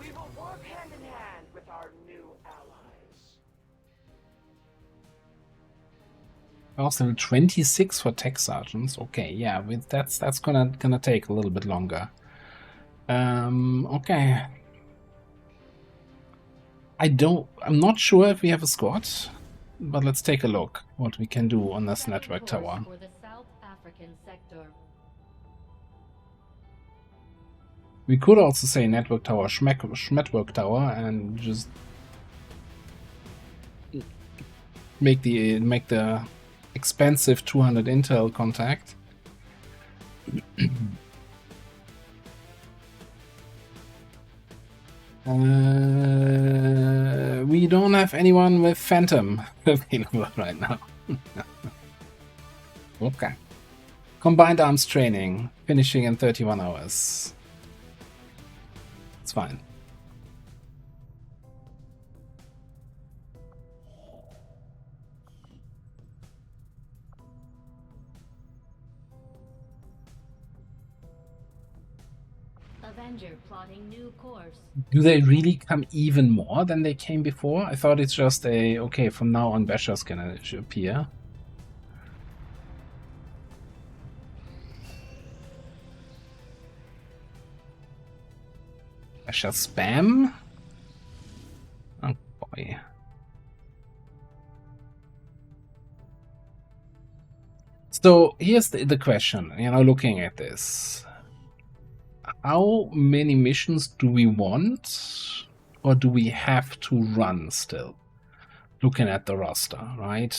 We will work hand in hand with our new allies. Also 26 for tech sergeants. Okay, yeah, that's gonna take a little bit longer. Okay. I'm not sure if we have a squad, but let's take a look what we can do on this network tower. For the South African sector. We could also say network tower, schmetwork tower, and just make the expensive 200 intel contact. We don't have anyone with Phantom available right now. Okay. Combined arms training, finishing in 31 hours. It's fine. Avenger plotting new course. Do they really come even more than they came before? I thought it's just okay, from now on Basher's gonna appear. Basher spam? Oh boy. So here's the question, looking at this. How many missions do we want, or do we have to run still? Looking at the roster, right?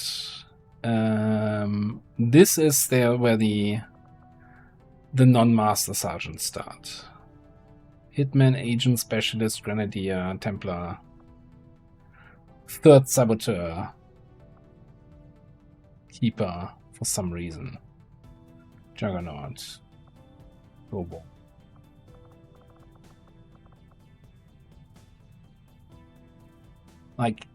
This is where the non-master sergeants start. Hitman, agent, specialist, grenadier, templar, third saboteur, keeper for some reason, juggernaut, robo. Like,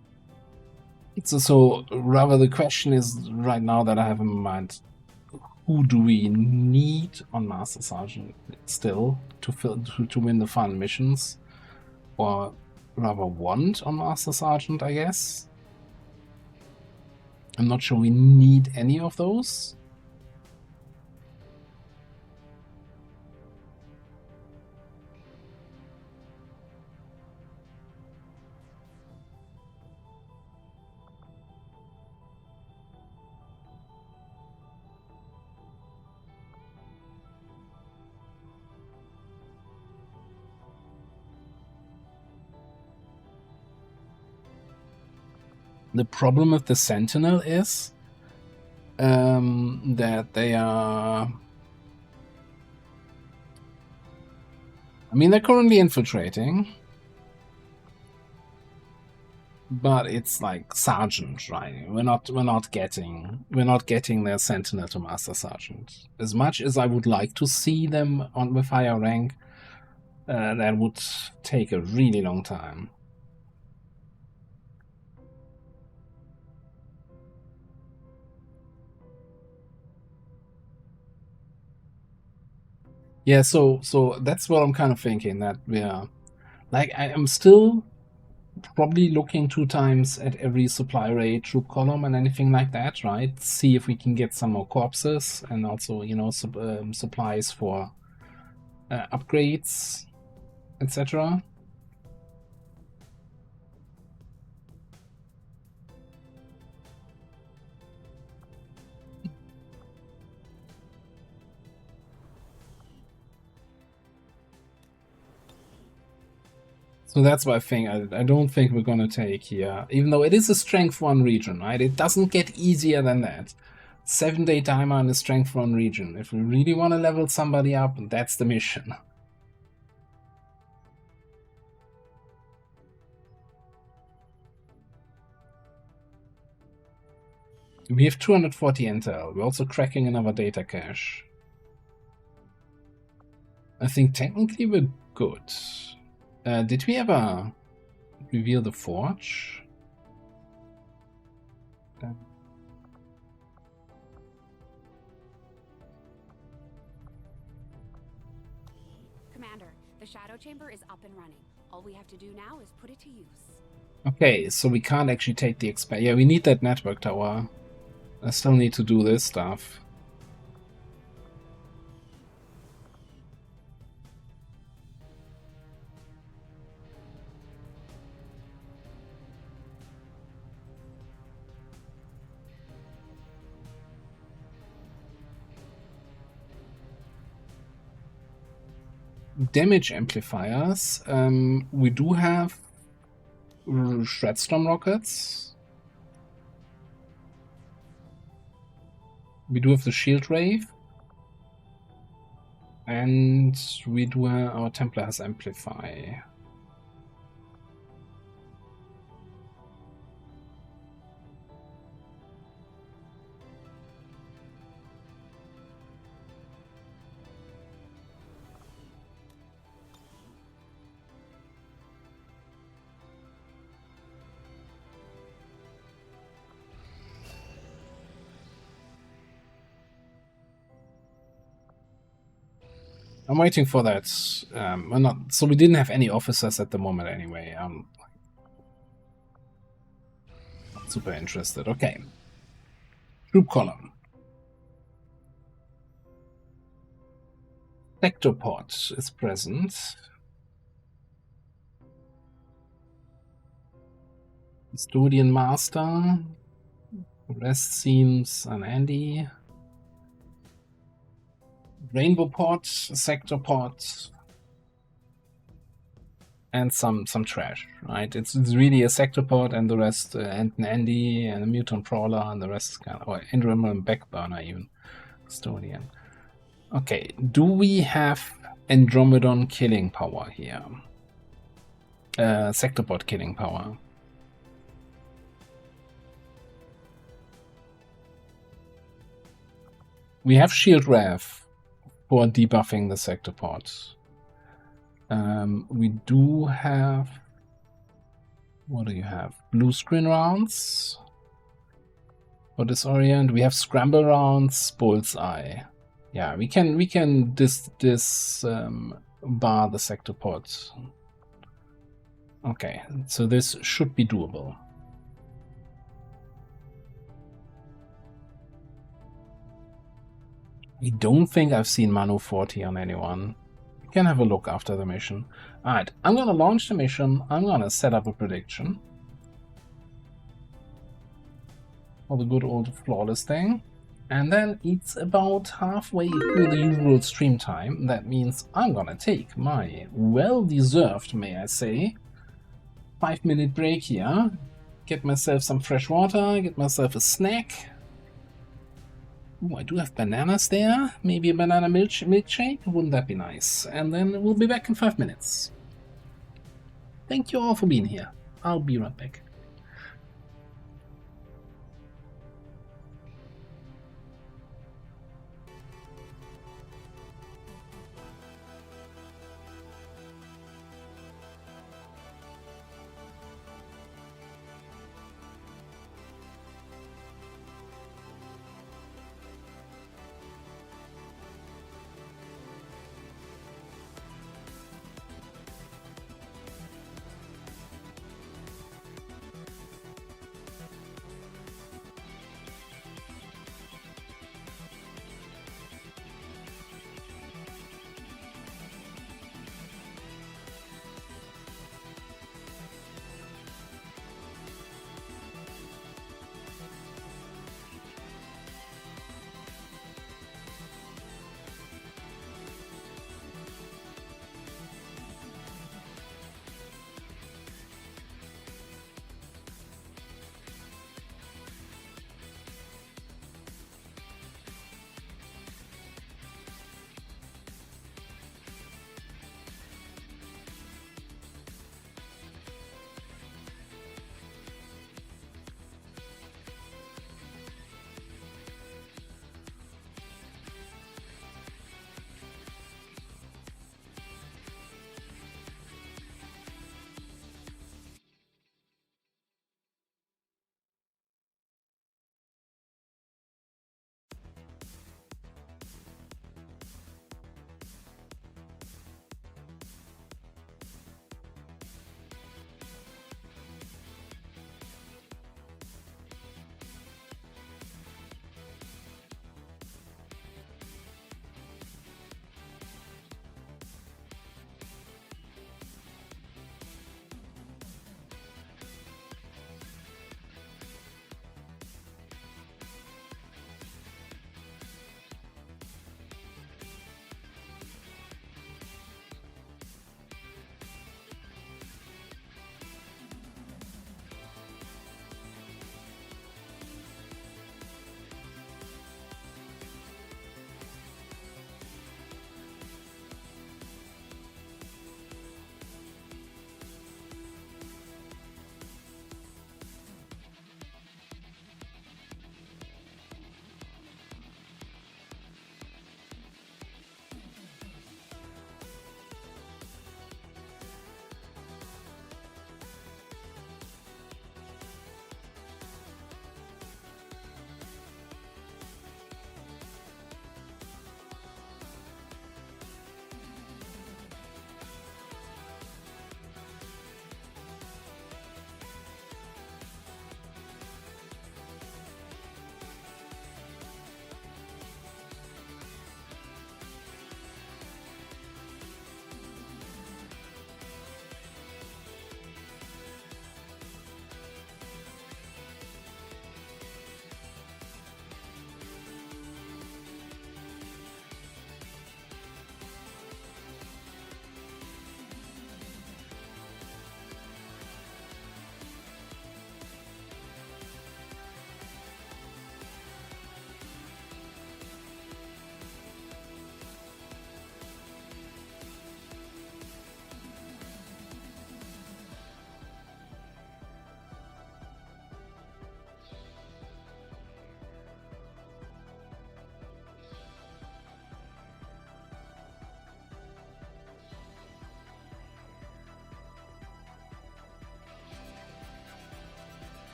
so rather the question is right now that I have in mind, who do we need on Master Sergeant still to win the fun missions, or rather want on Master Sergeant, I guess. I'm not sure we need any of those. The problem with the Sentinel is that they are... I mean, they're currently infiltrating, but it's like Sergeant, right? We're not getting their Sentinel to Master Sergeant. As much as I would like to see them on with higher rank, that would take a really long time. Yeah, so that's what I'm kind of thinking, that we're like, I am still probably looking 2 times at every supply rate, troop column, and anything like that, right? See if we can get some more corpses, and also, you know, supplies for upgrades, etc. So that's why I think I don't think we're gonna take here, even though it is a strength 1 region, right? It doesn't get easier than that. 7-day timer in a strength 1 region. If we really want to level somebody up, that's the mission. We have 240 intel. We're also cracking another data cache. I think technically we're good. Did we ever reveal the forge? Commander, the shadow chamber is up and running. All we have to do now is put it to use. Okay, so we can't actually take the yeah, we need that network tower. I still need to do this stuff. Damage amplifiers. We do have Shredstorm rockets. We do have the Shield Wave. And we do have our Templar has Amplify. I'm waiting for that. We're not, so we didn't have any officers at the moment anyway. I'm not super interested. Okay. Troop column. Sectopod is present. Custodian Master. The rest seems unhandy. Rainbow pod, sector pod, and some trash, right? It's really a sector pod, and the rest, and an Andy, and a mutant prowler, and the rest is kind of, or Andrew and backburner even, custodian. Okay, do we have Andromedon killing power here? Sector pod killing power. We have Shield Rev for debuffing the sector pods. We do have... What do you have? Blue screen rounds for disorient. We have scramble rounds, bullseye. Yeah, we can bar the sector pods. Okay, so this should be doable. I don't think I've seen Manu 40 on anyone. You can have a look after the mission. Alright, I'm gonna launch the mission. I'm gonna set up a prediction. For the good old flawless thing. And then it's about halfway through the usual stream time. That means I'm gonna take my well-deserved, may I say, 5-minute break here. get myself some fresh water, get myself a snack. Ooh, I do have bananas there. Maybe a banana milkshake? Wouldn't that be nice? And then we'll be back in 5 minutes. Thank you all for being here. I'll be right back.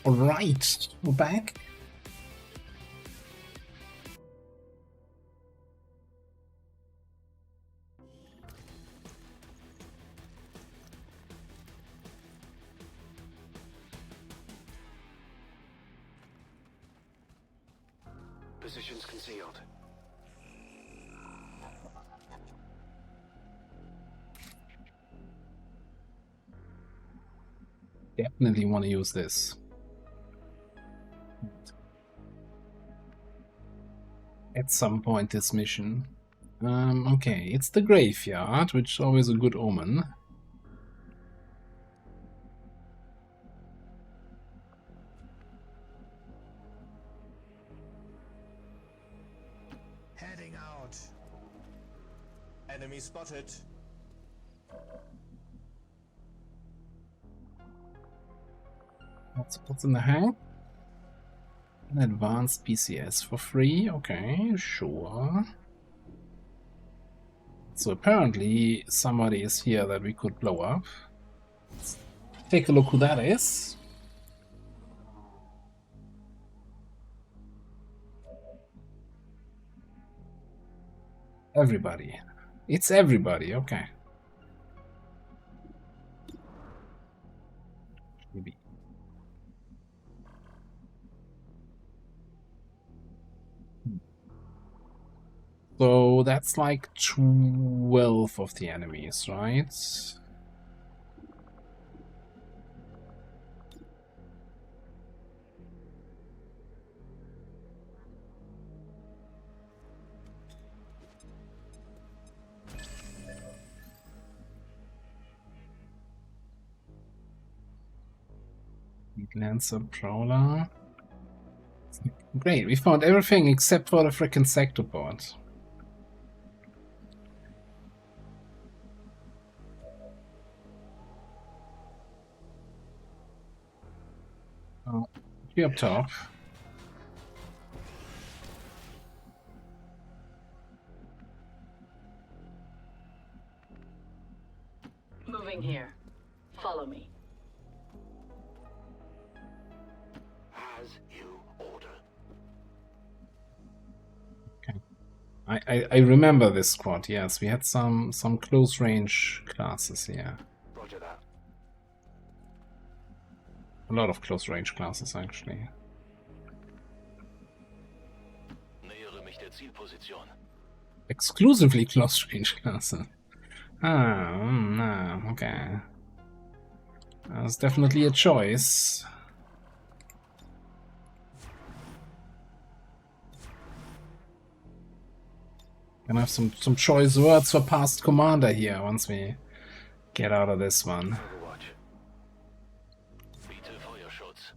Alright, we're back. Positions concealed. Definitely want to use this. At some point this mission. Okay, it's the graveyard, which is always a good omen. Heading out. Enemy spotted. What's in the hang? An advanced PCS for free. Okay, sure. So apparently somebody is here that we could blow up. Let's take a look who that is. Everybody. It's everybody, okay. Maybe. So that's like 12 of the enemies, right? Lancer Prowler. Great, we found everything except for the frickin' sector board. Oh, be up top. Moving here. Follow me. As you order. Okay. I remember this squad, yes. We had some close range classes here. Roger that. A lot of close range classes actually. Nähere mich der Zielposition. Exclusively close range classes. No, okay. That's definitely a choice. Gonna have some choice words for past commander here once we get out of this one. Biete Feuerschutz.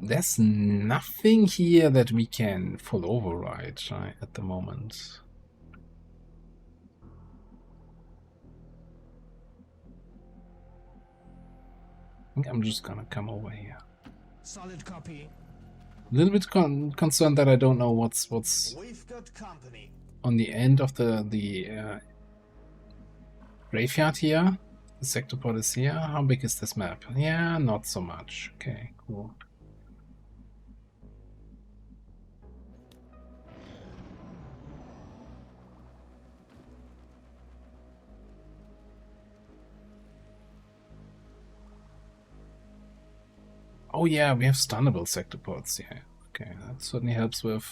There's nothing here that we can full override, right, at the moment. I think I'm just gonna come over here. Solid copy. A little bit concerned that I don't know what's We've got company. on the end of the graveyard here. The sector pod is here. How big is this map? Yeah, not so much. Okay, cool. Oh yeah, we have stunnable sector pods. Yeah, okay, that certainly helps with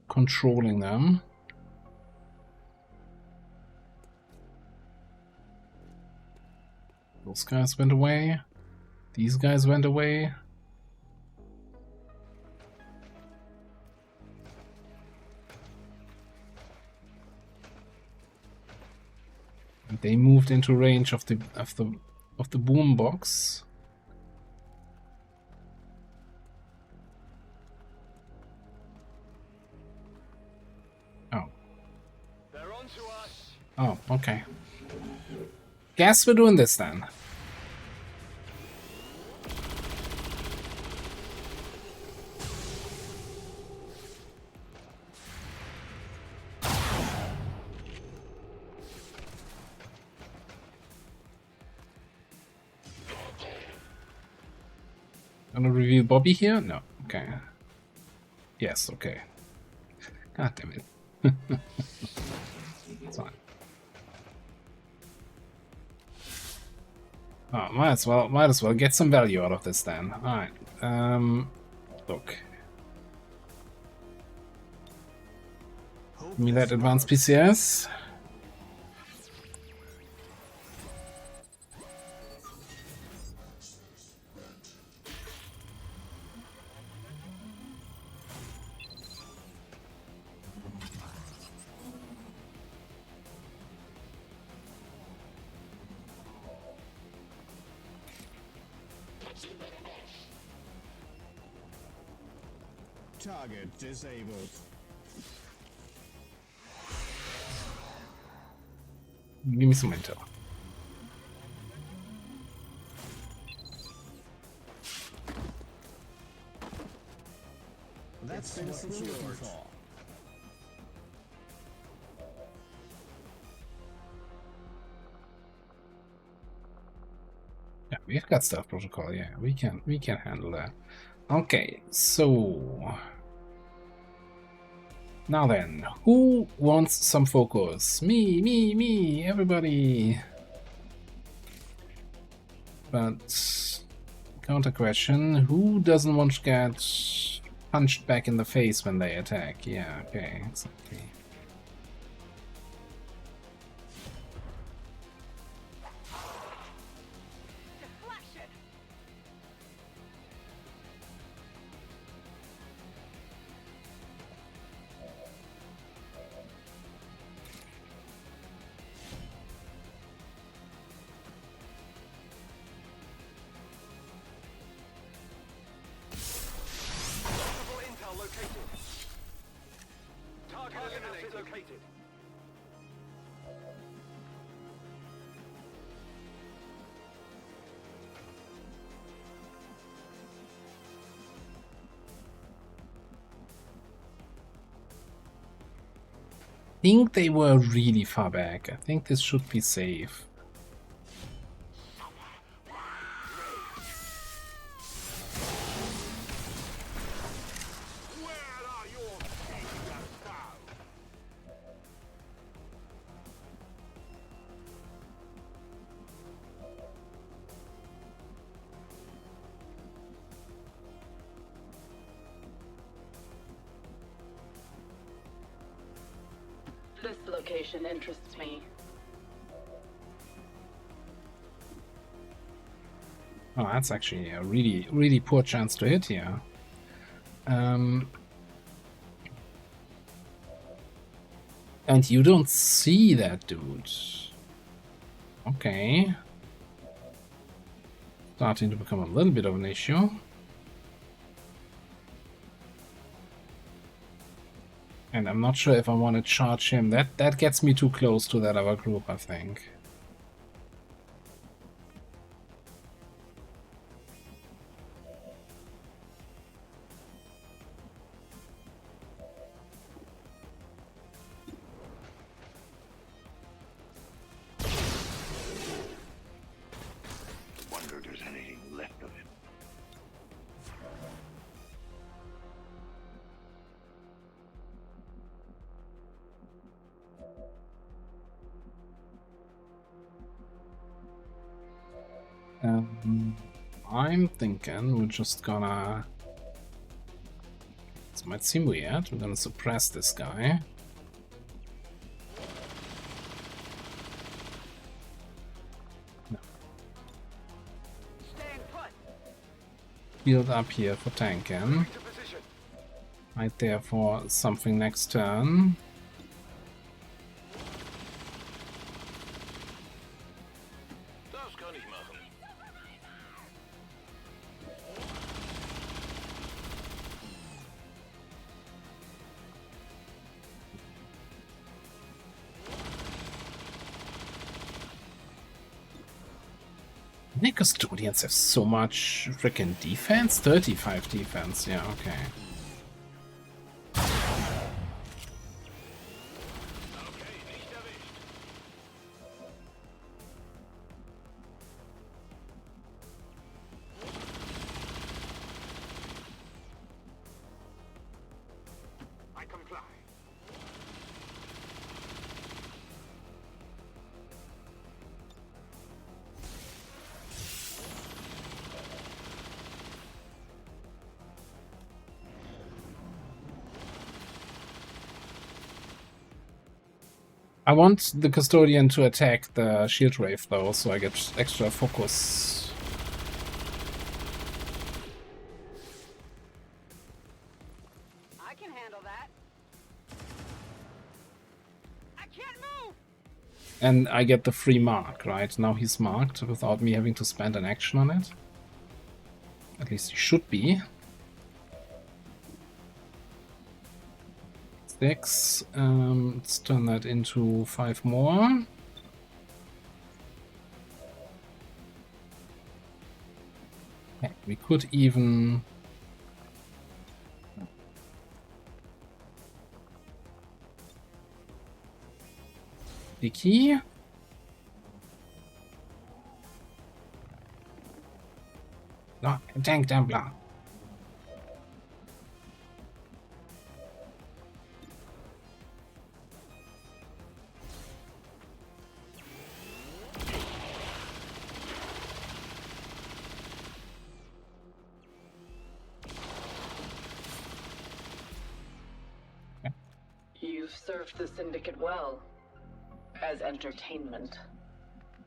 controlling them. Those guys went away. These guys went away. And they moved into range of the boom box. Oh. They're onto us. Oh, okay. Guess we're doing this then. Gonna reveal Bobby here? No. Okay. Yes, okay. God damn it. It's fine. Oh, might as well get some value out of this then. Alright. Look. Give me that advanced PCS. Target disabled. Give me some intel. That's been secured. Yeah, we've got stealth protocol. Yeah, we can handle that. Okay, so now then, who wants some focus? Me, everybody. But counter question: who doesn't want to get punched back in the face when they attack? Yeah, okay, exactly. I think they were really far back. I think this should be safe. This location interests me. Oh, that's actually a really poor chance to hit here. And you don't see that dude. Okay. Starting to become a little bit of an issue. And I'm not sure if I want to charge him. That gets me too close to that other group, I think. Wonder if there's anything left of him. I'm thinking we're just gonna... This might seem weird. We're gonna suppress this guy. No. Build up here for tanking. Right there for something next turn. The custodians have so much freaking defense? 35 defense, yeah, okay. I want the Custodian to attack the shield wave though, so I get extra focus. I can handle that. I can't move. And I get the free mark, right? Now he's marked without me having to spend an action on it. At least he should be. 6. Let's turn that into 5 more. Okay, we could even... the key. No, tank Templar. You've served the Syndicate well. As entertainment.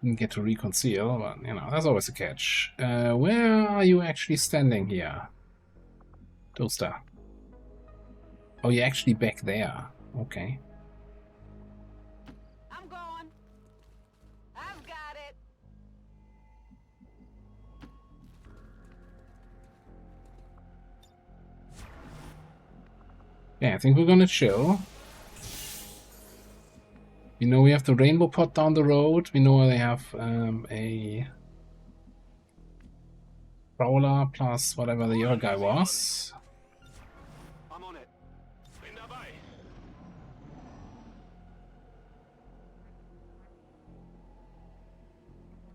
Didn't get to reconcile, but you know, there's always a catch. Where are you actually standing here? Toaster. Oh, you're actually back there. Okay. I'm going. I've got it. Yeah, I think we're gonna chill. We know we have the rainbow pot down the road. We know they have a prowler plus whatever the other guy was. I'm on it. Bin dabei.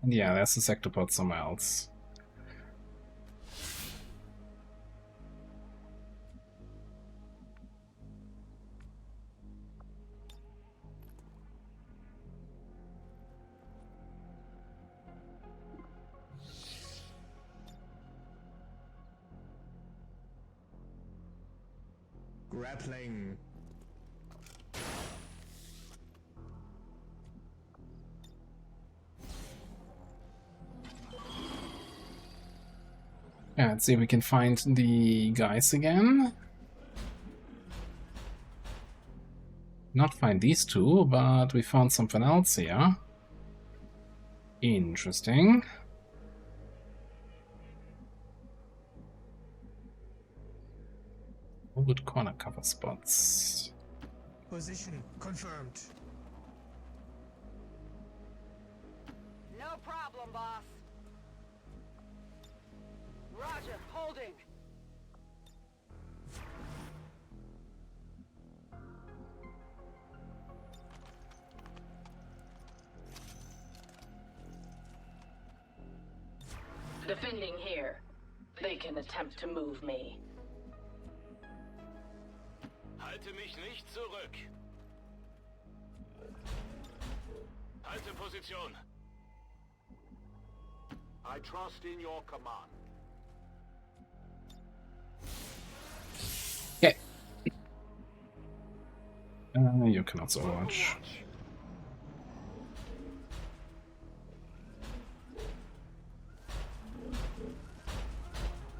And yeah, there's the sector pod somewhere else. Grappling. Yeah, let's see if we can find the guys again. Not find these two, but we found something else here. Interesting. Good corner cover spots. Position confirmed. No problem, boss. Roger, holding. Defending here. They can attempt to move me. Halte mich nicht zurück. Halte Position. I trust in your command. Okay. You can also watch.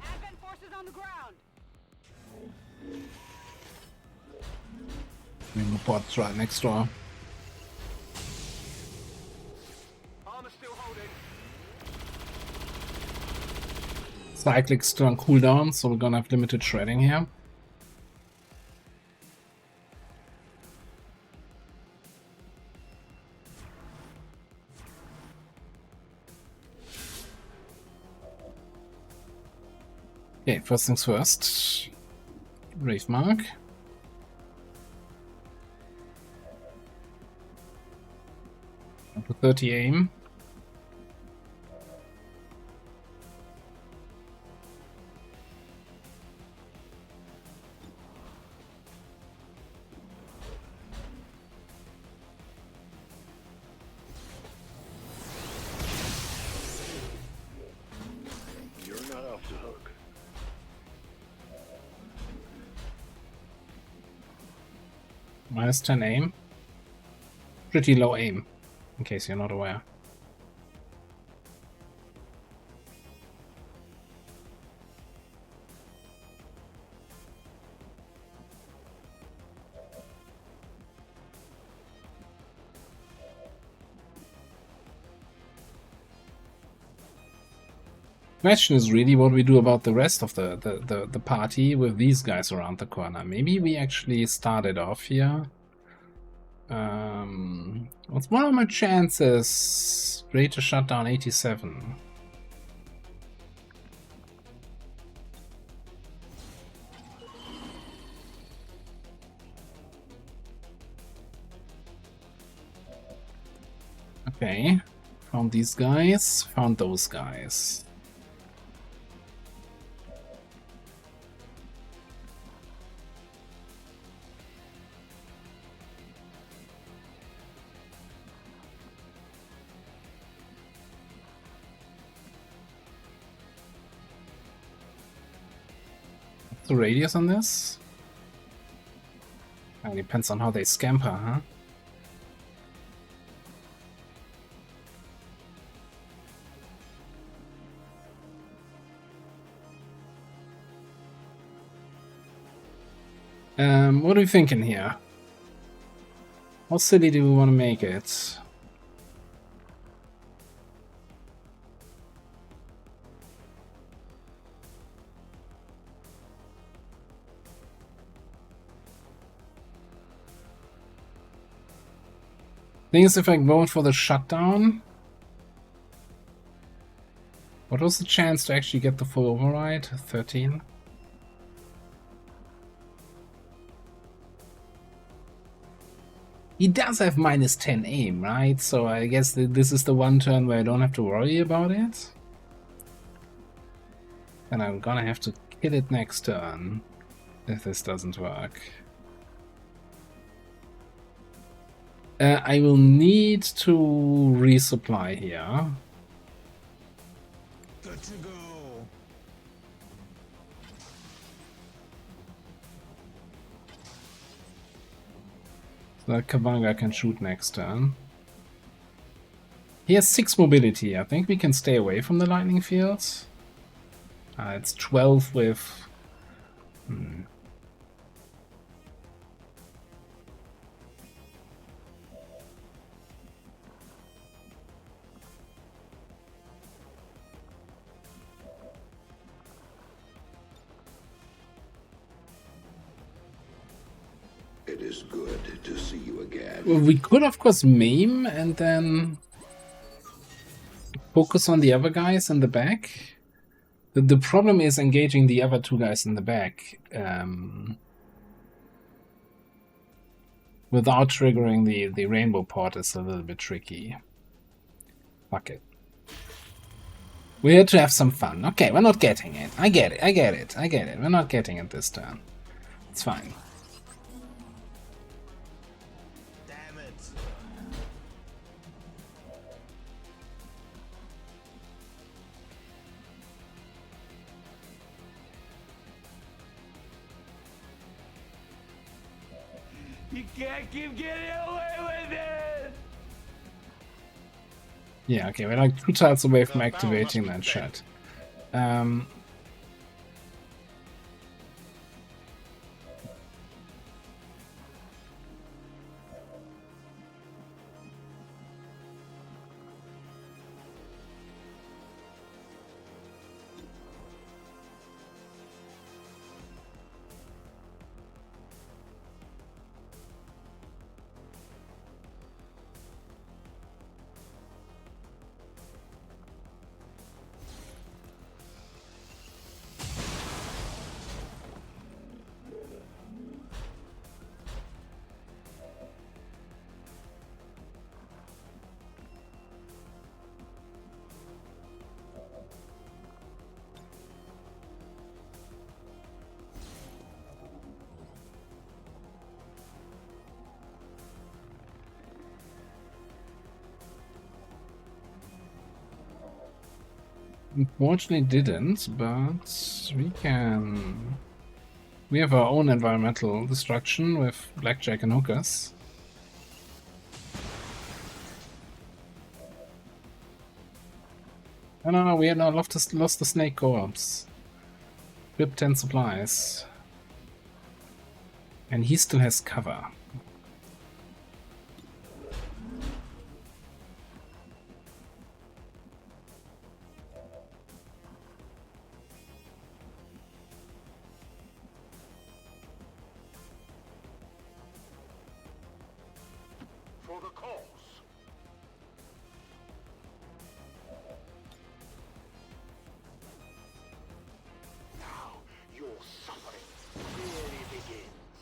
Advent forces on the ground. Report's right next door. Armor still holding. Cyclic's still on cooldown, so we're gonna have limited shredding here. Okay, first things first. Brave mark. Up to 30 aim. You're not off the hook. Minus 10 aim. Pretty low aim, in case you're not aware. Question is really what we do about the rest of the party with these guys around the corner. Maybe we actually started off here. What's one of my chances? Rate to shut down 87. Okay, found these guys, found those guys. The radius on this? Depends on how they scamper, huh? What are we thinking here? How silly do we want to make it? Thing is, if I vote for the shutdown, what was the chance to actually get the full override? 13? He does have minus 10 aim, right? So I guess this is the one turn where I don't have to worry about it. And I'm gonna have to kill it next turn if this doesn't work. I will need to resupply here. Good to go. So that Kabanga can shoot next turn. He has 6 mobility. I think we can stay away from the lightning fields. It's 12 with... It is good to see you again. Well, we could, of course, maim and then focus on the other guys in the back. The problem is engaging the other 2 guys in the back without triggering the rainbow port is a little bit tricky. Fuck it. We had to have some fun. Okay, we're not getting it. I get it. We're not getting it this turn. It's fine. You can't keep getting away with it! Yeah, okay, we're like 2 tiles away from activating that shit. Unfortunately didn't, but we can... We have our own environmental destruction with blackjack and hookers. Oh no, we had now lost the snake corpse. Whip 10 supplies. And he still has cover. For the cause. Now your suffering really begins.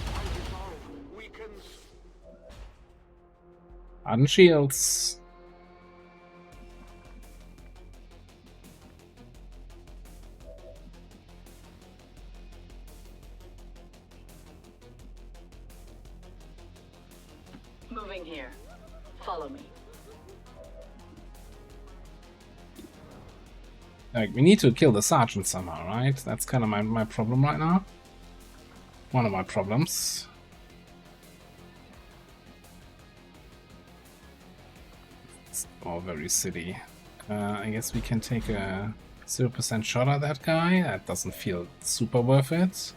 My resolve weakens. Harden shields. Moving here. Follow me. Like, we need to kill the sergeant somehow, right? That's kind of my problem right now. One of my problems. It's all very silly. I guess we can take a 0% shot at that guy. That doesn't feel super worth it.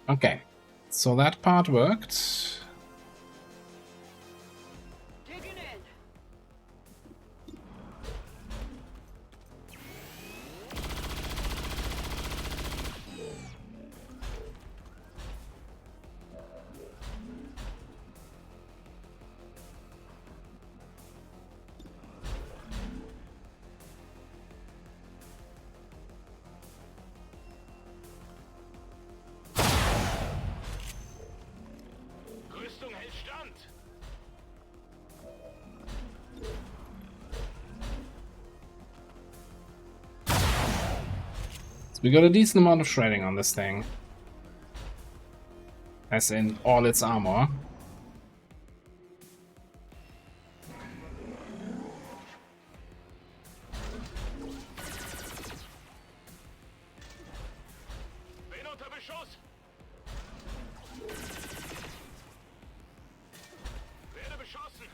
Okay, so that part worked. Rüstung hält stand. So we got a decent amount of shredding on this thing. As in all its armor. Bin unter Beschuss. Werde beschossen.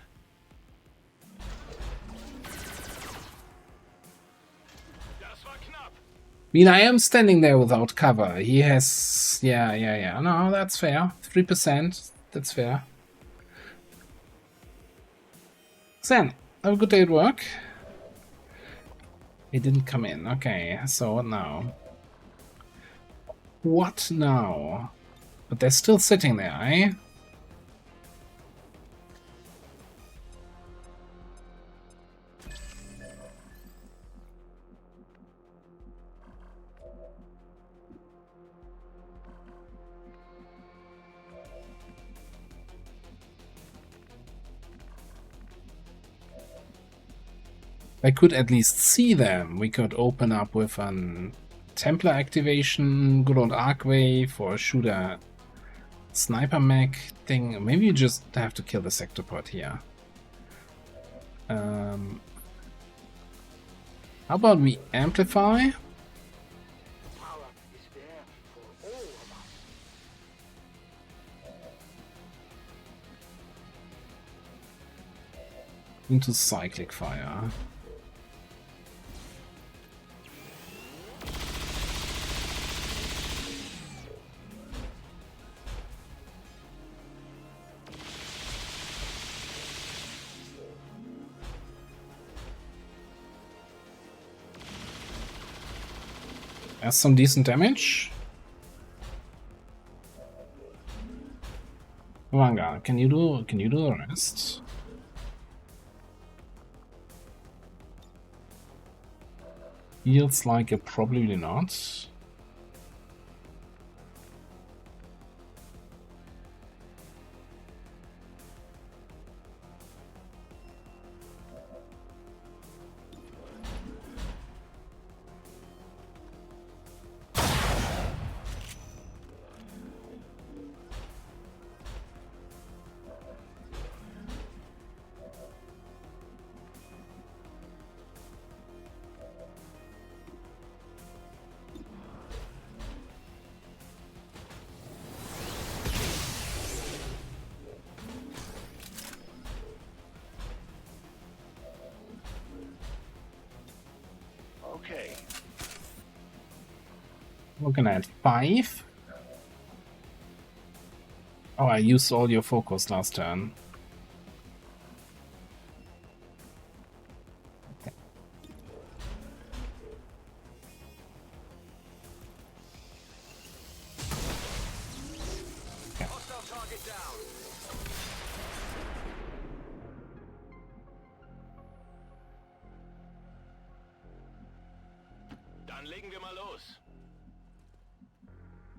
Das war knapp. I mean, I am standing there without cover. He has... Yeah. No, that's fair. 3%. That's fair. Sen, have a good day at work. He didn't come in. Okay, so what now? What now? But they're still sitting there, eh? I could at least see them. We could open up with an Templar activation, good old Arcway for a shooter sniper mech thing. Maybe you just have to kill the sectopod here. How about we amplify? Power is there for all of us. Into cyclic fire. That's some decent damage. Vanga, can you do the rest? Feels like it probably not. Looking at 5. Oh, I used all your focus last turn.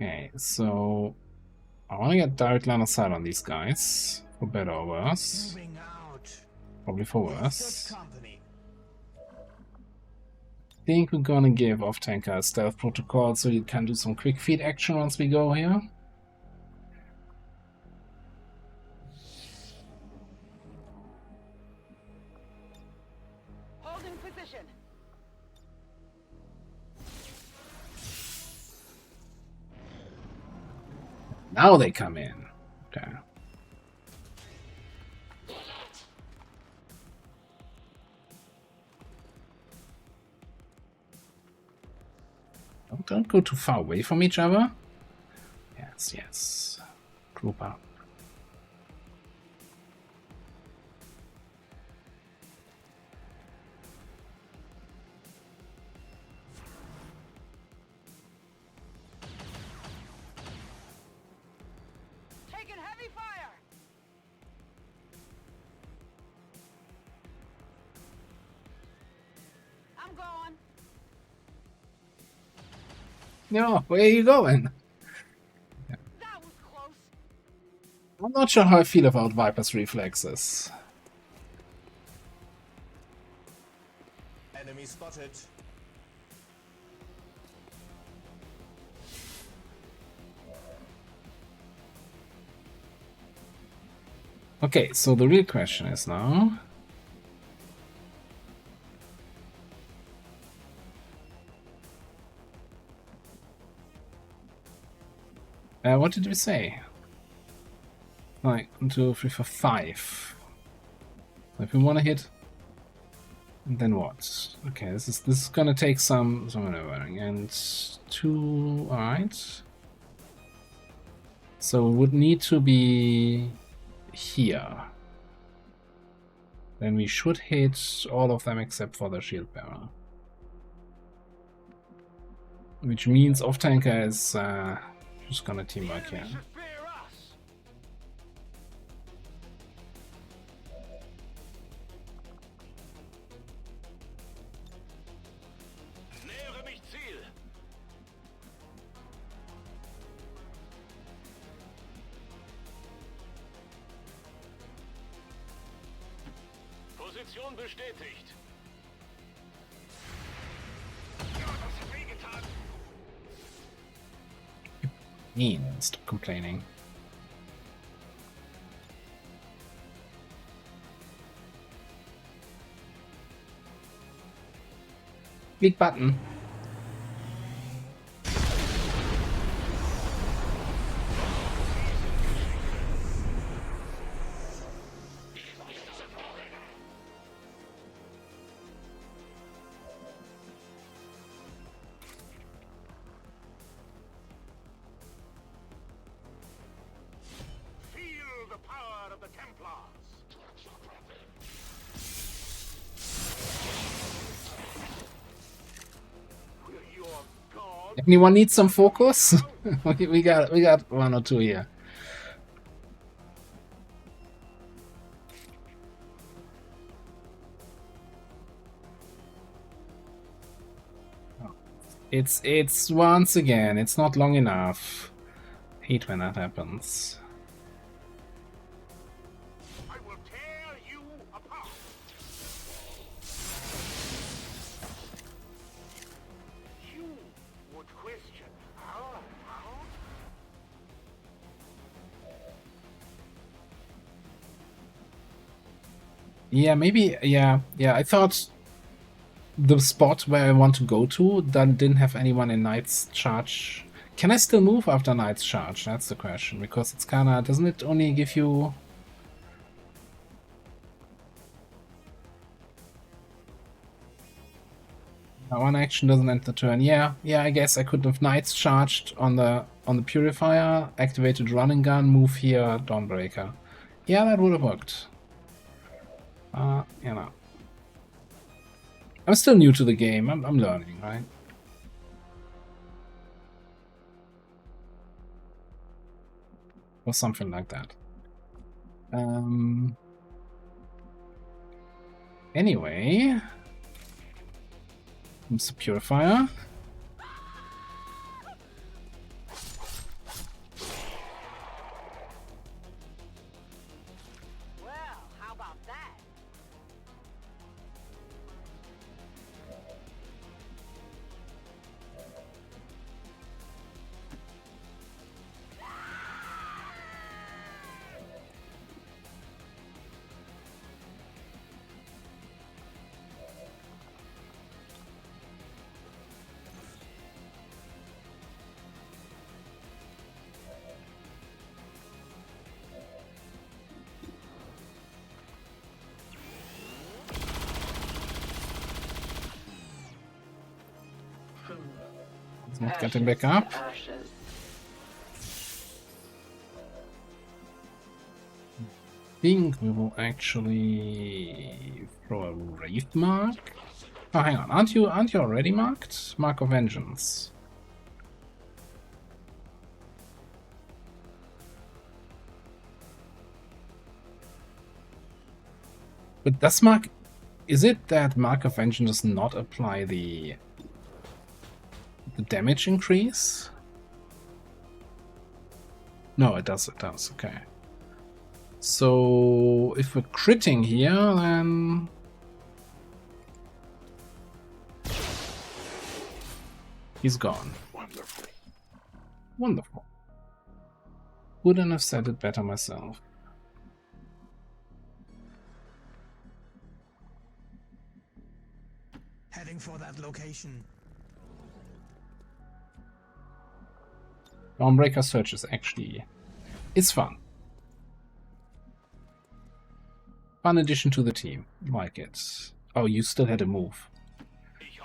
Okay, so I want to get direct line of sight on these guys, for better or worse. Probably for worse. I think we're gonna give off-tanker a stealth protocol so you can do some quick feed action once we go here. Holding position. Now they come in. Okay. Don't go too far away from each other. Yes, yes. Group up. Taking heavy fire. I'm going. No, where are you going? That was close. I'm not sure how I feel about Viper's reflexes. Enemy spotted. Okay, so the real question is now... what did we say? Like 1, 2, 3, 4, 5. So if we want to hit, then what? Okay, this is gonna take some maneuvering, and 2. All right. So it would need to be here. Then we should hit all of them except for the shield bearer, which means off-tanker is just gonna teamwork here. Nähere mich Ziel. Position bestätigt. Ja, das hat wehgetan. Stop complaining. Big button. Feel the power of the Templars. Anyone need some focus? we got 1 or 2 here. It's once again, it's not long enough. Hate when that happens. I will tear you apart. You would question how? Yeah, maybe, yeah, I thought the spot where I want to go to that didn't have anyone in Knight's Charge. Can I still move after Knight's Charge? That's the question, because it's kinda, doesn't it only give you... One action doesn't end the turn. Yeah, I guess I could have Knights charged on the Purifier, activated Running Gun, move here, Dawnbreaker. Yeah, that would have worked. You know. I'm still new to the game. I'm learning, right? Or something like that. Anyway, it's the Purifier. Well, how about that? Let's not get him back up. I think we will actually throw a Wraith mark. Oh, hang on, aren't you already marked? Mark of Vengeance. But does Mark... Is it that Mark of Vengeance does not apply the damage increase? No, it does, okay. So, if we're critting here, then... He's gone. Wonderful. Wonderful. Wouldn't have said it better myself. Heading for that location. Dawnbreaker search is actually... It's fun. Fun addition to the team. Like it. Oh, you still had a move.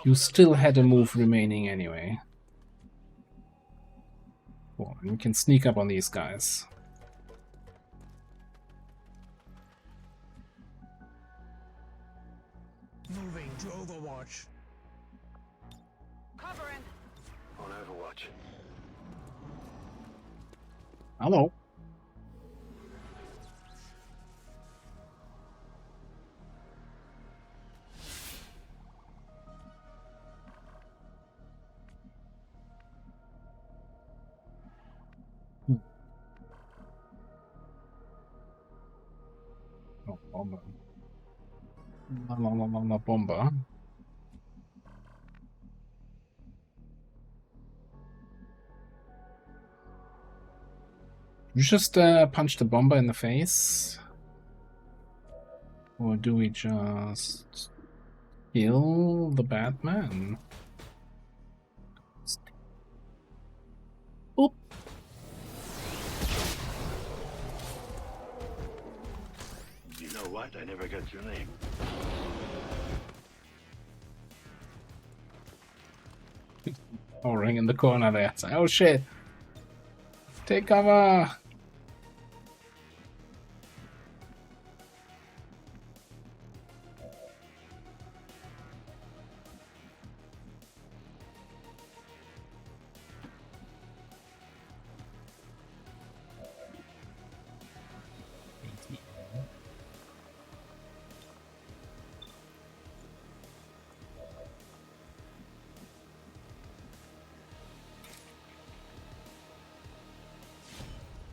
You still had a move remaining anyway. Well, you can sneak up on these guys. Moving to Overwatch. Covering. On Overwatch. Hello. Oh, bomber. La bomber. You just punch the bomber in the face? Or do we just kill the bad man? Oop. You know what? I never got your name. Ring in the corner there. It's like, oh shit! Take cover!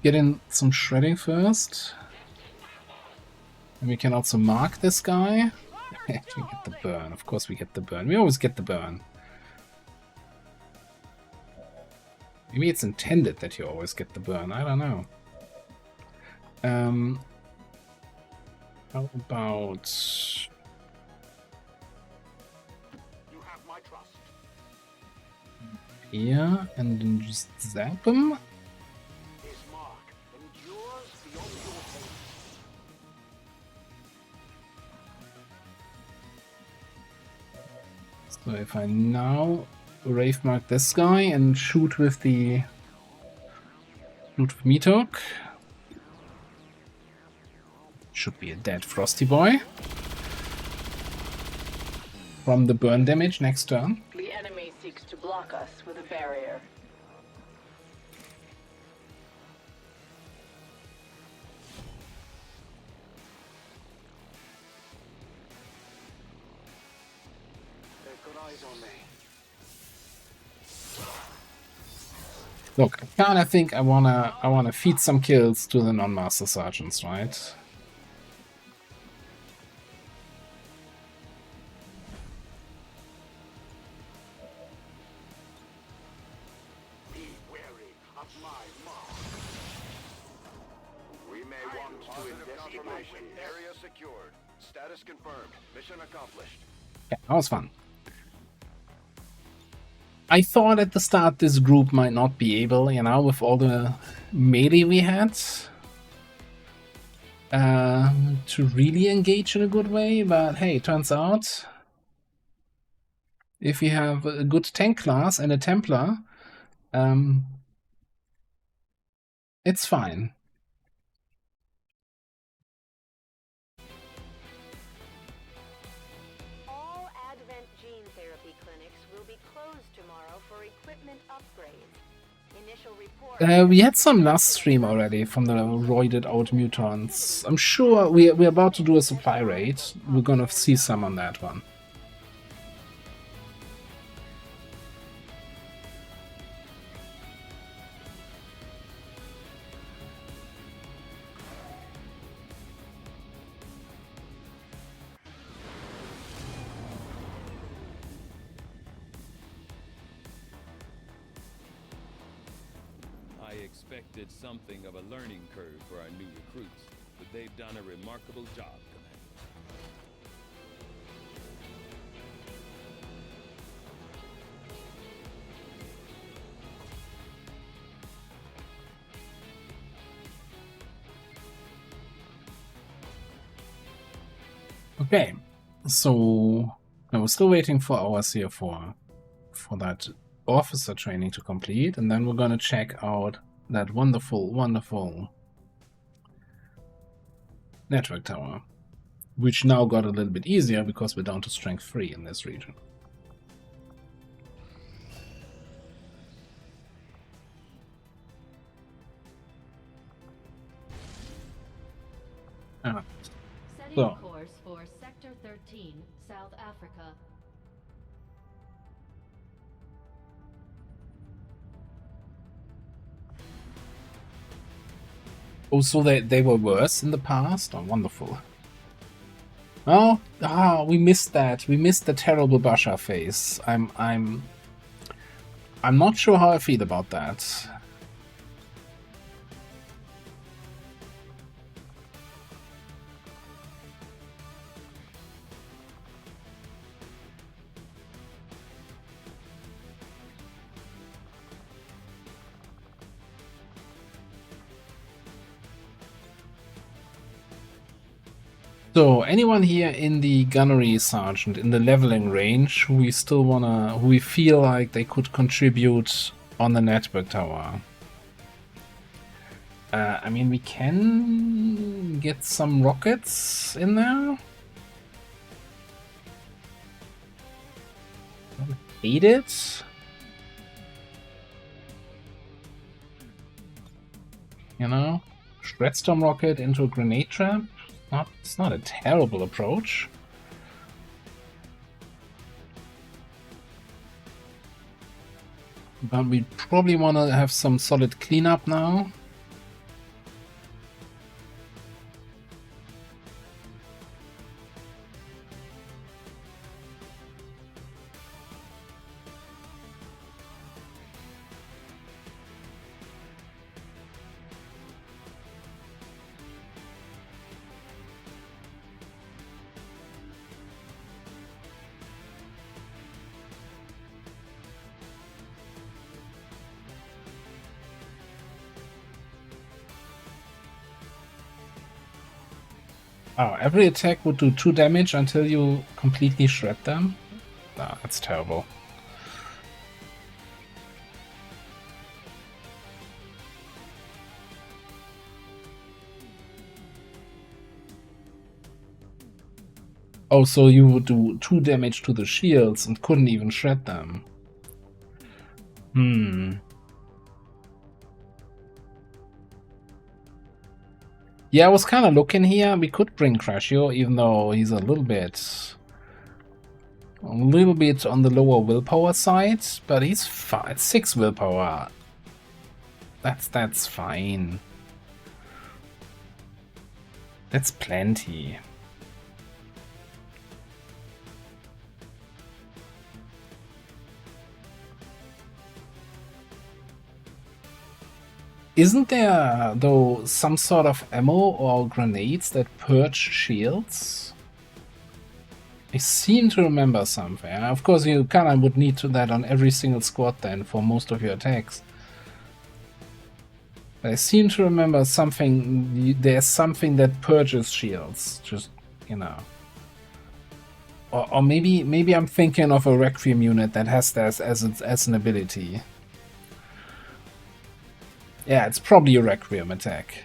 Get in some shredding first. And we can also mark this guy. We get the burn. Of course we get the burn. We always get the burn. Maybe it's intended that you always get the burn. I don't know. How about... You have my trust. Here, and then just zap him? His mark endures beyond your faith. So if I now Wraith Mark this guy and shoot with the Meat Hook, should be a dead Frosty Boy from the burn damage next turn. The enemy seeks to block us with a barrier. They've got eyes on me. Look, I kinda think I wanna feed some kills to the non-master sergeants, right? Be wary of my mark. We may want to investigate. Area secured. Status confirmed. Mission accomplished. Yeah, that was fun. I thought at the start this group might not be able, you know, with all the melee we had, to really engage in a good way, but hey, turns out if you have a good tank class and a Templar, it's fine. All Advent gene therapy clinics will be closed tomorrow for equipment upgrades. Initial report. We had some last stream already from the roided out mutants. I'm sure we're about to do a supply raid. We're gonna see some on that one. I expected something of a learning curve for our new recruits, but they've done a remarkable job, Commander. Okay, so I was still waiting for hours here for that officer training to complete, and then we're gonna check out that wonderful network tower, which now got a little bit easier because we're down to strength 3 in this region. Setting So. course for Sector 13, South Africa. Oh, so they were worse in the past? Oh, wonderful. Oh, we missed that. We missed the terrible Basha phase. I'm not sure how I feel about that. So, anyone here in the gunnery sergeant, in the leveling range, who we feel like they could contribute on the network tower? I mean, we can get some rockets in there. Don't hate it. You know, Shredstorm rocket into a grenade trap. It's not a terrible approach. But we probably want to have some solid cleanup now. Every attack would do 2 damage until you completely shred them. I that's terrible. Oh, so you would do 2 damage to the shields and couldn't even shred them. Yeah, I was kind of looking here. We could bring Crashio, even though he's a little bit on the lower willpower side, but he's 6 willpower. That's fine. That's plenty. Isn't there, though, some sort of ammo or grenades that purge shields? I seem to remember something. Of course, you kind of would need that on every single squad then for most of your attacks. But I seem to remember something. There's something that purges shields. Just, you know. Or maybe I'm thinking of a Requiem unit that has that as an ability. Yeah, it's probably a Requiem attack.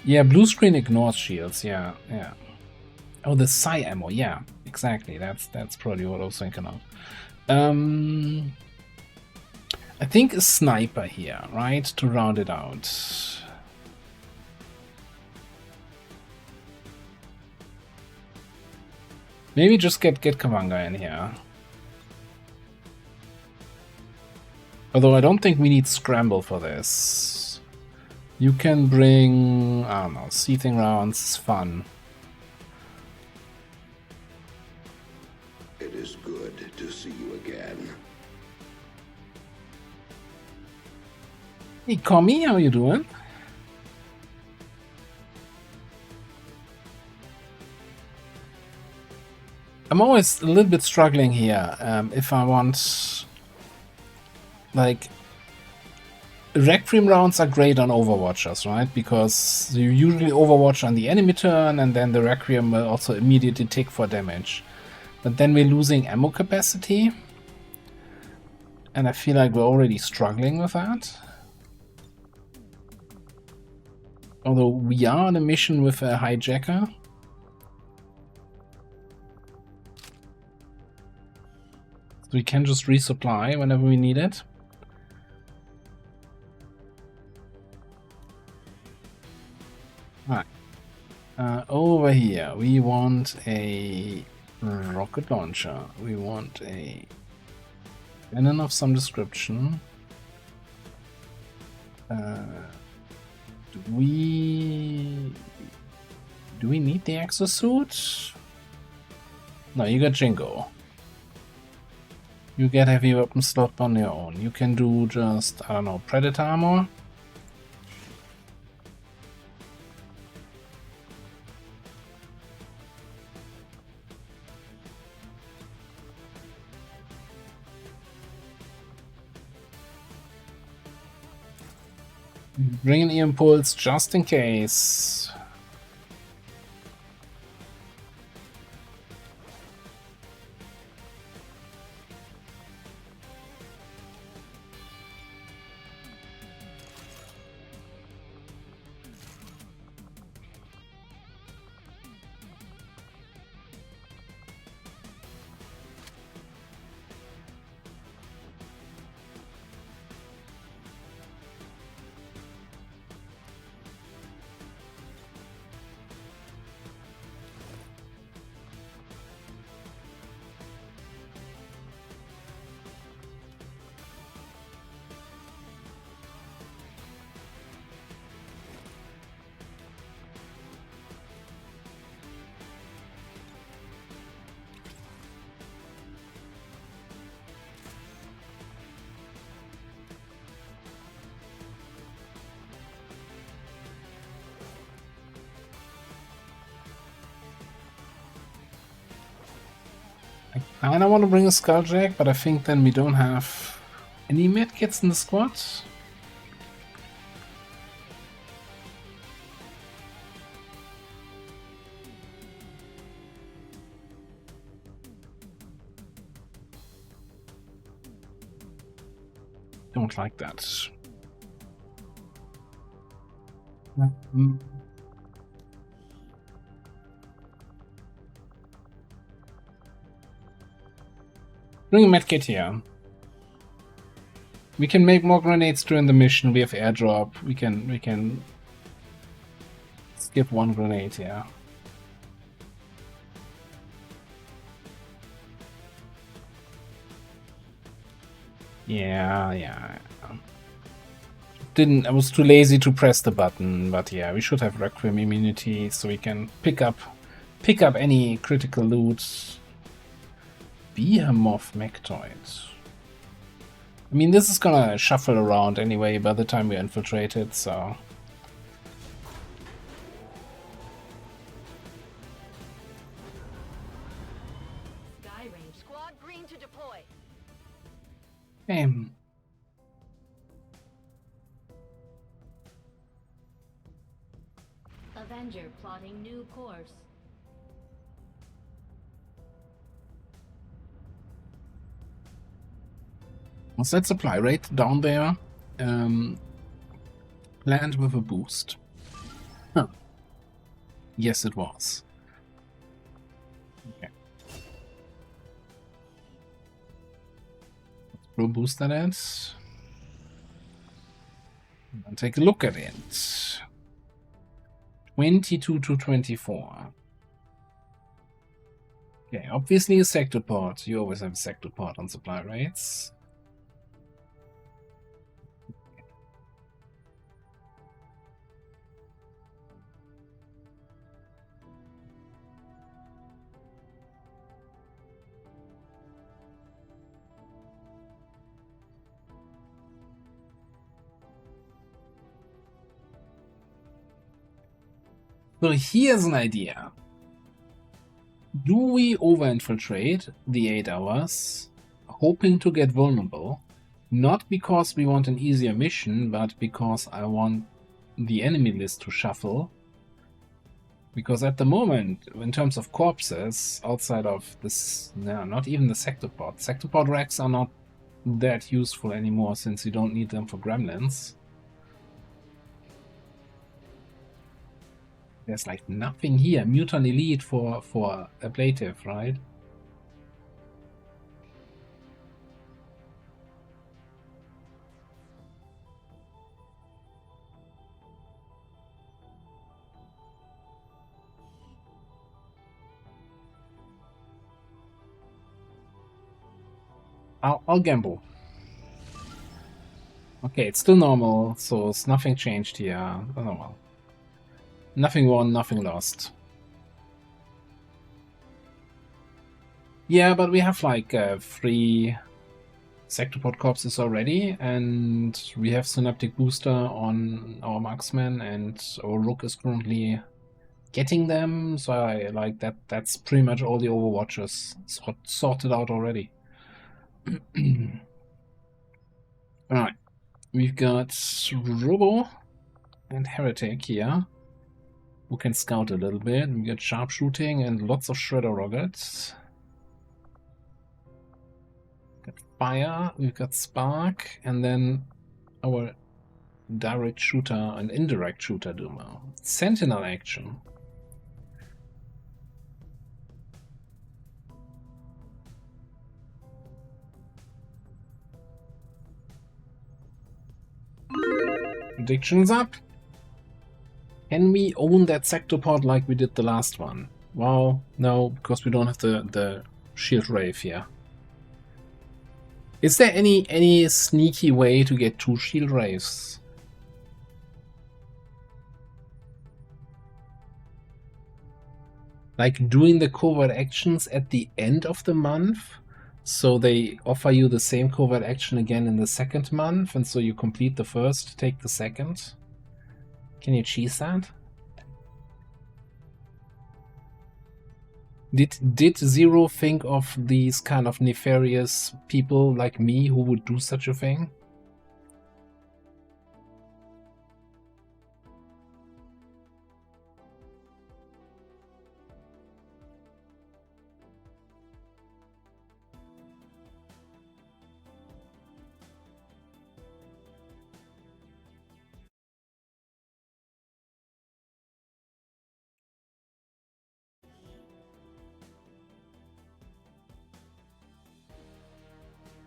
Yeah, blue screen ignores shields. Yeah. Oh, the Psi ammo. Yeah, exactly. That's probably what I was thinking of. I think a sniper here, right, to round it out. Maybe just get Kavanga in here. Although I don't think we need Scramble for this. You can bring, I don't know, seething rounds, it's fun. It is good to see you again. Hey, Commie, how you doing? I'm always a little bit struggling here if I want... Like, Requiem rounds are great on Overwatchers, right? Because you usually Overwatch on the enemy turn, and then the Requiem will also immediately take 4 damage. But then we're losing ammo capacity, and I feel like we're already struggling with that. Although we are on a mission with a hijacker. So we can just resupply whenever we need it. Alright. Over here, we want a rocket launcher. We want a cannon of some description. Do we need the exosuit? No, you got Jingo. You get heavy weapon slot on your own. You can do just, I don't know, Predator armor. Bring an impulse just in case. I kinda want to bring a Skulljack, but I think then we don't have any medkits in the squad. Don't like that. Bring a medkit here. We can make more grenades during the mission. We have airdrop. We can skip one grenade here. Yeah. I was too lazy to press the button, but yeah, we should have Requiem immunity so we can pick up any critical loot. Behemoth Mechtoid. I mean, this is gonna shuffle around anyway by the time we infiltrate it, so... Squad green to deploy. Avenger plotting new course. Was that supply rate down there? Land with a boost. Huh. Yes, it was. Okay. Let's go boost that and take a look at it. 22 to 24. Okay, obviously a sector port. You always have a sector port on supply rates. So here's an idea. Do we over-infiltrate the 8 hours, hoping to get vulnerable, not because we want an easier mission, but because I want the enemy list to shuffle? Because at the moment, in terms of corpses, outside of this, no, not even the sector pod racks are not that useful anymore since you don't need them for gremlins. There's like nothing here. Mutant Elite for ablative, right? I'll gamble. Okay, it's still normal, so it's nothing changed here. Oh well. Nothing won, nothing lost. Yeah, but we have like 3 Sectopod corpses already, and we have Synaptic Booster on our Marksman, and our Rook is currently getting them, so I like that. That's pretty much all the Overwatchers sorted out already. Alright, we've got Robo and Heretic here, who can scout a little bit. We got sharpshooting and lots of shredder rockets. Got fire, we've got spark, and then our direct shooter and indirect shooter Duma. Sentinel action. Predictions up. Can we own that sector pod like we did the last one? Well, no, because we don't have the shield rave here. Is there any sneaky way to get 2 shield raves? Like doing the covert actions at the end of the month, so they offer you the same covert action again in the second month, and so you complete the first, take the second. Can you cheese that? Did Zero think of these kind of nefarious people like me who would do such a thing?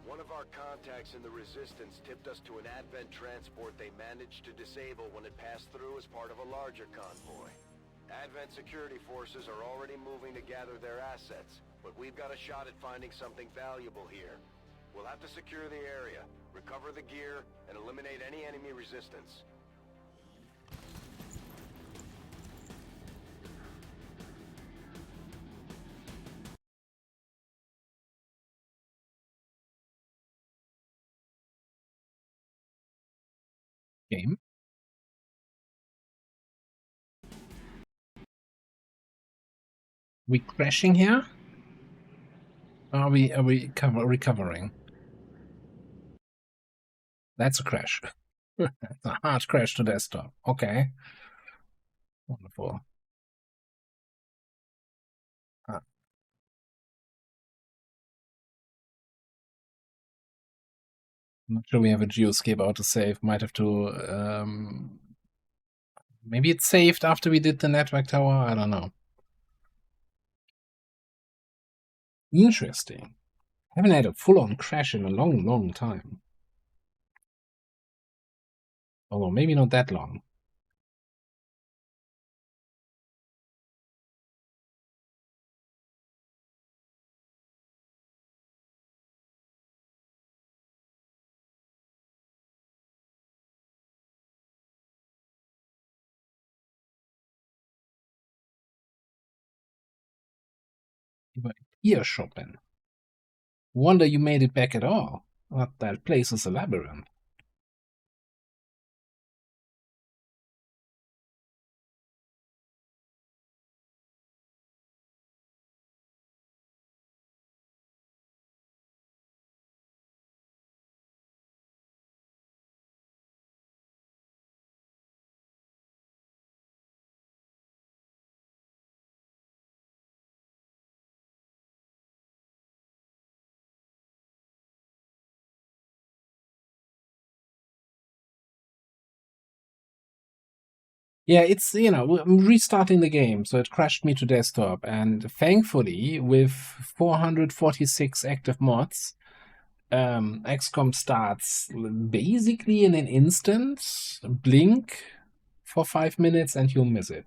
One of our contacts in the Resistance tipped us to an Advent transport they managed to disable when it passed through as part of a larger convoy. Advent security forces are already moving to gather their assets, but we've got a shot at finding something valuable here. We'll have to secure the area, recover the gear, and eliminate any enemy resistance. Game. We crashing here? Are we recovering? That's a crash. That's a hard crash to desktop. Okay. Wonderful. Ah. I'm not sure we have a geoscape autosave. Might have to maybe it's saved after we did the network tower. I don't know. Interesting. Haven't had a full-on crash in a long time. Although maybe not that long. But here shopping. Wonder you made it back at all. But that place is a labyrinth. Yeah, it's, you know, I'm restarting the game, so it crashed me to desktop, and thankfully, with 446 active mods, XCOM starts basically in an instant. Blink for 5 minutes and you'll miss it.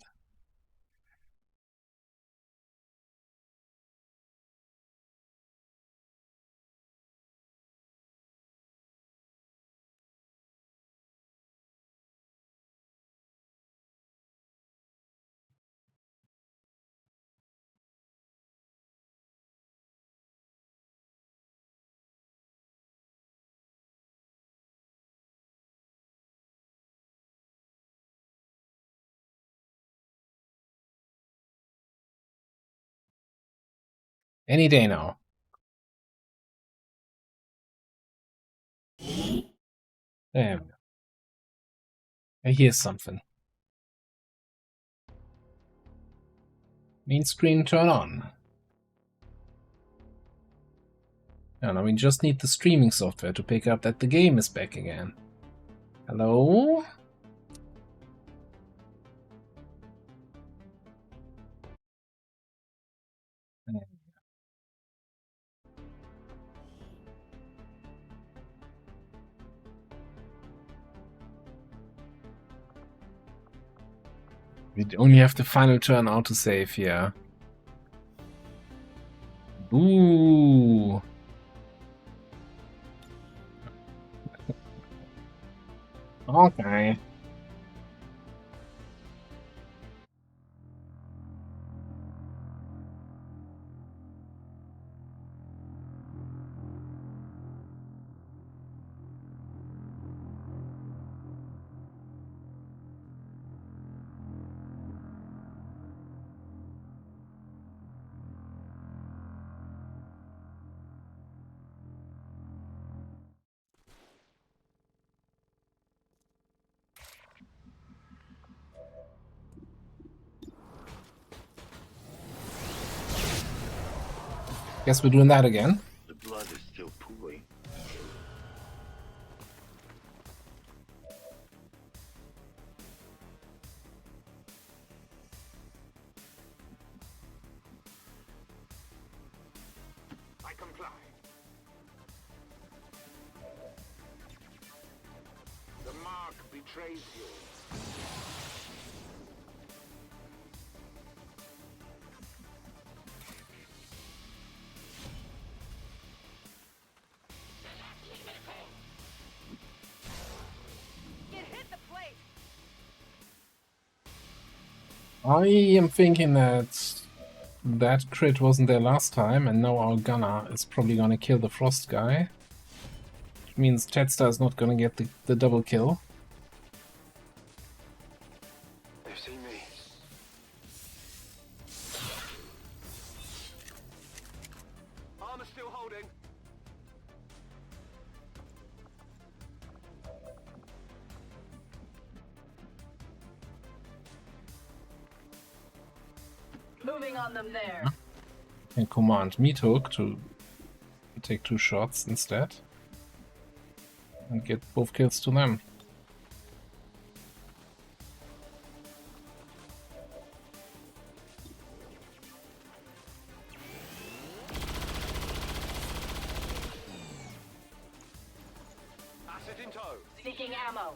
Any day now. There we go. I hear something. Main screen turn on. And now we just need the streaming software to pick up that the game is back again. Hello? We only have the final turn autosave here. Ooh. Okay. Guess we're doing that again. The blood is still pooling. I comply. betrays you. It hit the plate. I am thinking that that crit wasn't there last time, and now our gunner is probably gonna kill the frost guy. Which means Tetstar is not gonna get the double kill. They've seen me. Armor still holding. Moving on them there. And command Meathook to take 2 shots instead. And get both kills to them. Asset in tow. Seeking ammo.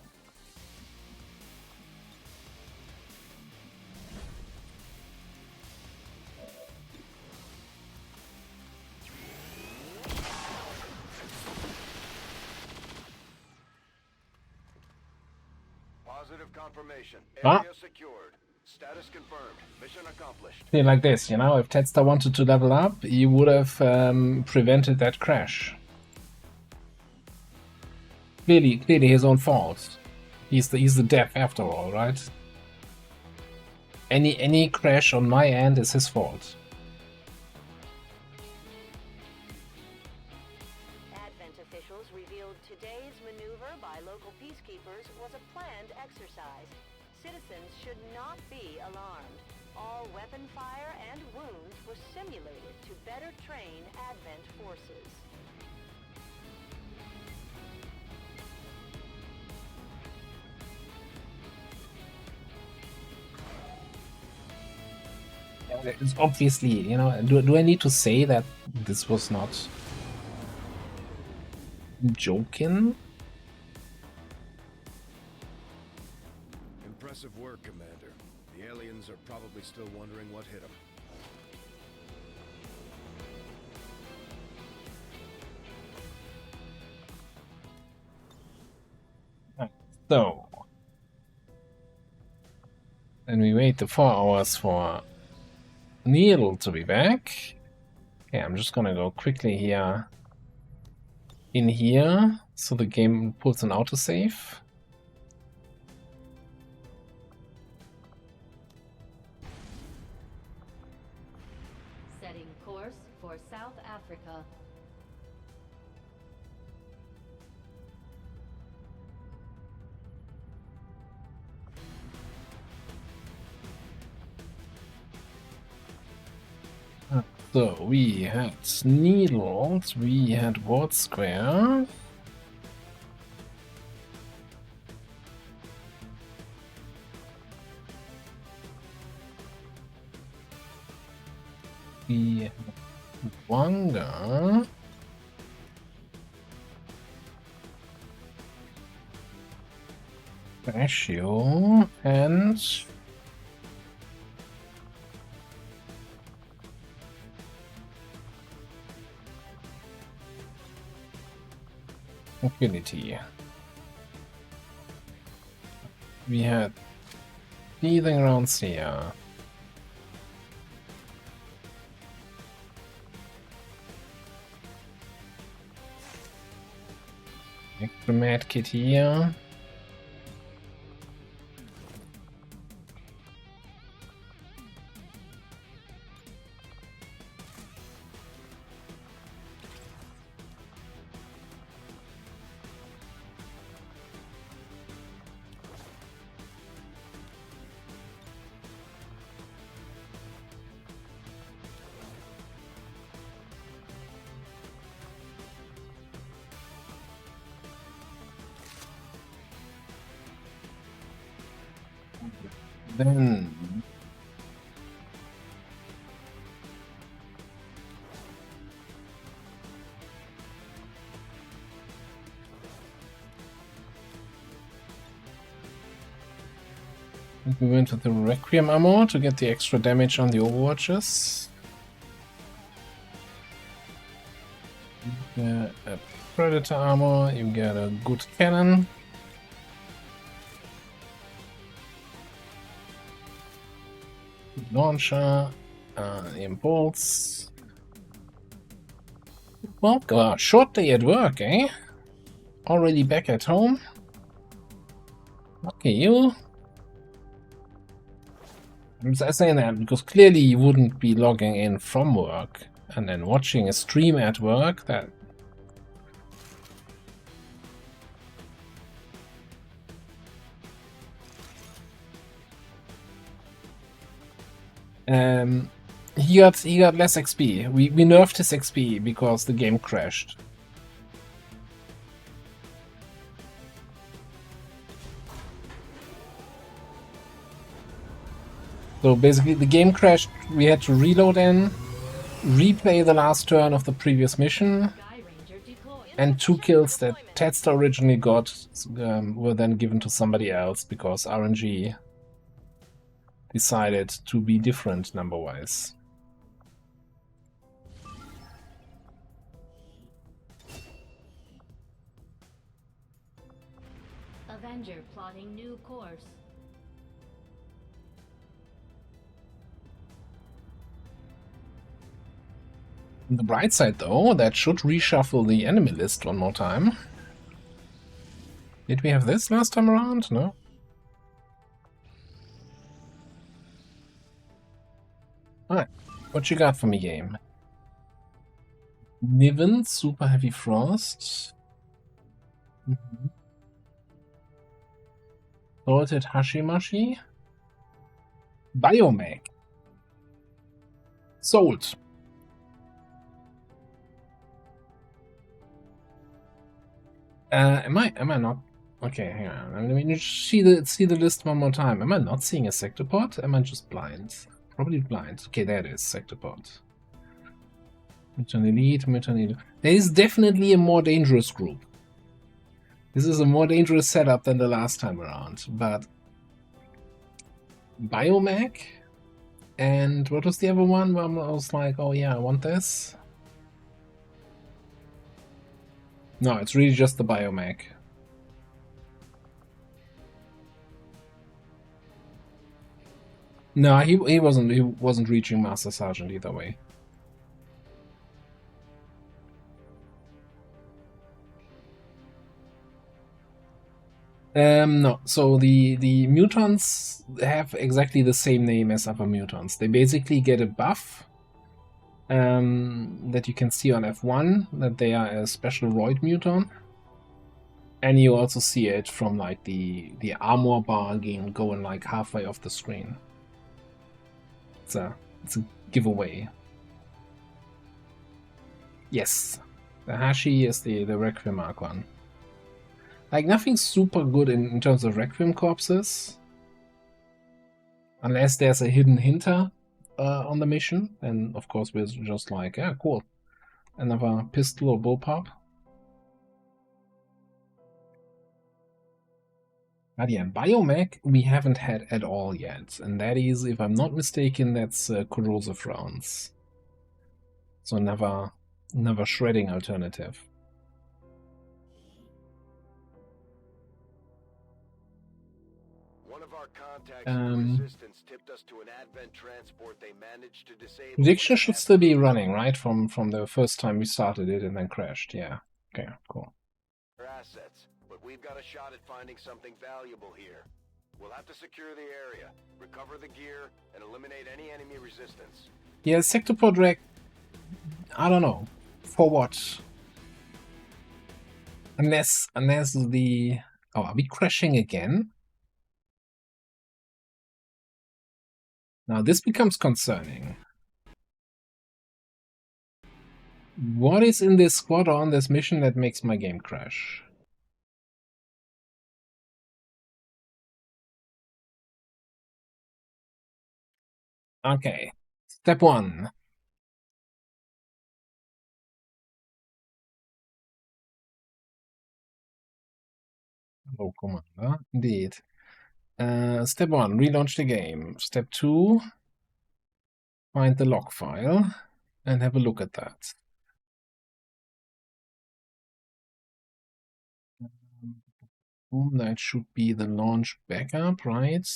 Positive confirmation. Ah. Area secured. Status confirmed. Mission accomplished. Feel like this, you know, if Tetstar wanted to level up, he would have prevented that crash. Clearly his own fault. He's the dev after all, right? Any crash on my end is his fault. Advent officials revealed today's maneuver by local peacekeepers was a planned exercise. Citizens should not be alarmed. All weapon fire and wounds were simulated to better train Advent forces. It's obviously, you know, do I need to say that this was not joking? Impressive work, Commander. The aliens are probably still wondering what hit them. So, then we wait the 4 hours for Neil to be back. Okay, I'm just gonna go quickly here in here so the game pulls an autosave. Setting course for South Africa. So we had Needles, we had Ward Square. We had Wanga. Ratio and Infinity. We had teething around here. Extra med kit here. Then And we went with the Requiem ammo to get the extra damage on the Overwatches. You get a Predator armor, you get a good cannon. Launcher, the impulse. Well, short day at work, eh? Already back at home? Okay, you. I'm saying that because clearly you wouldn't be logging in from work and then watching a stream at work. That he got less XP. We nerfed his XP because the game crashed. So basically the game crashed, we had to reload in, replay the last turn of the previous mission, and 2 kills that Tedster originally got were then given to somebody else because RNG decided to be different number-wise. Avenger plotting new course. On the bright side though, that should reshuffle the enemy list one more time. Did we have this last time around? No? Alright, what you got for me, game? Niven, Super Heavy Frost. Salted Hashimashi. Biomag. Sold. Am I not? Okay, hang on. Let me just see the list one more time. Am I not seeing a Sectopod? Am I just blind? Probably blind. Okay, there it is, Sectopod. Mutant Elite, Mutant Elite. There is definitely a more dangerous group. This is a more dangerous setup than the last time around, but Biomag and what was the other one where I was like, oh yeah, I want this? No, it's really just the Biomag. No, he wasn't reaching Master Sergeant either way. No, so the mutants have exactly the same name as other mutants. They basically get a buff that you can see on F1, that they are a special roid mutant. And you also see it from like the armor bar going like halfway off the screen. It's a giveaway. Yes, the Hashi is the Requiem Arc one. Like, nothing super good in terms of Requiem corpses. Unless there's a hidden hinter on the mission. Then, of course, we're just like, yeah, cool. Another pistol or bullpup. But yeah, Biomech we haven't had at all yet. And that is, if I'm not mistaken, that's corrosive rounds. So another shredding alternative. Prediction should still be running, right? From the first time we started it and then crashed. Yeah. Okay, cool. Assets, but we've got a shot at finding something valuable here. We'll have to secure the area, recover the gear, and eliminate any enemy resistance. Yeah, Sectopod Rec, I don't know. For what? Unless the... Oh, are we crashing again? Now this becomes concerning. What is in this squad or on this mission that makes my game crash? Okay, step 1. Oh, Commander, indeed. Step 1, relaunch the game. Step 2, find the log file and have a look at that. That should be the launch backup, right?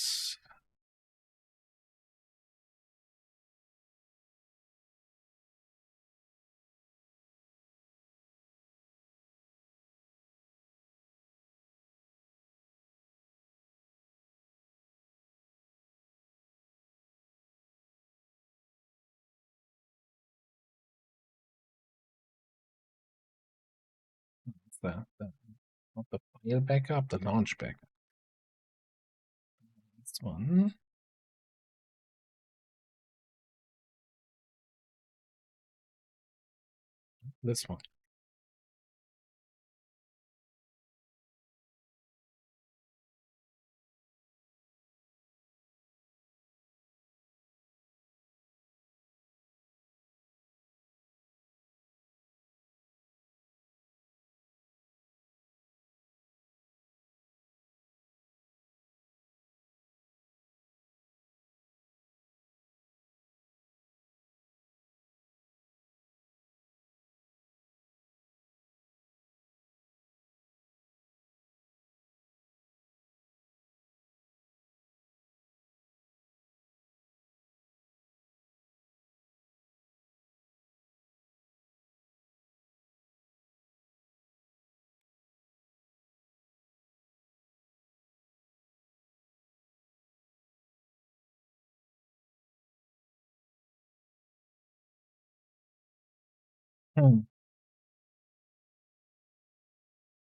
Not the file backup, the launch backup. This one. This one.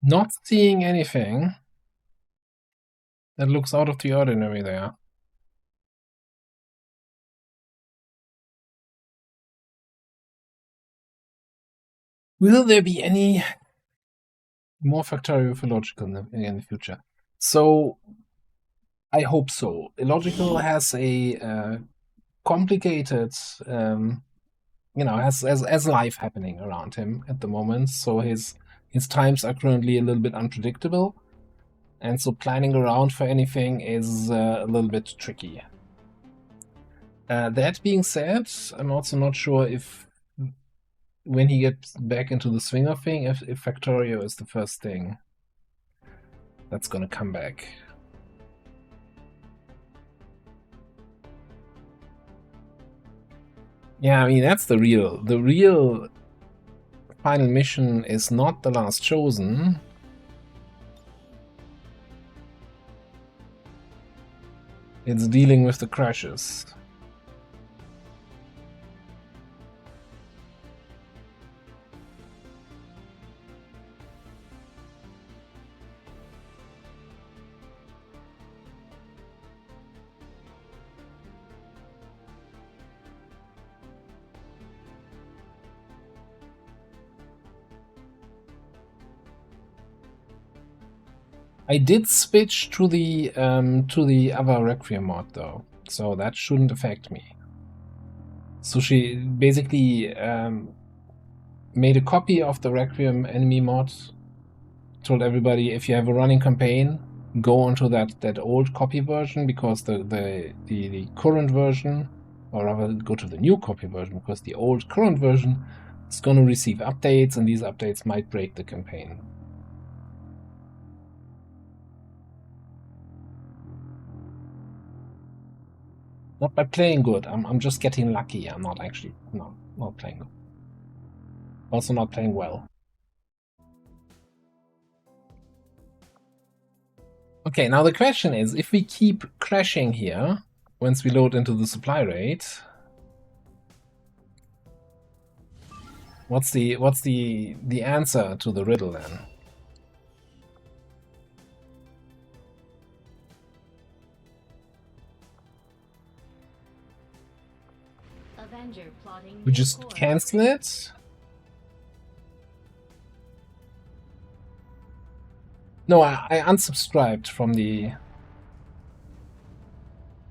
Not seeing anything that looks out of the ordinary there. Will there be any more Factorio for Illogical in the future? So, I hope so. Illogical has a complicated, has life happening around him at the moment. So his times are currently a little bit unpredictable, and so planning around for anything is a little bit tricky. That being said, I'm also not sure if when he gets back into the swing of thing, if Factorio is the first thing that's gonna come back. Yeah, I mean, that's the real final mission is not the Last Chosen. It's dealing with the crashes. I did switch to the other Requiem mod though, so that shouldn't affect me. So she basically made a copy of the Requiem enemy mod, told everybody if you have a running campaign, go onto that old copy version, because the current version, or rather go to the new copy version, because the old current version is going to receive updates, and these updates might break the campaign. Not by playing good, I'm just getting lucky. I'm not actually, not playing good. Also not playing well. Okay, now the question is, if we keep crashing here, once we load into the supply rate, what's the answer to the riddle then? Avenger plotting. We just cancel it? No, I unsubscribed from the...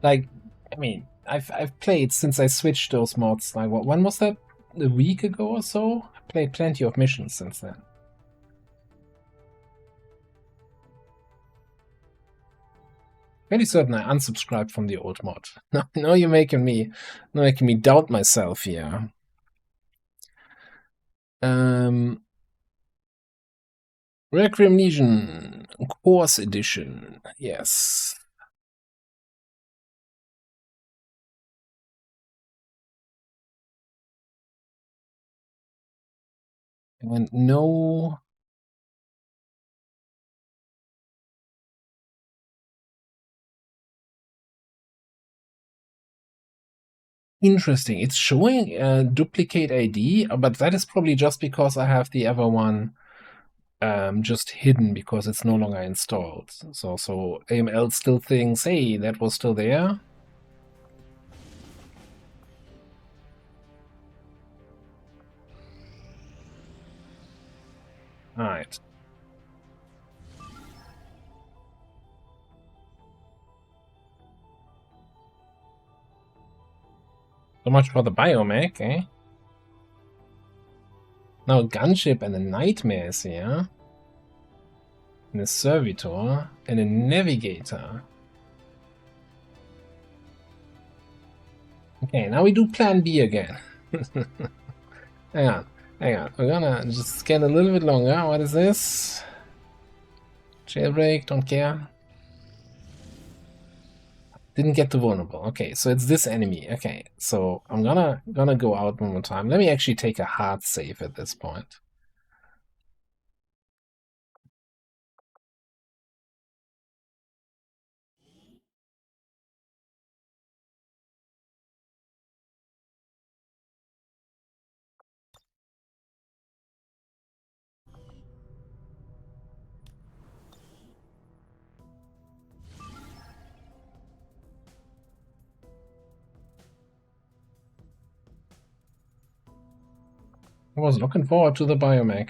Like, I mean, I've played since I switched those mods. Like, when was that? A week ago or so? I played plenty of missions since then. Fairly certain I unsubscribed from the old mod. Now you're making me doubt myself here. Requiem Legion Course Edition. Yes. And no. Interesting. It's showing duplicate ID, but that is probably just because I have the other one just hidden because it's no longer installed. So AML still thinks, hey, that was still there. All right. So much for the biomech, eh? Now a gunship and a nightmare is here. And a servitor and a navigator. Okay, now we do plan B again. Hang on. We're gonna just scan a little bit longer. What is this? Jailbreak, don't care. Didn't get to vulnerable. Okay, so it's this enemy. Okay, so I'm gonna go out one more time. Let me actually take a hard save at this point. I was looking forward to the biomech.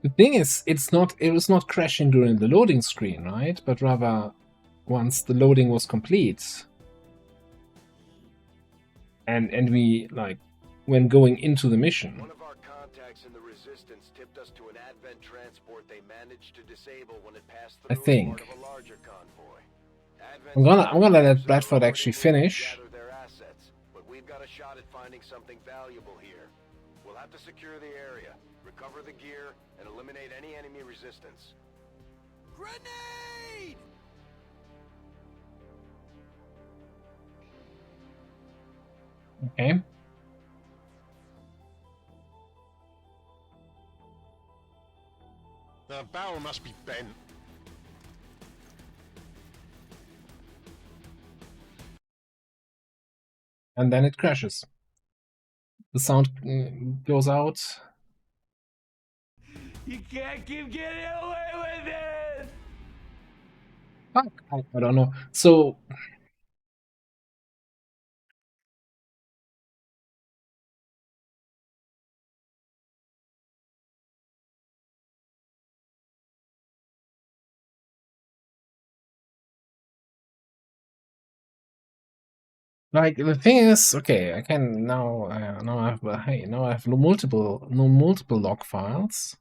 The thing is, it was not crashing during the loading screen, right? But rather once the loading was complete. And we, like, when going into the mission. One of our contacts in the Resistance tipped us to an Advent transport they managed to disable when it passed through I think. as part of a larger convoy. I'm gonna let Bradford actually finish. Their assets, but we've got a shot at finding something valuable here. We'll have to secure the area, recover the gear, and eliminate any enemy resistance. Grenade! Okay. The barrel must be bent. And then it crashes. The sound goes out. You can't keep getting away with it! Fuck, I don't know. So like the thing is, okay, I can now now I have multiple log files.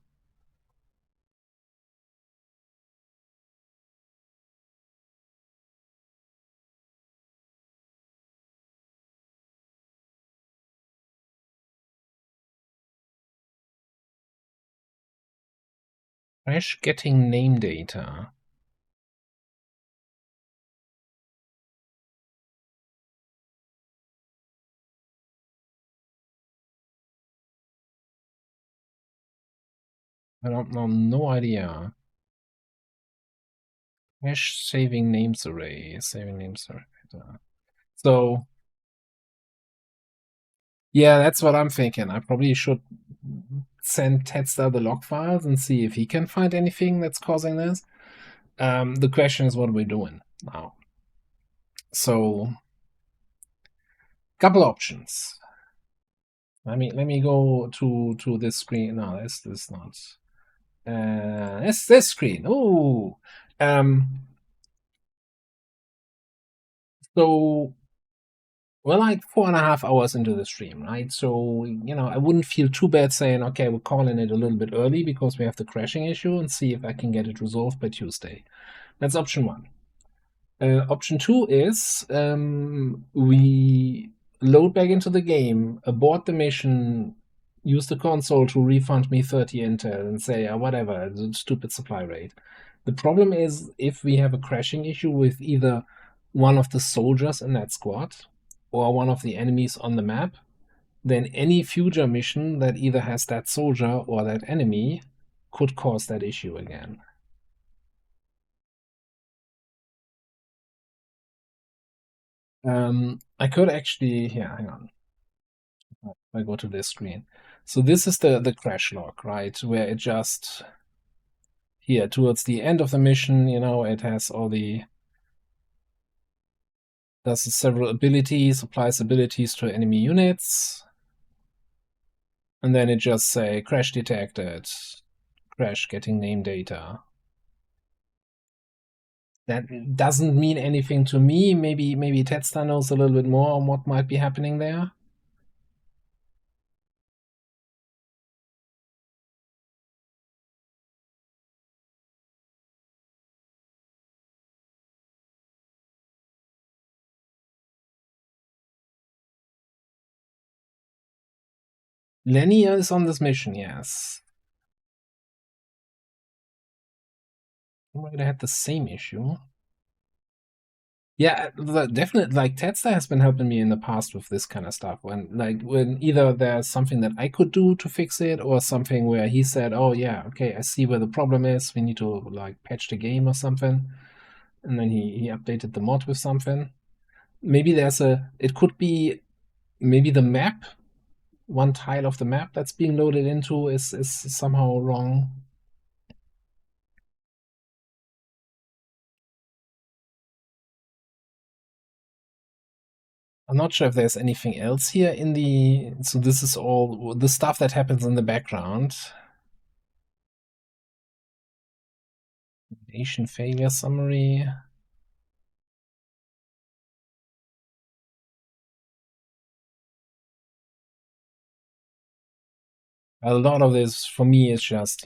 Crash getting name data. I don't know, no idea. Hash saving names array, saving names array. So, yeah, that's what I'm thinking. I probably should send Tedster the log files and see if he can find anything that's causing this. The question is, what are we doing now? So, couple options. Let me go to this screen. No, this not. It's this screen. Ooh. So we're like 4.5 hours into the stream, right? So, I wouldn't feel too bad saying, okay, we're calling it a little bit early because we have the crashing issue, and see if I can get it resolved by Tuesday. That's option one. Option two is we load back into the game, abort the mission, use the console to refund me 30 intel and say, whatever, it's a stupid supply rate. The problem is, if we have a crashing issue with either one of the soldiers in that squad or one of the enemies on the map, then any future mission that either has that soldier or that enemy could cause that issue again. I could actually, hang on. I go to this screen. So this is the crash log, right? Where it just, here, towards the end of the mission, it has all the, does several abilities, applies abilities to enemy units. And then it just say, crash detected, crash getting name data. That doesn't mean anything to me. Maybe Tedster knows a little bit more on what might be happening there. Lenny is on this mission, yes. We might have had the same issue. Yeah, definitely. Like, Tedster has been helping me in the past with this kind of stuff. When either there's something that I could do to fix it, or something where he said, "Oh yeah, okay, I see where the problem is. We need to patch the game or something," and then he updated the mod with something. Maybe it could be maybe the map, one tile of the map that's being loaded into is somehow wrong. I'm not sure if there's anything else here in the... So this is all the stuff that happens in the background. Nation failure summary. A lot of this, for me, is just,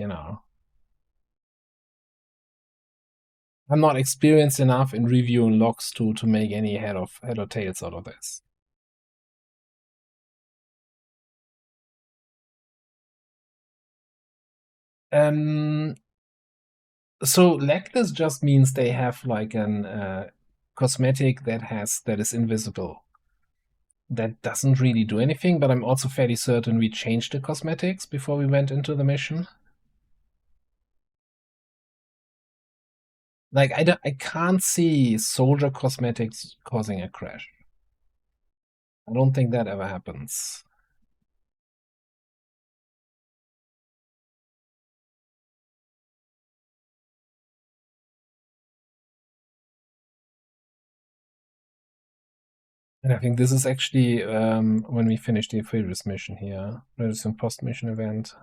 I'm not experienced enough in reviewing logs to make any head or tails out of this. So legless just means they have an cosmetic that is invisible. That doesn't really do anything, but I'm also fairly certain we changed the cosmetics before we went into the mission. I can't see soldier cosmetics causing a crash. I don't think that ever happens. And I think this is actually when we finish the previous mission here. There's some post-mission event.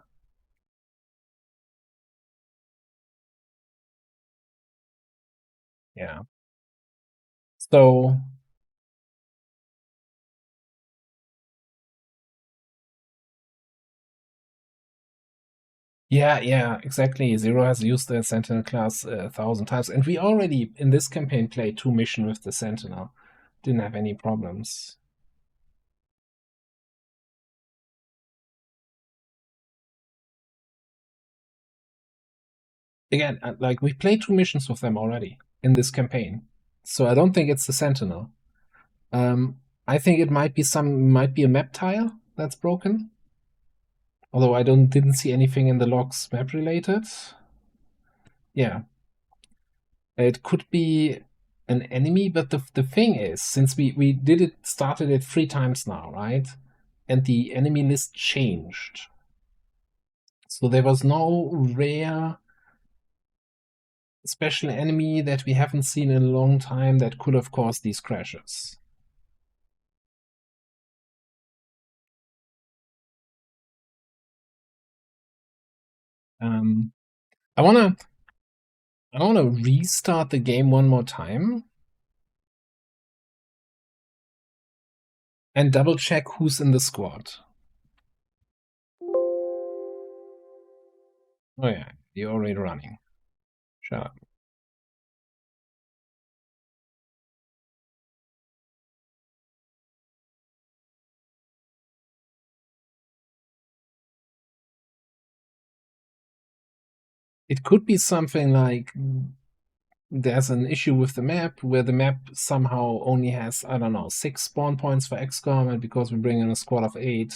Yeah. So yeah, exactly. Zero has used the Sentinel class 1,000 times, and we already in this campaign played 2 missions with the Sentinel. Didn't have any problems. Again, we played 2 missions with them already in this campaign, so I don't think it's the Sentinel. I think it might be a map tile that's broken. Although I didn't see anything in the logs map related. Yeah. It could be an enemy, but the thing is, since we started it 3 times now, right? And the enemy list changed. So there was no rare special enemy that we haven't seen in a long time that could have caused these crashes. I wanna restart the game one more time and double check who's in the squad. Oh yeah, you're already running. Shut up. It could be something like there's an issue with the map where the map somehow only has, I don't know, 6 spawn points for XCOM, and because we bring in a squad of 8,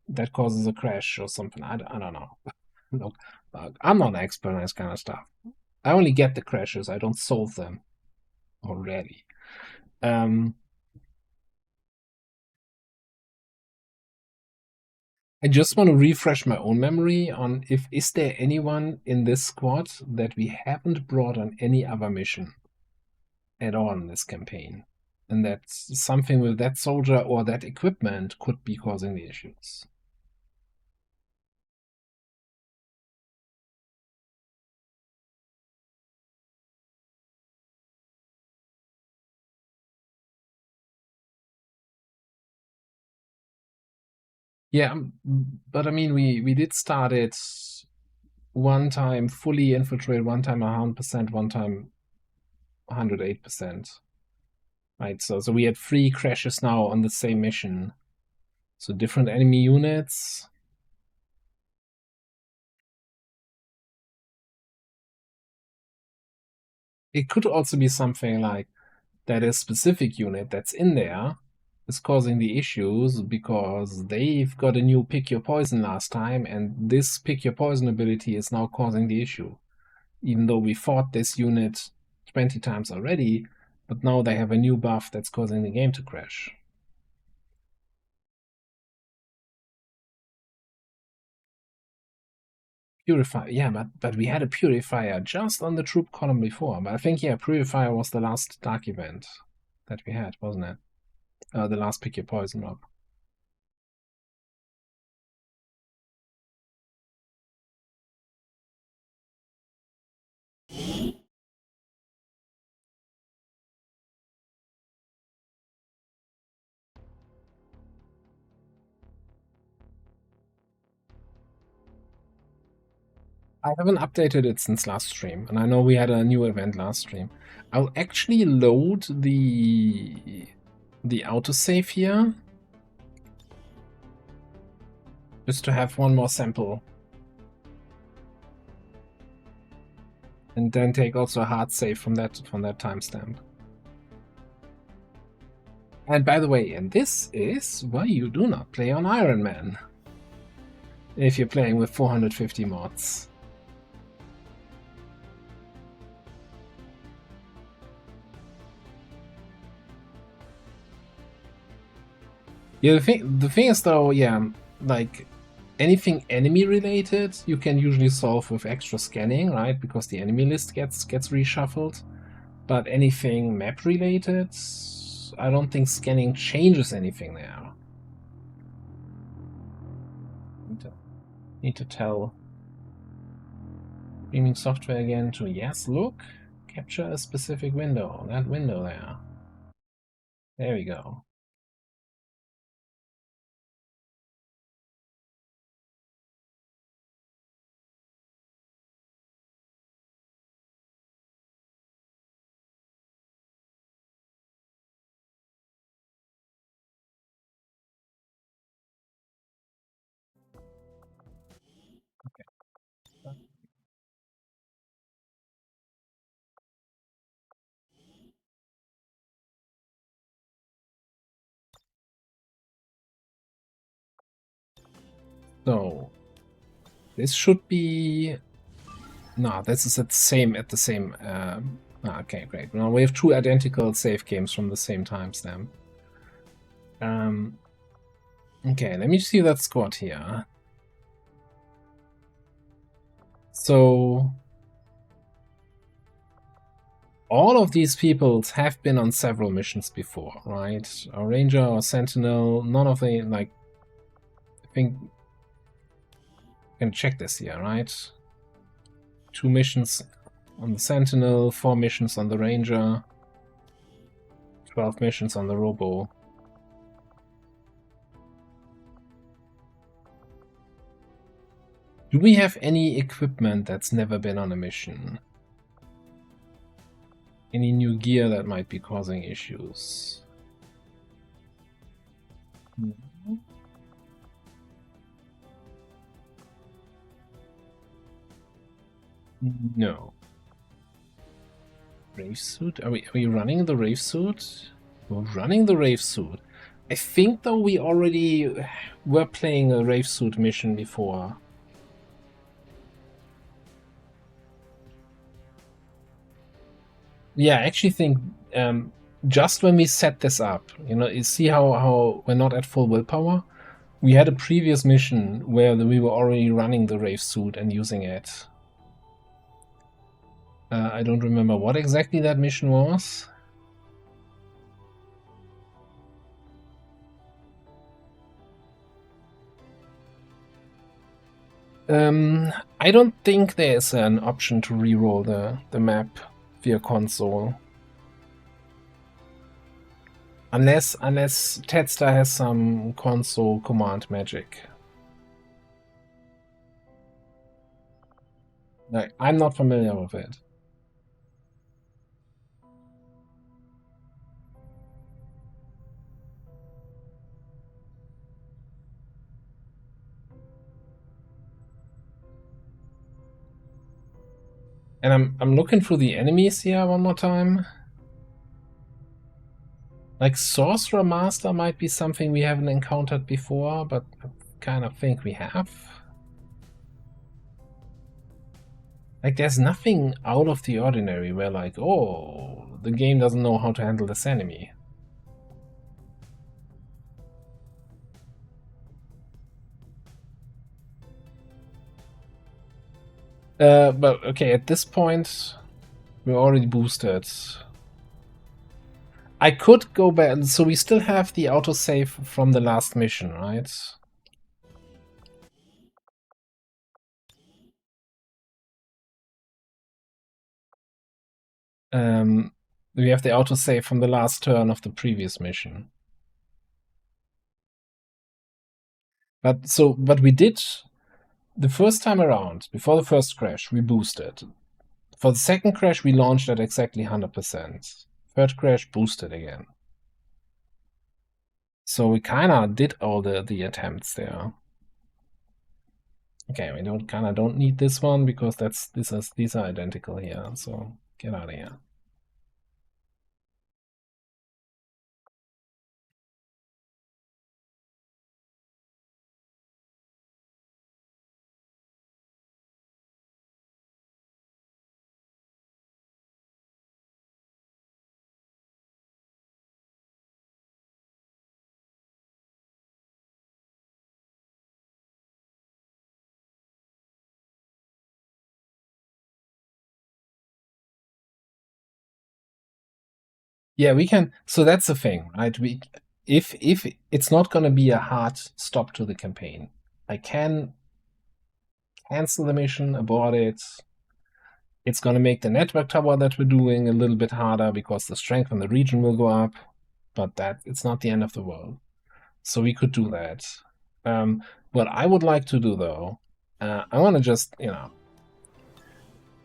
that causes a crash or something. I don't know. Look, I'm not an expert on this kind of stuff. I only get the crashes, I don't solve them already. I just want to refresh my own memory on is there anyone in this squad that we haven't brought on any other mission at all in this campaign, and that something with that soldier or that equipment could be causing the issues. Yeah, but I mean, we did start it one time fully infiltrate, one time 100%, one time 108%. Right, so we had 3 crashes now on the same mission. So different enemy units. It could also be something like that a specific unit that's in there is causing the issues because they've got a new pick your poison last time, and this pick your poison ability is now causing the issue. Even though we fought this unit 20 times already, but now they have a new buff that's causing the game to crash. Purifier, yeah, but we had a Purifier just on the troop column before. But I think, yeah, Purifier was the last dark event that we had, wasn't it? The last pick your poison mob. I haven't updated it since last stream, and I know we had a new event last stream. I'll actually load the autosave here, just to have one more sample. And then take also a hard save from that timestamp. And by the way, and this is why you do not play on Iron Man if you're playing with 450 mods. Yeah, the thing is though, yeah, like anything enemy related you can usually solve with extra scanning, right? Because the enemy list gets reshuffled. But anything map related, I don't think scanning changes anything there. Need to tell streaming software again to yes, look, capture a specific window, that window there. There we go. So this should be... No, this is at the same... okay, great. Now we have two identical save games from the same timestamp. Okay, let me see that squad here. So all of these peoples have been on several missions before, right? Or Ranger or Sentinel, none of the, like, I think I can check this here, right? 2 missions on the Sentinel, 4 missions on the Ranger, 12 missions on the Robo. Do we have any equipment that's never been on a mission? Any new gear that might be causing issues? No. Rave suit? Are we running the rave suit? We're running the rave suit. I think though we already were playing a rave suit mission before. Yeah, I actually think just when we set this up, you see how we're not at full willpower? We had a previous mission where we were already running the rave suit and using it. I don't remember what exactly that mission was. I don't think there's an option to reroll the map via console. Unless Tedstar has some console command magic. Like, I'm not familiar with it. And I'm looking through the enemies here one more time. Like, Sorcerer Master might be something we haven't encountered before, but I kind of think we have. Like, there's nothing out of the ordinary where, like, oh, the game doesn't know how to handle this enemy. But okay, at this point, we're already boosted. I could go back, so we still have the autosave from the last mission, right? We have the autosave from the last turn of the previous mission. But we did, the first time around, before the first crash, we boosted. For the second crash, we launched at exactly 100%. Third crash, boosted again. So we kind of did all the attempts there. Okay, we don't need this one because these are identical here. So get out of here. Yeah, we can. So that's the thing, right? If it's not going to be a hard stop to the campaign, I can cancel the mission, abort it. It's going to make the network tower that we're doing a little bit harder because the strength in the region will go up, but it's not the end of the world. So we could do that. What I would like to do though, I want to just,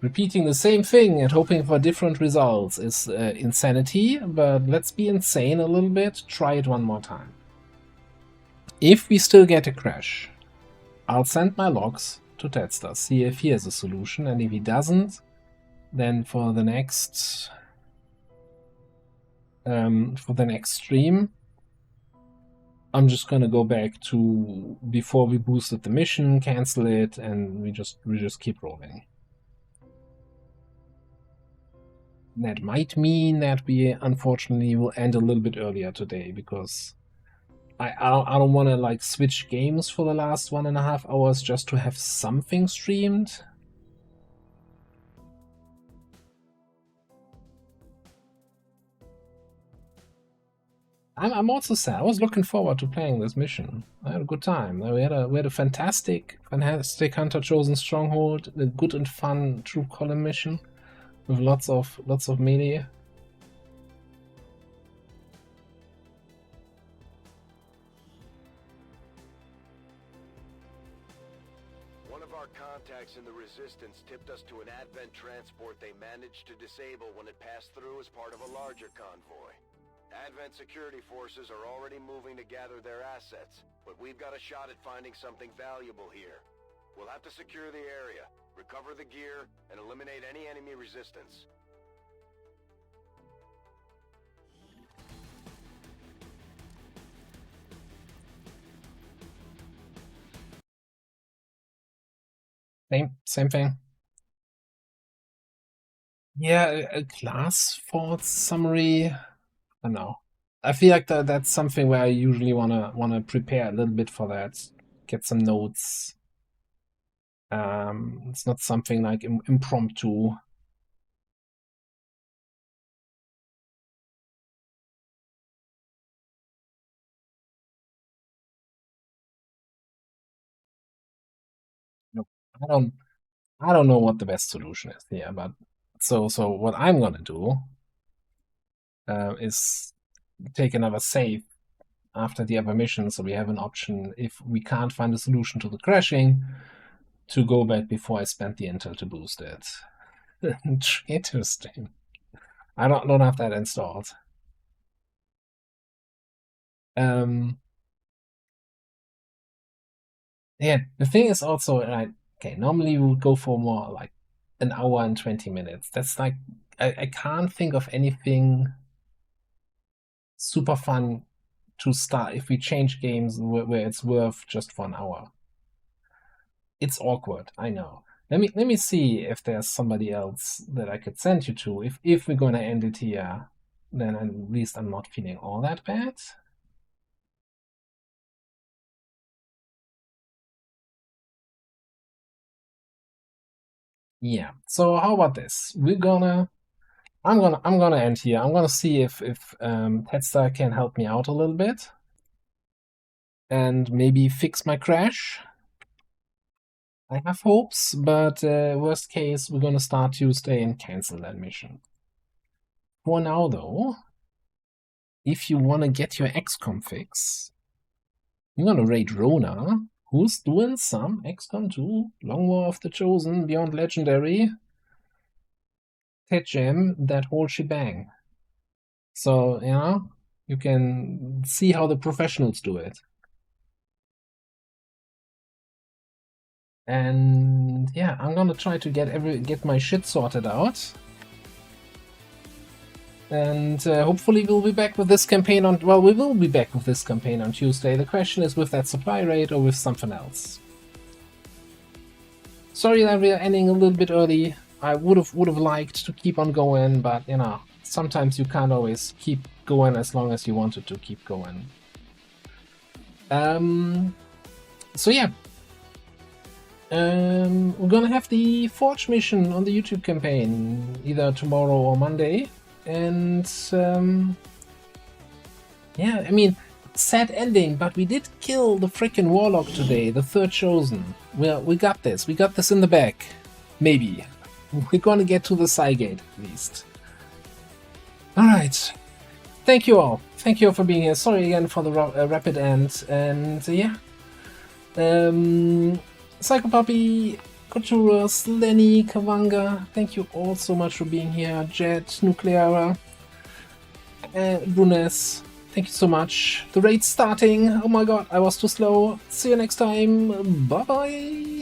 repeating the same thing and hoping for different results is insanity, but let's be insane a little bit. Try it one more time. If we still get a crash, I'll send my logs to Tedstar, see if he has a solution, and if he doesn't, then for the next stream, I'm just gonna go back to before we boosted the mission, cancel it, and we just keep rolling. That might mean that we unfortunately will end a little bit earlier today, because I don't want to like switch games for the last 1.5 hours just to have something streamed. I'm also sad. I was looking forward to playing this mission. I had a good time. We had a fantastic Hunter Chosen Stronghold, a good and fun troop column mission with lots of melee. One of our contacts in the Resistance tipped us to an Advent transport they managed to disable when it passed through as part of a larger convoy. Advent security forces are already moving to gather their assets, but we've got a shot at finding something valuable here. We'll have to secure the area, recover the gear, and eliminate any enemy resistance. Same thing. Yeah, a class fault summary. I don't know. I feel like that's something where I usually wanna prepare a little bit for that, get some notes. It's not something like impromptu. Nope. I don't know what the best solution is here, but so what I'm gonna do is take another save after the other mission, so we have an option if we can't find a solution to the crashing to go back before I spend the intel to boost it. Interesting. I don't have that installed. Yeah, the thing is also like, okay, normally we would go for more like an hour and 20 minutes. That's like I can't think of anything super fun to start if we change games where it's worth just for an hour. It's awkward, I know. Let me see if there's somebody else that I could send you to. If we're gonna end it here, then at least I'm not feeling all that bad. Yeah. So how about this? I'm gonna end here. I'm gonna see if Tetstar can help me out a little bit and maybe fix my crash. I have hopes, but worst case, we're gonna start Tuesday and cancel that mission. For now, though, if you wanna get your XCOM fix, you're gonna raid Rona, who's doing some XCOM 2, Long War of the Chosen, Beyond Legendary, Ted Gem, that whole shebang. So, you know, you can see how the professionals do it. And yeah, I'm gonna try to get my shit sorted out. And hopefully we'll be back with this campaign on... Well, we will be back with this campaign on Tuesday. The question is with that supply rate or with something else. Sorry that we are ending a little bit early. I would have liked to keep on going, but you know, sometimes you can't always keep going as long as you wanted to keep going. So yeah. We're gonna have the Forge mission on the YouTube campaign either tomorrow or Monday. And yeah, I mean, sad ending, but we did kill the freaking Warlock today, the third Chosen. We got this. We got this in the bag. Maybe. We're gonna get to the Cygate at least. Alright. Thank you all. Thank you all for being here. Sorry again for the rapid end. And yeah. Psychopuppy, Koturus, Lenny, Kavanga, thank you all so much for being here. Jet, Nucleara, Brunes, thank you so much. The raid's starting. Oh my god, I was too slow. See you next time. Bye bye.